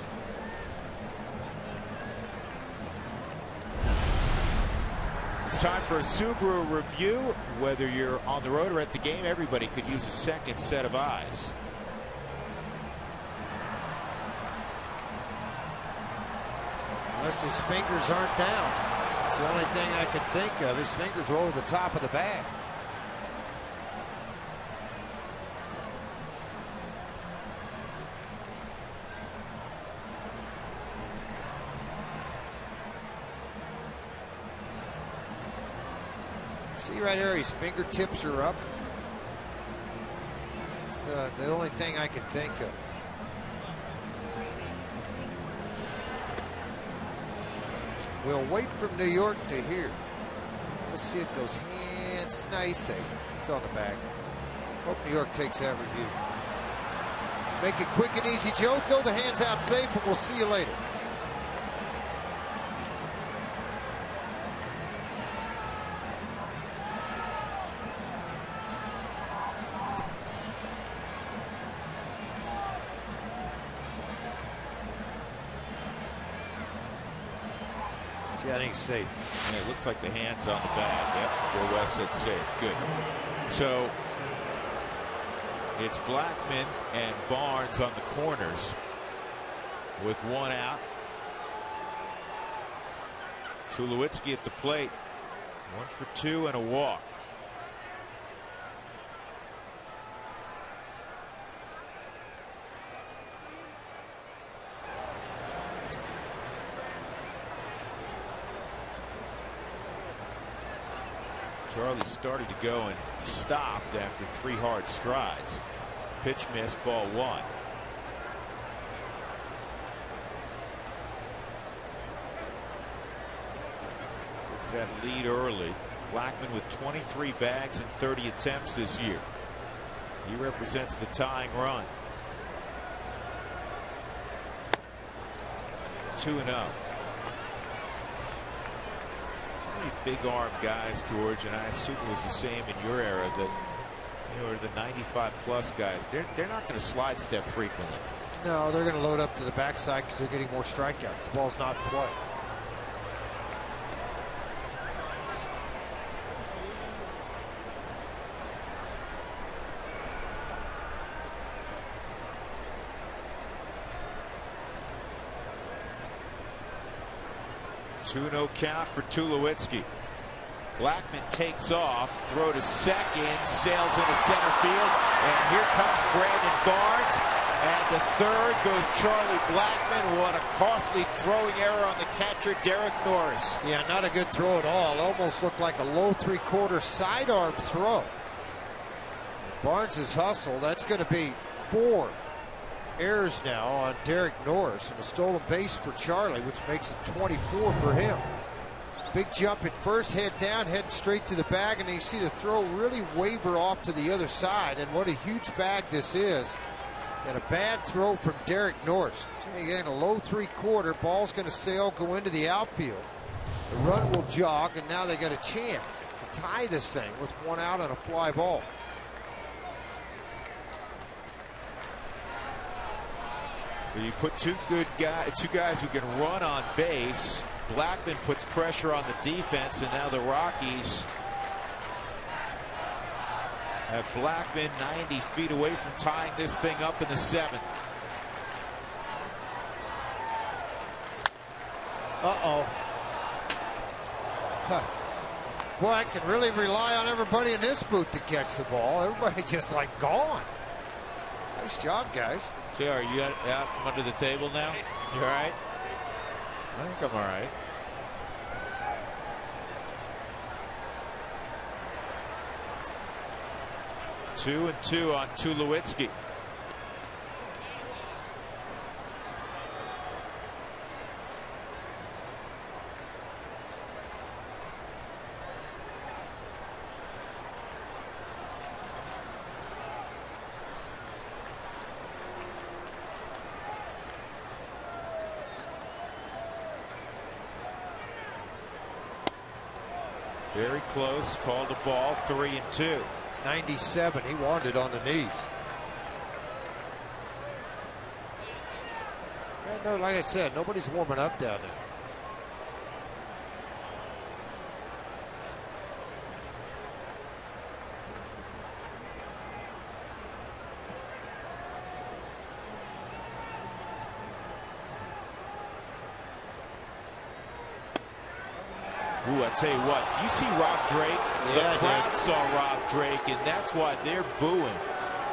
It's time for a Subaru review. Whether you're on the road or at the game, everybody could use a second set of eyes. Unless his fingers aren't down. It's the only thing I could think of. His fingers are over the top of the bag. See right here, his fingertips are up. It's the only thing I can think of. We'll wait from New York to hear. Let's see if those hands, nice safe. It's on the bag. Hope New York takes that review. Make it quick and easy, Joe. Throw the hands out safe, and we'll see you later. Yeah, I think safe. And it looks like the hand's on the bag. Yep, Joe West said safe. Good. So it's Blackman and Barnes on the corners with one out. Tulowitzki at the plate. 1 for 2 and a walk. Charlie started to go and stopped after 3 hard strides. Pitch miss, ball 1. Gets that lead early. Blackman with 23 bags and 30 attempts this year. He represents the tying run. 2-0. Big arm guys, George, and I assume it was the same in your era, that, you know, the 95+ guys, they're not going to slide step frequently. No, they're going to load up to the backside because they're getting more strikeouts. The ball's not in play. No count for Tulowitzki. Blackman takes off, throw to second, sails into center field, and here comes Brandon Barnes, and the third goes Charlie Blackman. What a costly throwing error on the catcher, Derek Norris. Yeah, not a good throw at all. Almost looked like a low 3/4 sidearm throw. Barnes has hustled. That's going to be 4 errors now on Derek Norris, and a stolen base for Charlie, which makes it 24 for him. Big jump at first, head down, heading straight to the bag, and you see the throw really waver off to the other side. And what a huge bag this is. And a bad throw from Derek Norris. Again, a low 3/4. Ball's going to sail, go into the outfield. The run will jog, and now they got a chance to tie this thing with 1 out on a fly ball. So you put two guys who can run on base. Blackman puts pressure on the defense, and now the Rockies have Blackman 90 feet away from tying this thing up in the 7th. Uh-oh. Huh. Boy, I can really rely on everybody in this booth to catch the ball. Everybody just like gone. Nice job, guys. JR, are you out from under the table now? You all right? I think I'm all right. Two and 2 on Tulowitzki. Very close, called a ball, 3 and 2. 97, he wanted on the knees. Yeah, no, like I said, nobody's warming up down there. Ooh, I tell you what, you see Rob Drake? Yeah, the crowd saw Rob Drake, and that's why they're booing.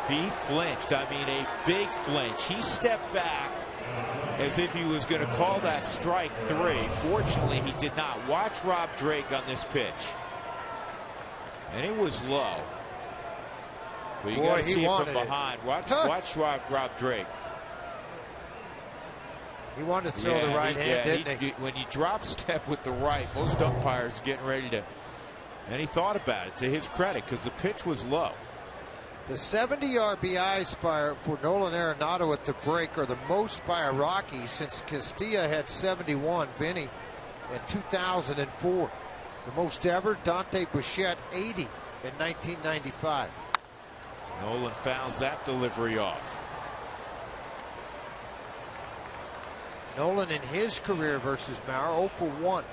He flinched. I mean, a big flinch. He stepped back as if he was going to call that strike 3. Fortunately, he did not. Watch Rob Drake on this pitch. And it was low. But you got to see it from behind. Watch Rob Drake. He wanted to throw the right hand, didn't he? When you drop step with the right, most umpires are getting ready to. And he thought about it, to his credit, because the pitch was low. The 70 RBIs for Nolan Arenado at the break are the most by a Rocky since Castilla had 71, Vinny, in 2004. The most ever, Dante Bichette, 80 in 1995. Nolan fouls that delivery off. Nolan in his career versus Maurer, 0 for 1.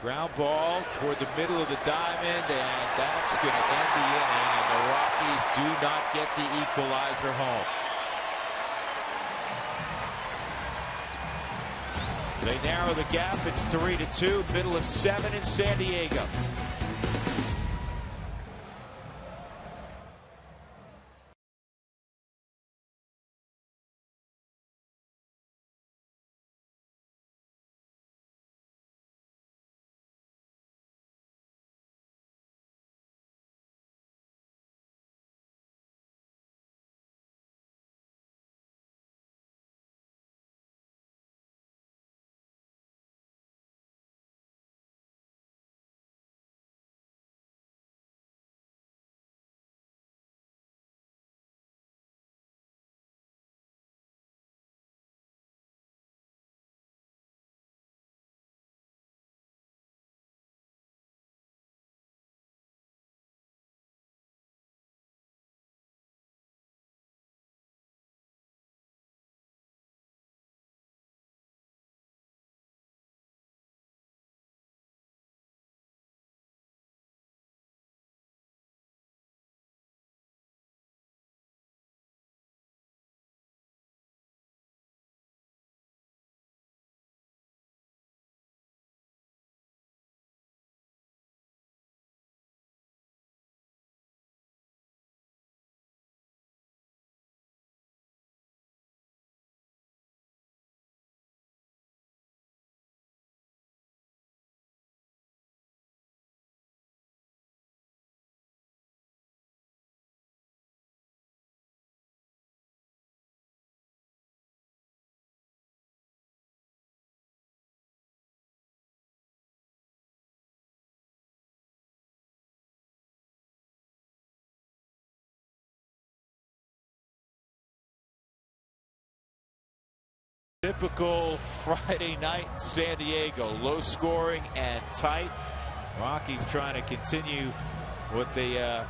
Ground ball toward the middle of the diamond, and that's going to end the inning, and the Rockies do not get the equalizer home. They narrow the gap. It's 3-2, middle of 7 in San Diego. Typical Friday night in San Diego, low scoring and tight. Rockies trying to continue what they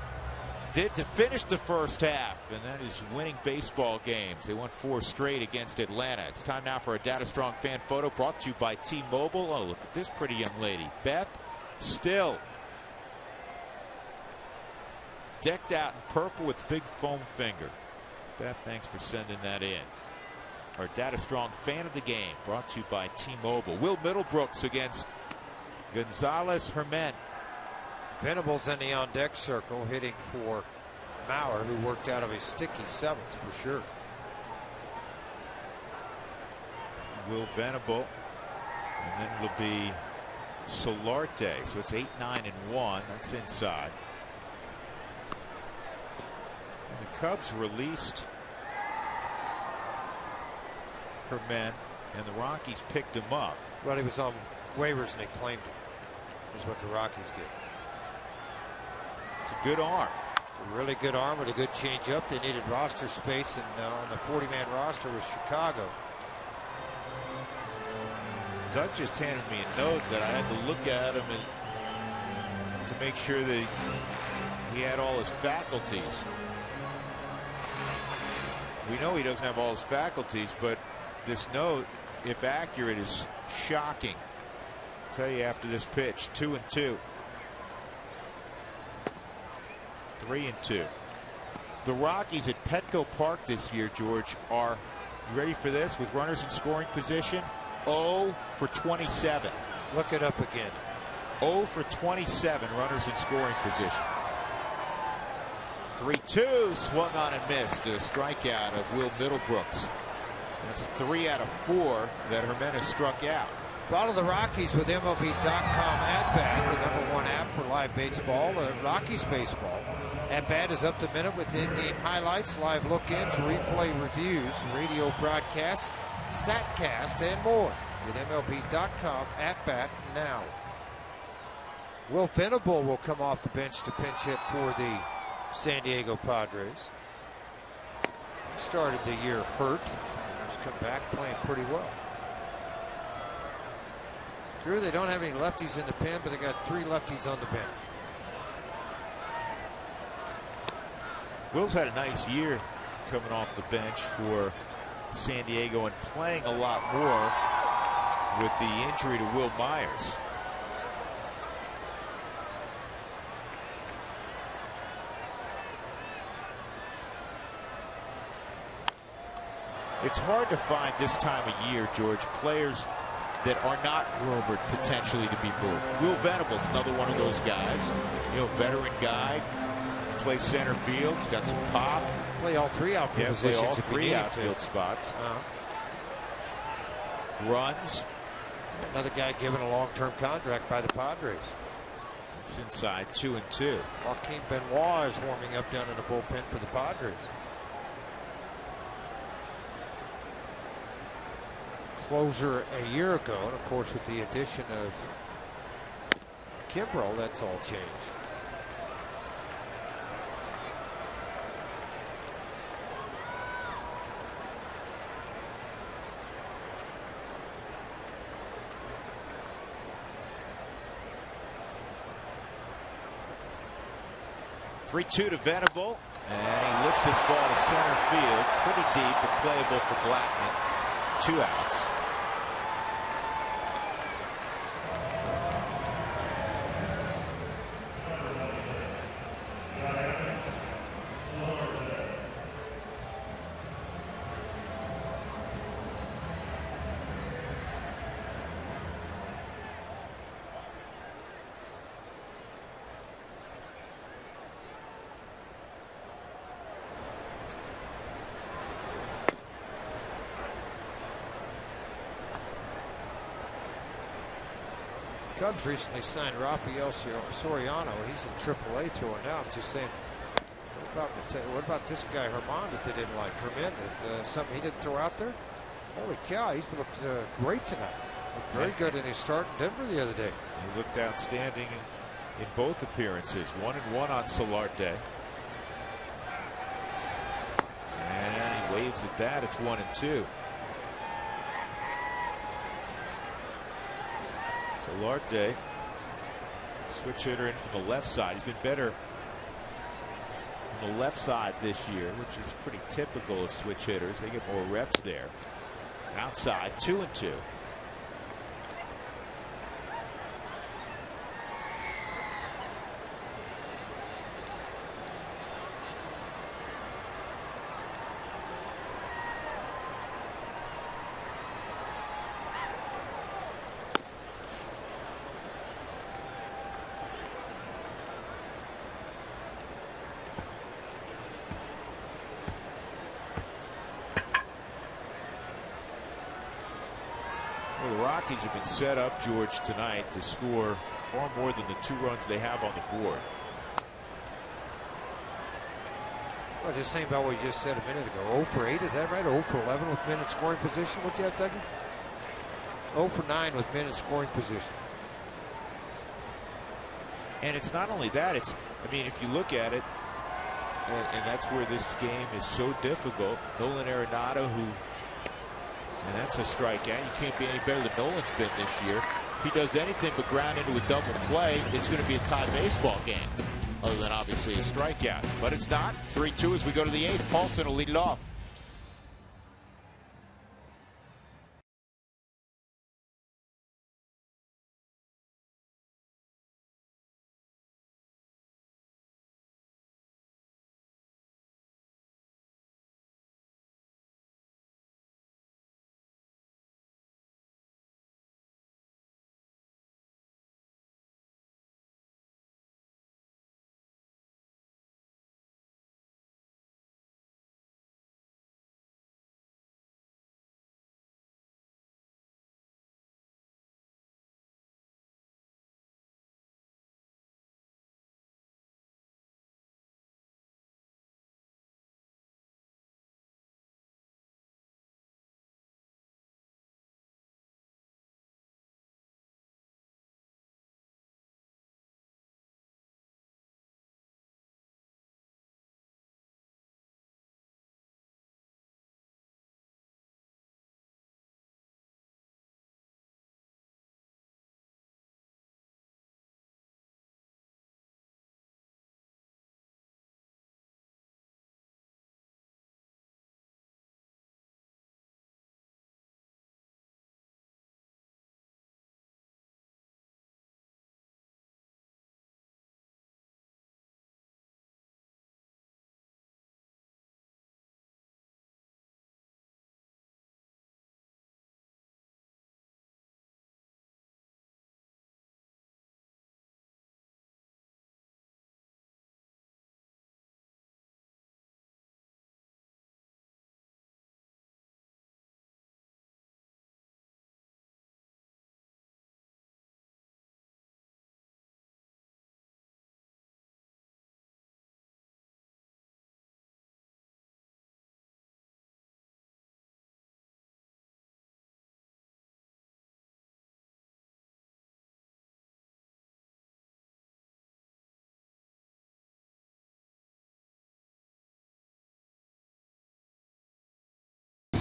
did to finish the first half, and that is winning baseball games. They won 4 straight against Atlanta. It's time now for a Data Strong fan photo brought to you by T-Mobile. Oh, look at this pretty young lady, Beth Still, decked out in purple with the big foam finger. Beth, thanks for sending that in. Our Data Strong fan of the game brought to you by T-Mobile. Will Middlebrooks against Gonzalez Hermen. Venables in the on-deck circle hitting for Maurer, who worked out of a sticky 7th for sure. Will Venable, and then it'll be Solarte. So it's 8, 9, and 1. That's inside. And the Cubs released Hermen, and the Rockies picked him up. Well, he was on waivers and they claimed him, is what the Rockies did. It's a good arm. It's a really good arm with a good changeup. They needed roster space, and on the 40-man roster was Chicago. Doug just handed me a note that I had to look at him and to make sure that he had all his faculties. We know he doesn't have all his faculties, but this note, if accurate, is shocking. I'll tell you after this pitch. 2 and 2. 3 and 2. The Rockies at Petco Park this year, George, are, you ready for this, with runners in scoring position? 0 for 27. Look it up again. 0 for 27 runners in scoring position. 3-2, swung on and missed. A strikeout of Will Middlebrooks. That's 3 out of 4 that Jimenez struck out. Follow the Rockies with MLB.com At Bat, the #1 app for live baseball, Rockies baseball. At Bat is up to minute with in-game highlights, live look-ins, replay reviews, radio broadcasts, StatCast, and more. With MLB.com At Bat now. Will Venable will come off the bench to pinch hit for the San Diego Padres. Started the year hurt. He's come back playing pretty well. Drew, they don't have any lefties in the pen, but they got 3 lefties on the bench. Will's had a nice year coming off the bench for San Diego and playing a lot more with the injury to Will Myers. It's hard to find this time of year, George, players that are not rumored potentially to be moved. Will Venable's another one of those guys. You know, veteran guy, plays center field. He's got some pop. Play all 3 outfield positions. Play all 3 outfield spots. Runs. Another guy given a long-term contract by the Padres. It's inside 2 and 2. Joaquin Benoit is warming up down in the bullpen for the Padres. Closer a year ago, and of course with the addition of Kimbrel, that's all changed. (3-2) to Venable, and he lifts this ball to center field, pretty deep but playable for Blackman. 2 outs. Cubs recently signed Rafael Soriano. He's in AAA throwing now. I'm just saying, what about this guy Herman that they didn't like? Herman, something he didn't throw out there? Holy cow, he's looked great tonight. Looked very good in his start in Denver the other day. He looked outstanding in both appearances. 1-1 on Solarte. And he waves at that. It's 1-2. Solarte, switch hitter in from the left side. He's been better on the left side this year, which is pretty typical of switch hitters. They get more reps there. Outside, 2-2. The Rockies have been set up, George, tonight to score far more than the 2 runs they have on the board. Well, just saying about what you just said a minute ago. 0 for 8, is that right? 0 for 11 with men in scoring position. What you have, Dougie? 0 for 9 with men in scoring position. And it's not only that, it's, I mean, if you look at it, and that's where this game is so difficult. Nolan Arenado, who, and that's a strikeout. You can't be any better than Nolan's been this year. If he does anything but ground into a double play, it's going to be a tie baseball game, other than obviously a strikeout. But it's not. 3-2 as we go to the 8th. Paulson will lead it off.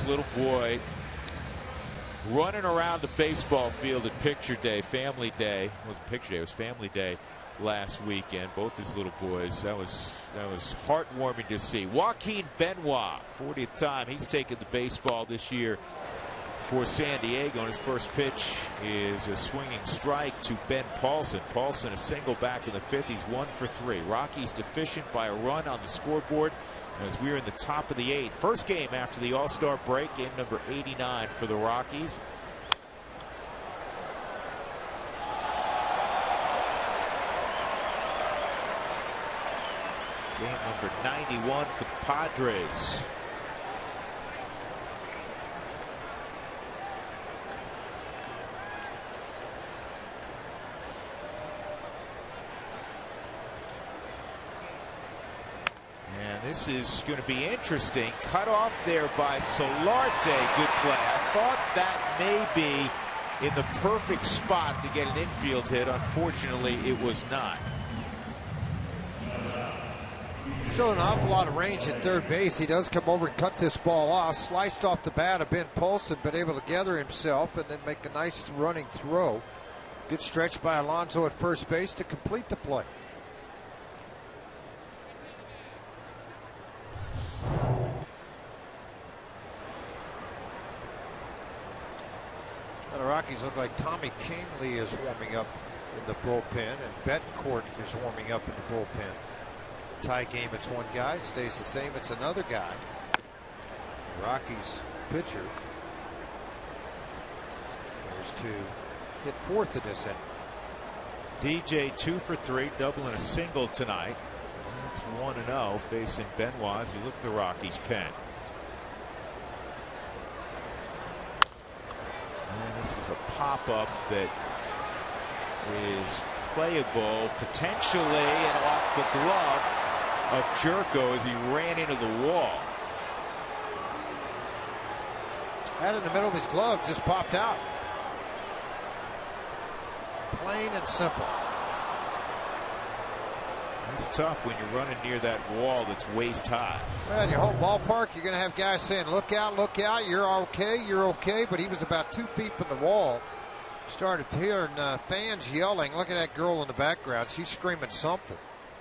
Little boy running around the baseball field at Picture Day, Family Day. It wasn't Picture Day, it was Family Day last weekend. Both these little boys. That was heartwarming to see. Joaquin Benoit, 40th time he's taken the baseball this year for San Diego, and his first pitch is a swinging strike to Ben Paulson. Paulson a single back in the 5th. He's 1 for 3. Rockies deficient by a run on the scoreboard as we're in the top of the 8th. First game after the All-Star break, game number 89 for the Rockies. Game number 91 for the Padres. This is going to be interesting. Cut off there by Solarte. Good play. I thought that may be in the perfect spot to get an infield hit. Unfortunately, it was not. Showing an awful lot of range at third base. He does come over and cut this ball off. Sliced off the bat of Ben Paulson, but able to gather himself and then make a nice running throw. Good stretch by Alonso at first base to complete the play. And the Rockies look like Tommy Kahnle is warming up in the bullpen, and Betancourt is warming up in the bullpen. Tie game, it's one guy. Stays the same, it's another guy. The Rockies pitcher is to hit fourth in this inning. DJ 2 for 3, double and a single tonight. It's 1-0 facing Benoit as you look at the Rockies pen. And this is a pop-up that is playable potentially, and off the glove of Jerko as he ran into the wall. Had it in the middle of his glove, just popped out. Plain and simple. It's tough when you're running near that wall that's waist high. Well, in your home ballpark, you're going to have guys saying, look out, you're okay, but he was about 2 feet from the wall. Started hearing fans yelling. Look at that girl in the background. She's screaming something.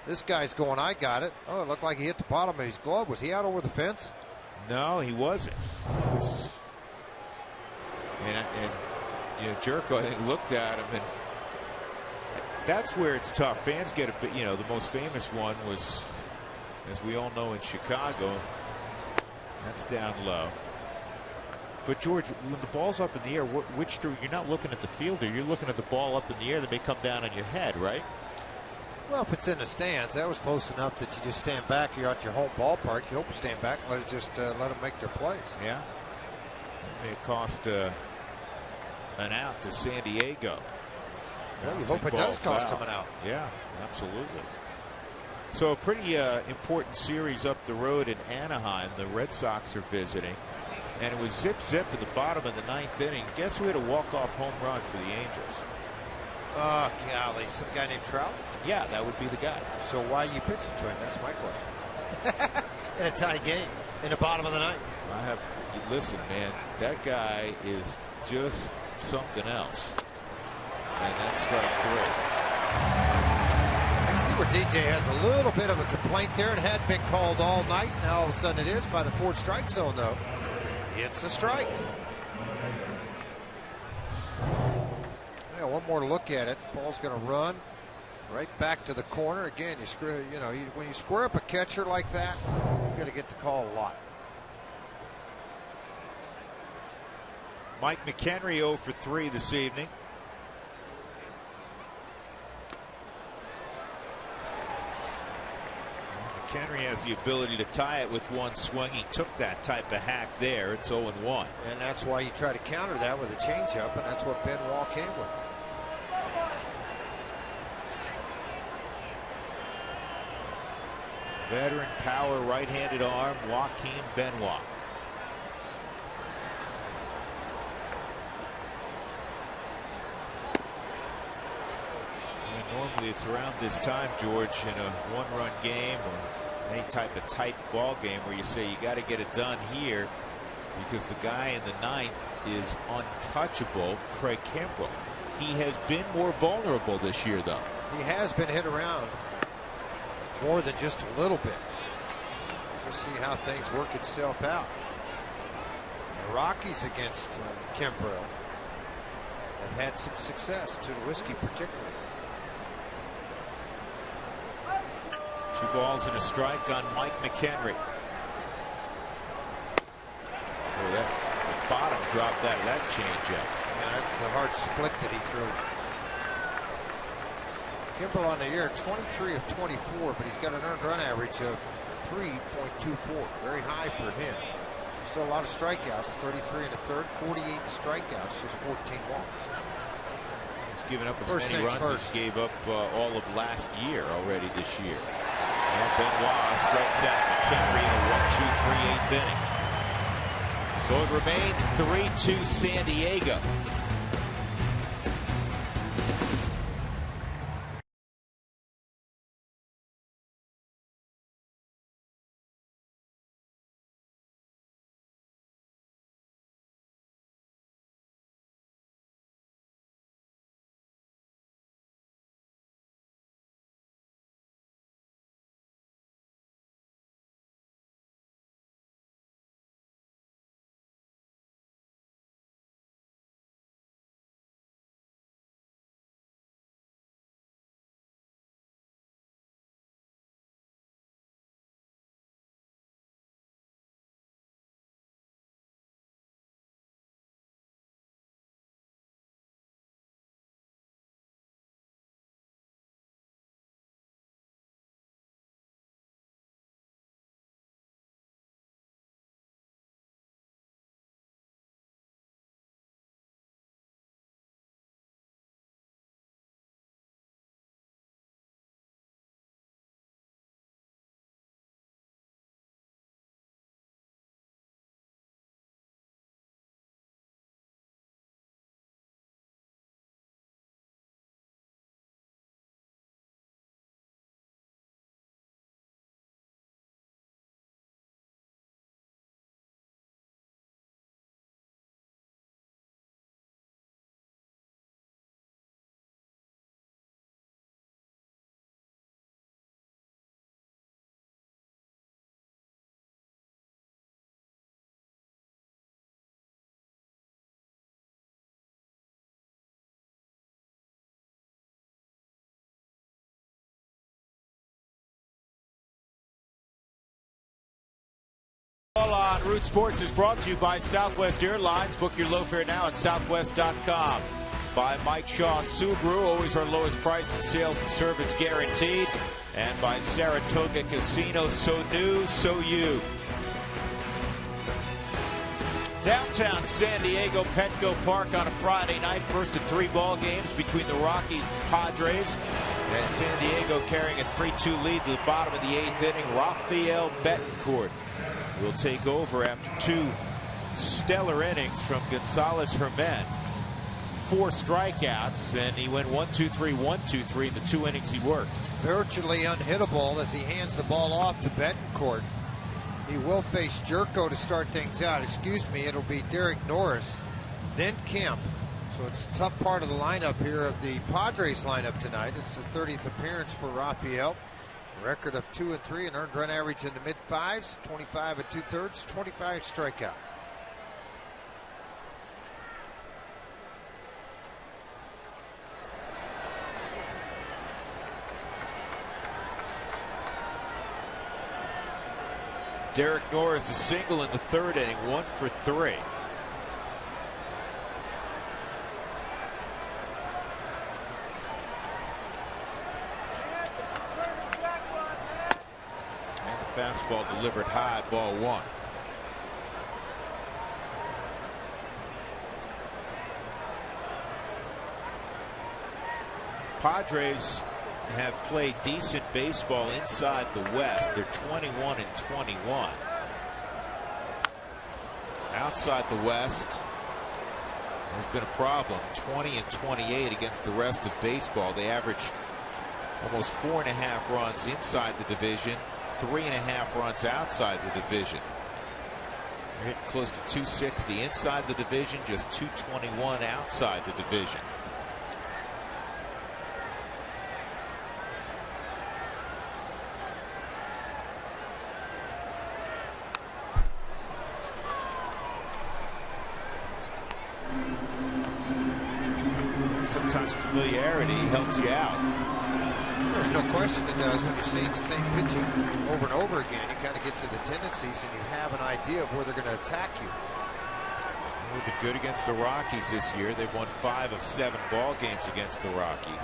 This guy's going, I got it. Oh, it looked like he hit the bottom of his glove. Was he out over the fence? No, he wasn't. And you know, Jerko, I think, looked at him, and that's where it's tough. Fans get a bit, you know, the most famous one was, as we all know, in Chicago. That's down low. But George, when the ball's up in the air, you're not looking at the fielder, you're looking at the ball up in the air that may come down on your head, right? Well, if it's in the stands, that was close enough that you just stand back. You're at your home ballpark. You hope you stand back and let them make their plays. Yeah. It may cost an out to San Diego. Well, you hope it does cost them an out. Yeah, absolutely. So a pretty important series up the road in Anaheim. The Red Sox are visiting. And it was zip-zip at the bottom of the ninth inning. Guess who had a walk-off home run for the Angels? Oh, golly. Some guy named Trout? Yeah, that would be the guy. So why are you pitching to him? That's my question. In a tie game in the bottom of the ninth. Listen, man, that guy is just something else. And that's strike 3. I see where DJ has a little bit of a complaint there. It had been called all night. Now all of a sudden it is by the fourth strike zone, though. It's a strike. Yeah, one more look at it. Ball's going to run right back to the corner. Again, when you square up a catcher like that, you're going to get the call a lot. Mike McHenry 0 for 3 this evening. McHenry has the ability to tie it with one swing. He took that type of hack there. It's 0-1. And that's why you try to counter that with a changeup, and that's what Benoit came with. Veteran power right-handed arm, Joaquin Benoit. Normally it's around this time, George, in a one-run game or any type of tight ball game where you say you got to get it done here because the guy in the ninth is untouchable, Craig Kimbrell. He has been more vulnerable this year, though. He has been hit around more than just a little bit. We'll see how things work itself out. The Rockies against Kimbrell have had some success, Tulowitzki particularly. 2 balls and a strike on Mike McHenry. Oh, that the bottom dropped out of that changeup. Yeah, that's the hard split that he threw. Kimbrell on the year, 23 of 24, but he's got an earned run average of 3.24. Very high for him. Still a lot of strikeouts, 33 and a third, 48 strikeouts, just 14 walks. He's given up as many runs as he gave up all of last year already this year. And Benoit strikes out McHenry in a 1-2-3-8 inning. So it remains 3-2 San Diego. All on Root Sports is brought to you by Southwest Airlines. Book your low fare now at southwest.com. By Mike Shaw Subaru, always our lowest price and sales and service guaranteed. And by Saratoga Casino, so new, so you. Downtown San Diego, Petco Park on a Friday night. First of 3 ball games between the Rockies and Padres. And San Diego carrying a 3-2 lead to the bottom of the 8th inning. Rafael Betancourt will take over after 2 stellar innings from Gonzalez Hermen. 4 strikeouts, and he went 1-2-3, 1-2-3 in the 2 innings he worked. Virtually unhittable as he hands the ball off to Betancourt. He will face Jerko to start things out. Excuse me, it'll be Derek Norris, then Kemp. So it's a tough part of the lineup here of the Padres lineup tonight. It's the 30th appearance for Rafael. Record of 2-3, an earned run average in the mid-5s, 25 2/3, 25 strikeouts. Derek Norris a single in the 3rd inning, 1 for 3. And the fastball delivered high, ball 1. Padres have played decent baseball inside the West. They're 21-21. Outside the West has been a problem. 20-28 against the rest of baseball. They average almost 4.5 runs inside the division, 3.5 runs outside the division. They're hitting close to 260 inside the division, just 221 outside the division. Sometimes familiarity helps you out. There's no question it does when you're seeing the same pitching over and over again. You kind of get to the tendencies and you have an idea of where they're going to attack you. They've been good against the Rockies this year. They've won 5 of 7 ball games against the Rockies.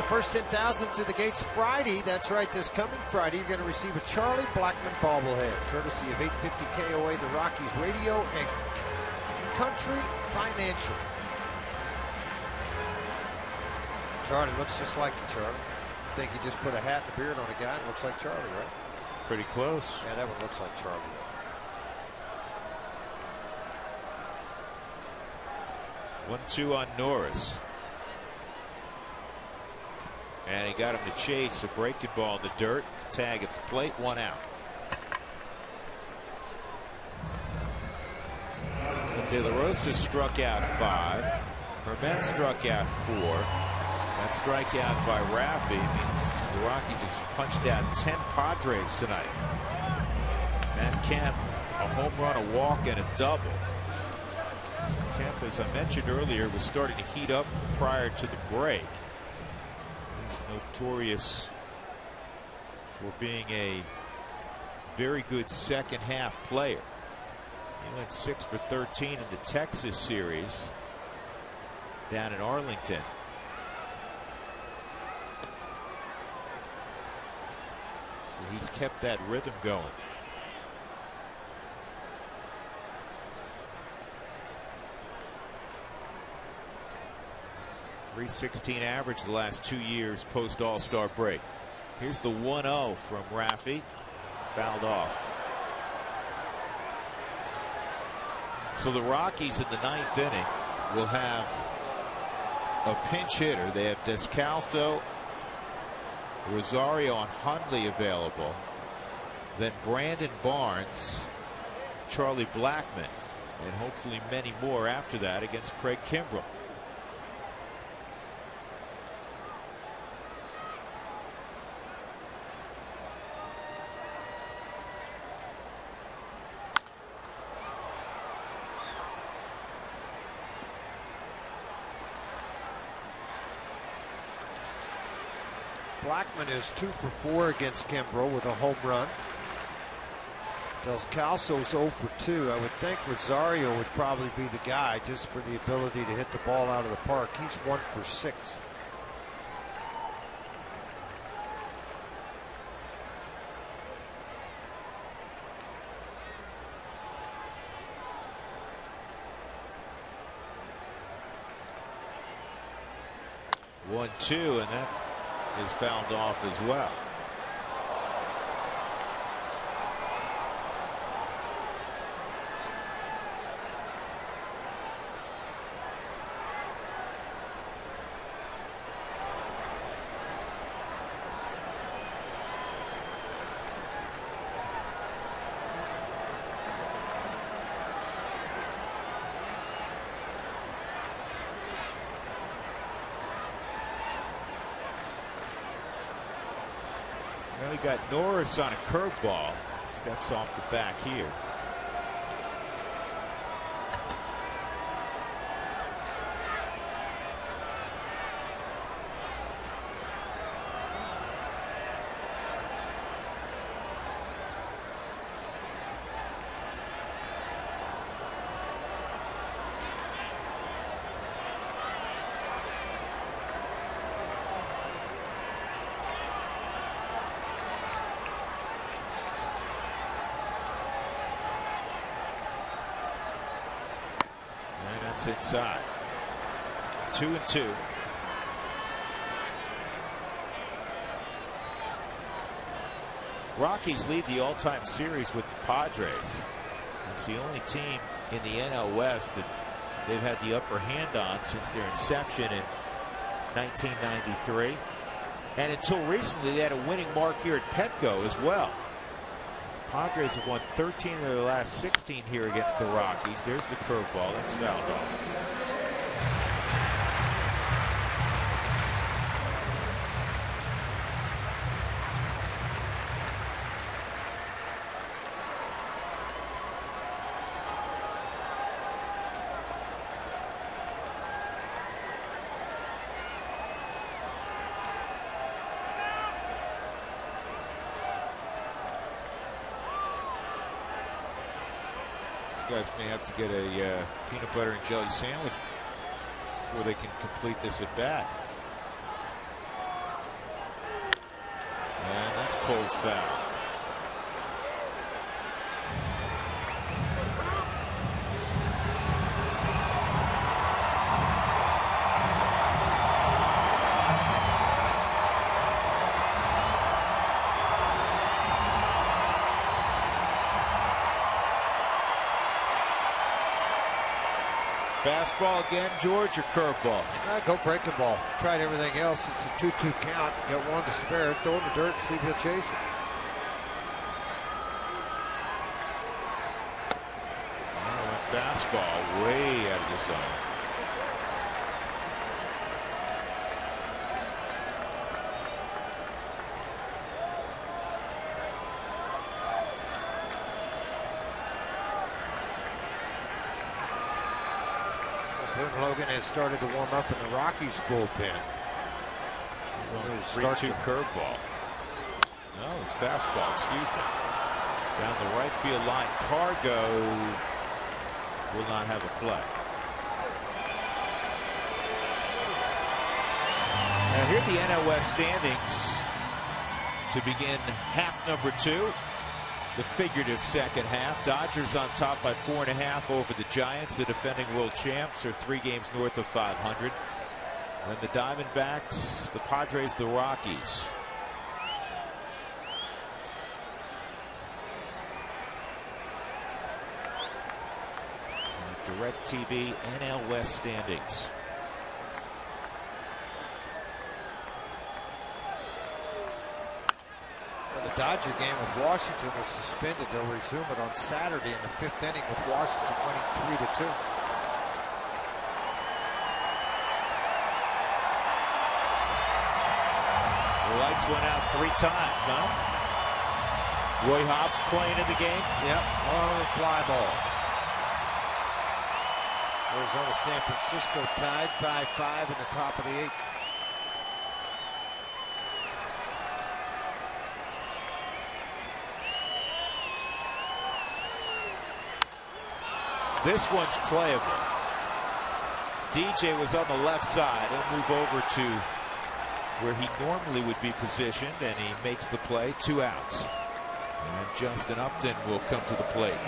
First 10,000 through the gates Friday. That's right, this coming Friday, you're going to receive a Charlie Blackmon bobblehead, courtesy of 850 KOA, the Rockies Radio and Country Financial. Charlie looks just like you, Charlie. I think you just put a hat and a beard on a guy and looks like Charlie, right? Pretty close. Yeah, that one looks like Charlie. 1-2 on Norris. And he got him to chase a breaking ball in the dirt. Tag at the plate, 1 out. De La Rosa struck out 5. Hermen struck out 4. That strikeout by Rafi means the Rockies have punched out 10 Padres tonight. Matt Kemp, a home run, a walk, and a double. Kemp, as I mentioned earlier, was starting to heat up prior to the break. Notorious for being a very good second half player. He went 6 for 13 in the Texas series down in Arlington. So he's kept that rhythm going. .316 average the last 2 years post All-Star break. Here's the 1-0 from Rafi. Fouled off. So the Rockies in the 9th inning will have a pinch hitter. They have Descalso, Rosario, and Hundley available. then Brandon Barnes, Charlie Blackmon, and hopefully many more after that against Craig Kimbrell. Blackmon is 2 for 4 against Kimbrell with a home run. Dos Calso's 0 for 2. I would think Rosario would probably be the guy just for the ability to hit the ball out of the park. He's 1 for 6. One, two, and that is fouled off as well. Well, he got Norris on a curveball. Steps off the back here. Inside. 2-2. Rockies lead the all-time series with the Padres. It's the only team in the NL West that they've had the upper hand on since their inception in 1993. And until recently, they had a winning mark here at Petco as well. Padres have won 13 of their last 16 here against the Rockies. There's the curveball. That's fouled off. Guys may have to get a peanut butter and jelly sandwich before they can complete this at bat. And that's pulled foul. Fastball again, George, or curveball? Go breaking ball. Tried everything else. It's a 2-2 count. Got one to spare. Throw in the dirt and see if he'll chase it. Oh, fastball way out of the zone. Logan has started to warm up in the Rockies bullpen. 3-2 curveball. No, it's fastball, excuse me. Down the right field line. Cargo will not have a play. Now here are the NL West standings to begin half number 2. The figurative second half. Dodgers on top by 4.5 over the Giants. The defending world champs are 3 games north of 500. And the Diamondbacks, the Padres, the Rockies. DirecTV NL West standings. The Dodger game with Washington was suspended. They'll resume it on Saturday in the 5th inning with Washington winning 3-2. The lights went out 3 times, huh? Roy Hobbs playing in the game? Yep, on the fly ball. Arizona, San Francisco tied 5-5 in the top of the 8th. This one's playable. DJ was on the left side. He'll move over to where he normally would be positioned, and he makes the play. 2 outs. And Justin Upton will come to the plate.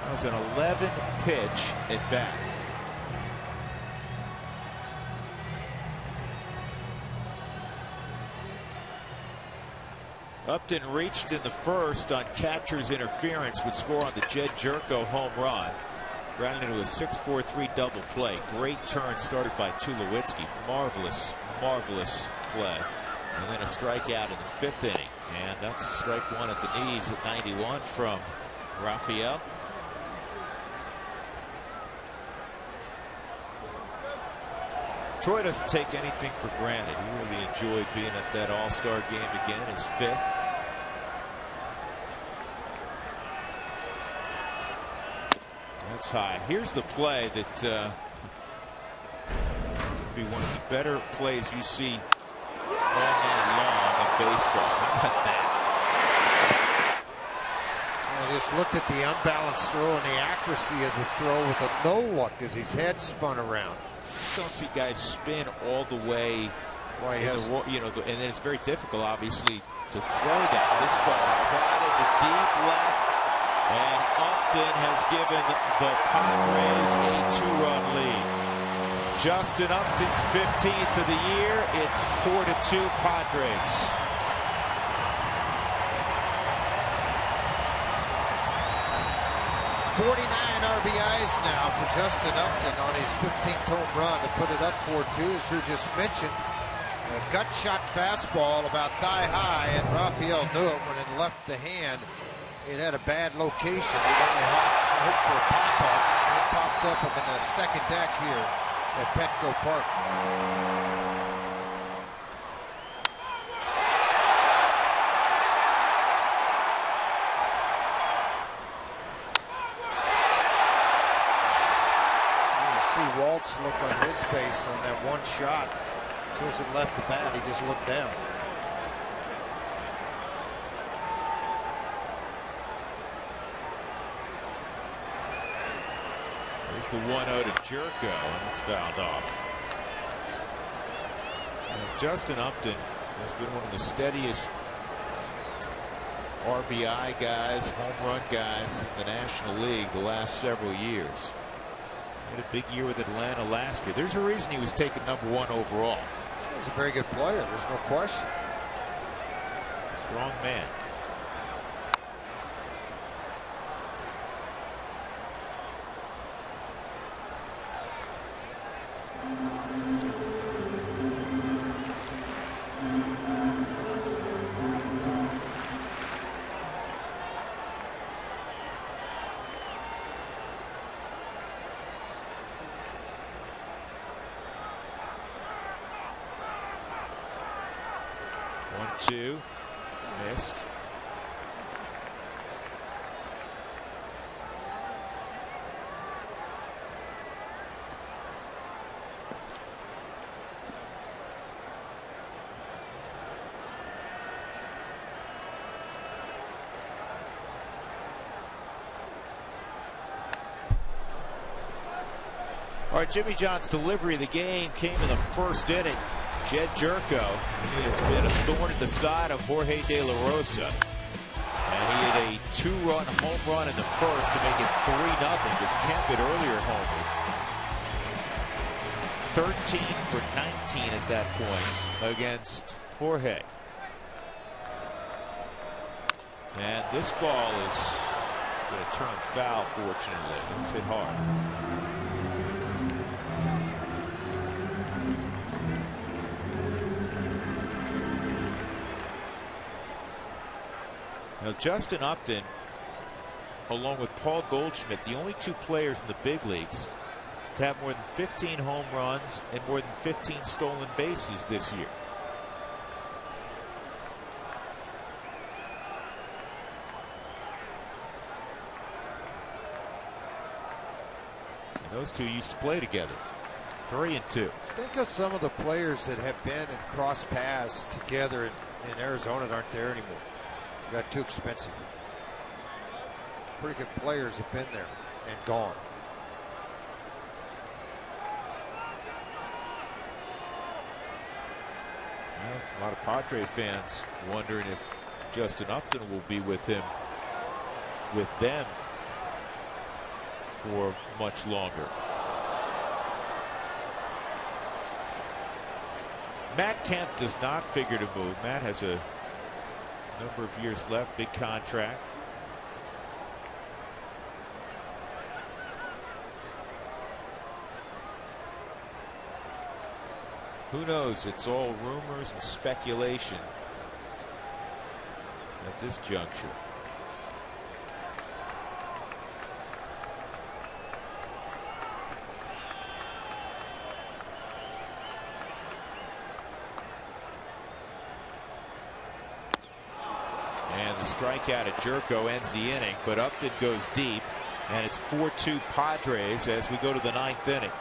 That was an 11-pitch at bat. Upton reached in the first on catcher's interference, would score on the Jed Jerko home run. Grounded into a 6-4-3 double play. Great turn started by Tulowitzki. Marvelous, marvelous play. And then a strikeout in the 5th inning. And that's strike 1 at the knees at 91 from Raphael. Troy doesn't take anything for granted. He really enjoyed being at that All-Star game again, his 5th. That's high. Here's the play that could be one of the better plays you see all night long in baseball. How about that? I just looked at the unbalanced throw and the accuracy of the throw with a no-look as his head spun around. Just don't see guys spin all the way. Why he has, and then it's very difficult, obviously, to throw that. This ball is trotted to deep left, and Upton has given the Padres a 2-run lead. Justin Upton's 15th of the year. It's 4-2 Padres. .49 RBIs now for Justin Upton on his 15th home run to put it up 4-2, as Drew just mentioned. A gut shot fastball about thigh high, and Raphael knew it when it left the hand. It had a bad location. He only hoped for a pop-up. It popped up in the second deck here at Petco Park. See Walt's look on his face on that one shot. As soon as it left the bat, he just looked down. There's the 1-0 to Jerko, and it's fouled off. And Justin Upton has been one of the steadiest RBI guys, home run guys in the National League the last several years. Had a big year with Atlanta last year. There's a reason he was taken #1 overall. He's a very good player. There's no question. Strong man. Two missed. All right, Jimmy John's delivery of the game came in the first inning. Jed Jerko has been a thorn in the side of Jorge De La Rosa. And he had a 2-run home run in the first to make it 3-0 because Kemp had earlier homered. 13 for 19 at that point against Jorge. And this ball is going to turn foul, fortunately. It's hit hard. Now, Justin Upton, along with Paul Goldschmidt, the only two players in the big leagues to have more than 15 home runs and more than 15 stolen bases this year. And those two used to play together. 3 and 2. Think of some of the players that have been and crossed paths together in Arizona that aren't there anymore. Got too expensive. Pretty good players have been there and gone. Well, a lot of Padres fans wondering if Justin Upton will be with them for much longer. Matt Kemp does not figure to move. Matt has a number of years left, big contract. Who knows? It's all rumors and speculation at this juncture. And the strikeout at Jerko ends the inning, but Upton goes deep, and it's 4-2 Padres as we go to the 9th inning.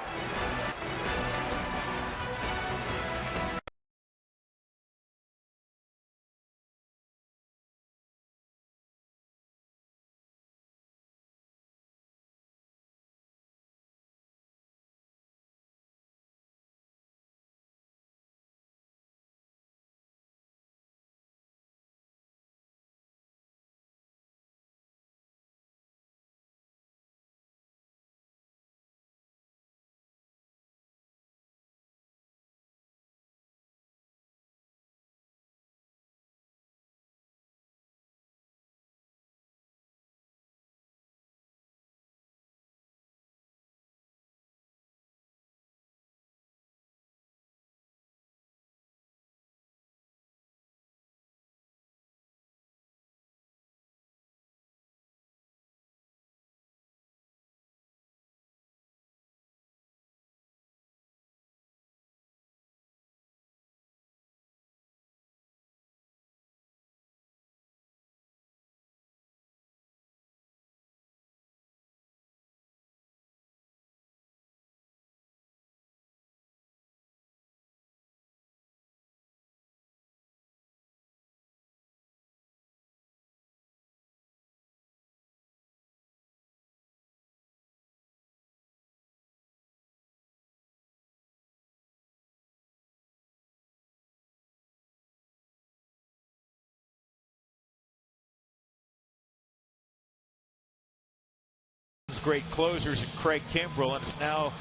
Great closers and Craig Kimbrell, and it's now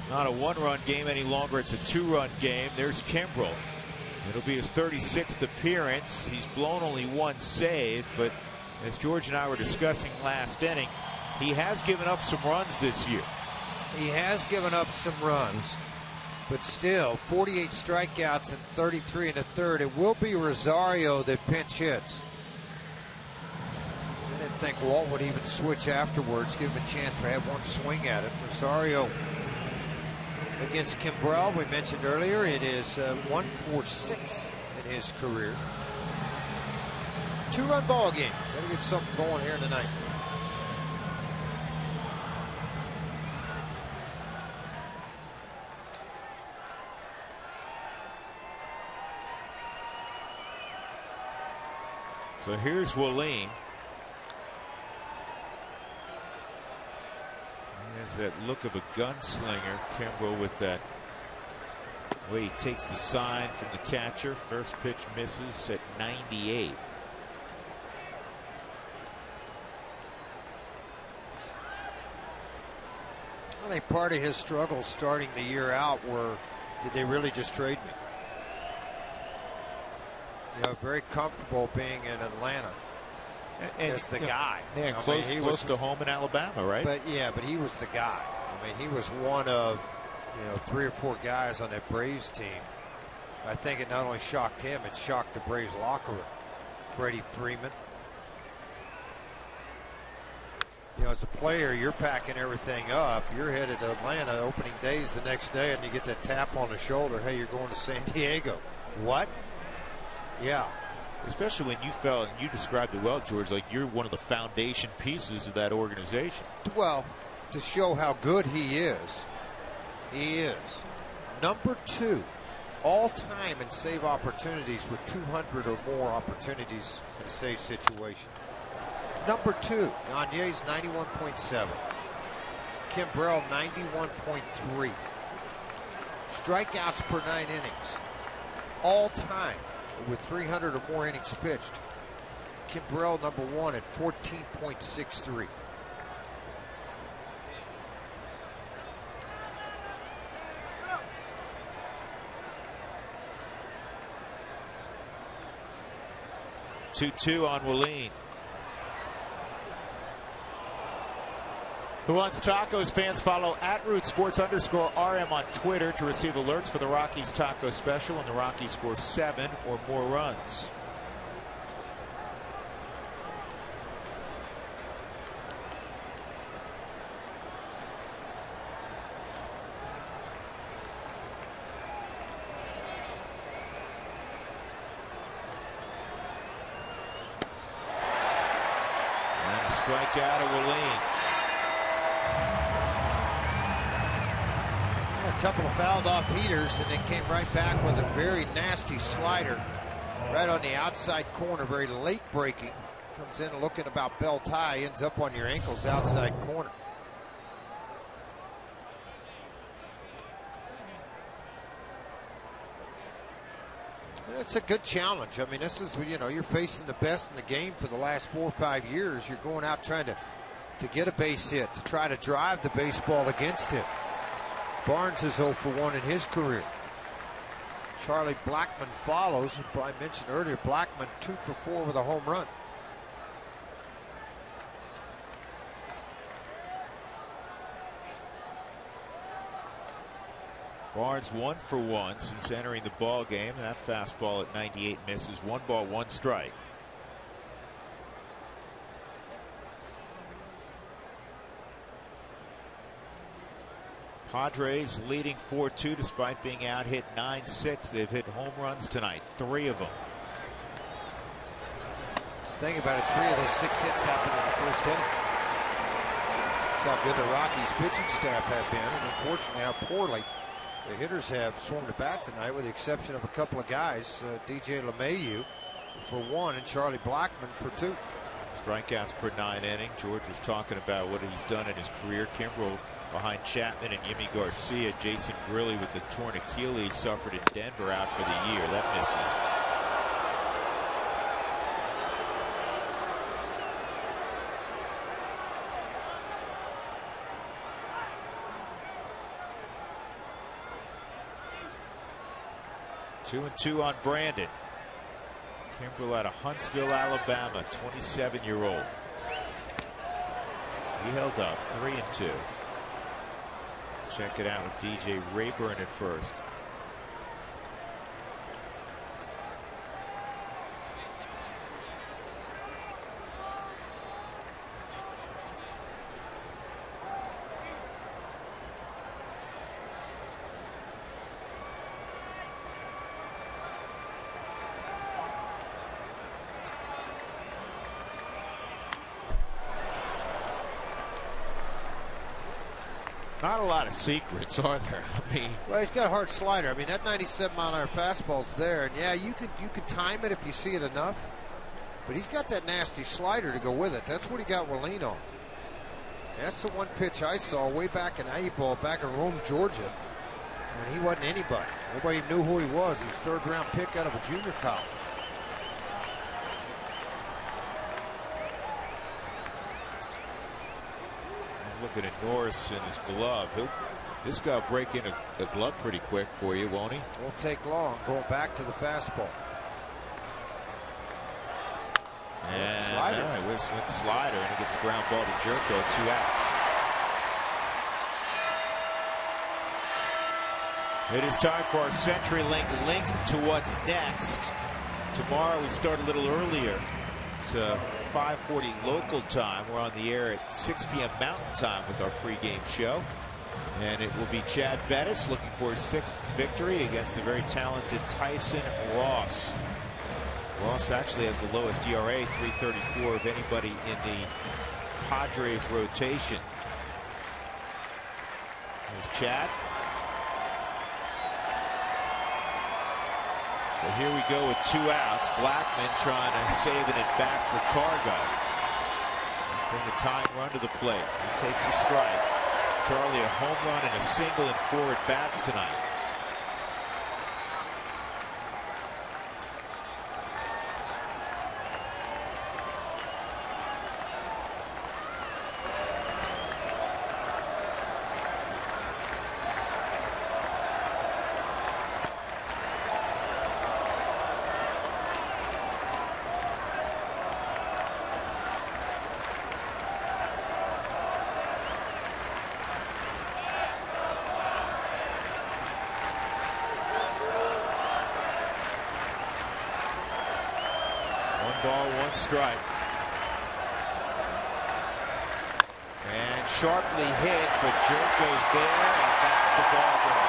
not a one-run game any longer. It's a two-run game. There's Kimbrell. It'll be his 36th appearance. He's blown only one save, but as George and I were discussing last inning, he has given up some runs this year. He has given up some runs, but still 48 strikeouts and 33 in the third. It will be Rosario that pinch hits. I didn't think Walt would even switch afterwards, give him a chance to have one swing at it. Rosario against Kimbrell, we mentioned earlier, it is 1-for-6 in his career. Two-run ball game. Got to get something going here tonight. So here's Wallin. He has that look of a gunslinger. Kimbrell with that way he takes the sign from the catcher. First pitch misses at 98. I think part of his struggles starting the year out were, did they really just trade me? You know, very comfortable being in Atlanta as the guy. Yeah, close to home in Alabama, right? But yeah, but he was the guy. I mean, he was one of, 3 or 4 guys on that Braves team. I think it not only shocked him, it shocked the Braves locker room. Freddie Freeman, You know, as a player, you're packing everything up. You're headed to Atlanta opening days the next day, and you get that tap on the shoulder. Hey, you're going to San Diego. What? Yeah. Especially when you felt, and you described it well, George, like you're one of the foundation pieces of that organization. Well, to show how good he is number 2 all-time in save opportunities with 200 or more opportunities in a save situation. Number 2, Gagne's 91.7. Kimbrel 91.3. Strikeouts per 9 innings. All time with 300 or more innings pitched. Kimbrel number 1 at 14.63. Two on Willeen. Who Wants Tacos? Fans follow @RootsSports_RM on Twitter to receive alerts for the Rockies taco special when the Rockies score 7 or more runs. And a strikeout of Willeen. A couple of fouled off heaters, and then came right back with a very nasty slider right on the outside corner, very late breaking. Comes in looking about belt high, ends up on your ankles outside corner. It's a good challenge. I mean, this is, you know, you're facing the best in the game for the last 4 or 5 years. You're going out trying to get a base hit, to try to drive the baseball against him. Barnes is 0 for 1 in his career. Charlie Blackmon follows. And I mentioned earlier, Blackmon 2 for 4 with a home run. Barnes 1 for 1 since entering the ball game. That fastball at 98 misses. 1 ball, 1 strike. Padres leading 4-2 despite being out hit 9-6. They've hit home runs tonight, 3 of them. Think about it, 3 of those 6 hits happened in the first inning. That's how good the Rockies pitching staff have been, and unfortunately how poorly the hitters have swung the bat tonight, with the exception of a couple of guys. DJ LeMahieu for 1 and Charlie Blackmon for 2. Strikeouts per 9 inning. George was talking about what he's done in his career. Kimbrel behind Chapman and Yimi Garcia. Jason Grilli with the torn Achilles suffered in Denver, out for the year. That misses. Two and 2 on Brandon. Kimbrel out of Huntsville, Alabama, 27-year-old. He held up 3 and 2. Check it out with DJ Rayburn at first. Not a lot of secrets, are there? I mean, well, he's got a hard slider. I mean, that 97-mile-an-hour fastball's there, and yeah, you could time it if you see it enough. But he's got that nasty slider to go with it. That's what he got Willeen on. That's the one pitch I saw way back in A-ball, back in Rome, Georgia, when he wasn't anybody. Nobody knew who he was. He was a third-round pick out of a junior college. looking at Norris in his glove. This guy will break in a glove pretty quick for you, won't he? Won't take long. Going back to the fastball. And slider. It went slider, and he gets ground ball to Jerko. 2 outs. It is time for our CenturyLink link to what's next. Tomorrow we start a little earlier. It's 5:40 local time. We're on the air at 6 p.m. Mountain Time with our pregame show. And it will be Chad Bettis looking for his 6th victory against the very talented Tyson Ross. Ross actually has the lowest ERA, 3.34, of anybody in the Padres rotation. There's Chad. So here we go with 2 outs. Blackman trying to saving it back for Cargo. Bring the tying run to the plate. He takes a strike. Charlie, a home run and a single in 4 at-bats tonight. Ball, 1 strike. And sharply hit, but Jerk goes there, and that's the ball game.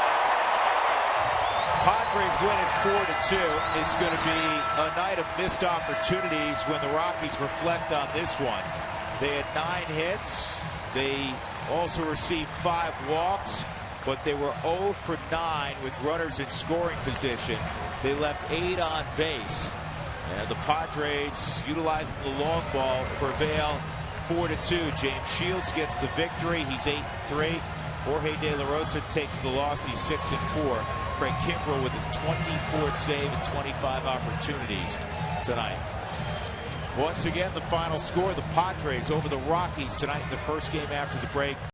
Padres win it 4-2. It's going to be a night of missed opportunities when the Rockies reflect on this one. They had 9 hits. They also received 5 walks, but they were 0 for 9 with runners in scoring position. They left 8 on base. And the Padres, utilizing the long ball, prevail 4-2. James Shields gets the victory. He's 8-3. Jorge De La Rosa takes the loss. He's 6-4. Frank Kimbrel with his 24th save and 25 opportunities tonight. Once again, the final score, the Padres over the Rockies tonight in the first game after the break.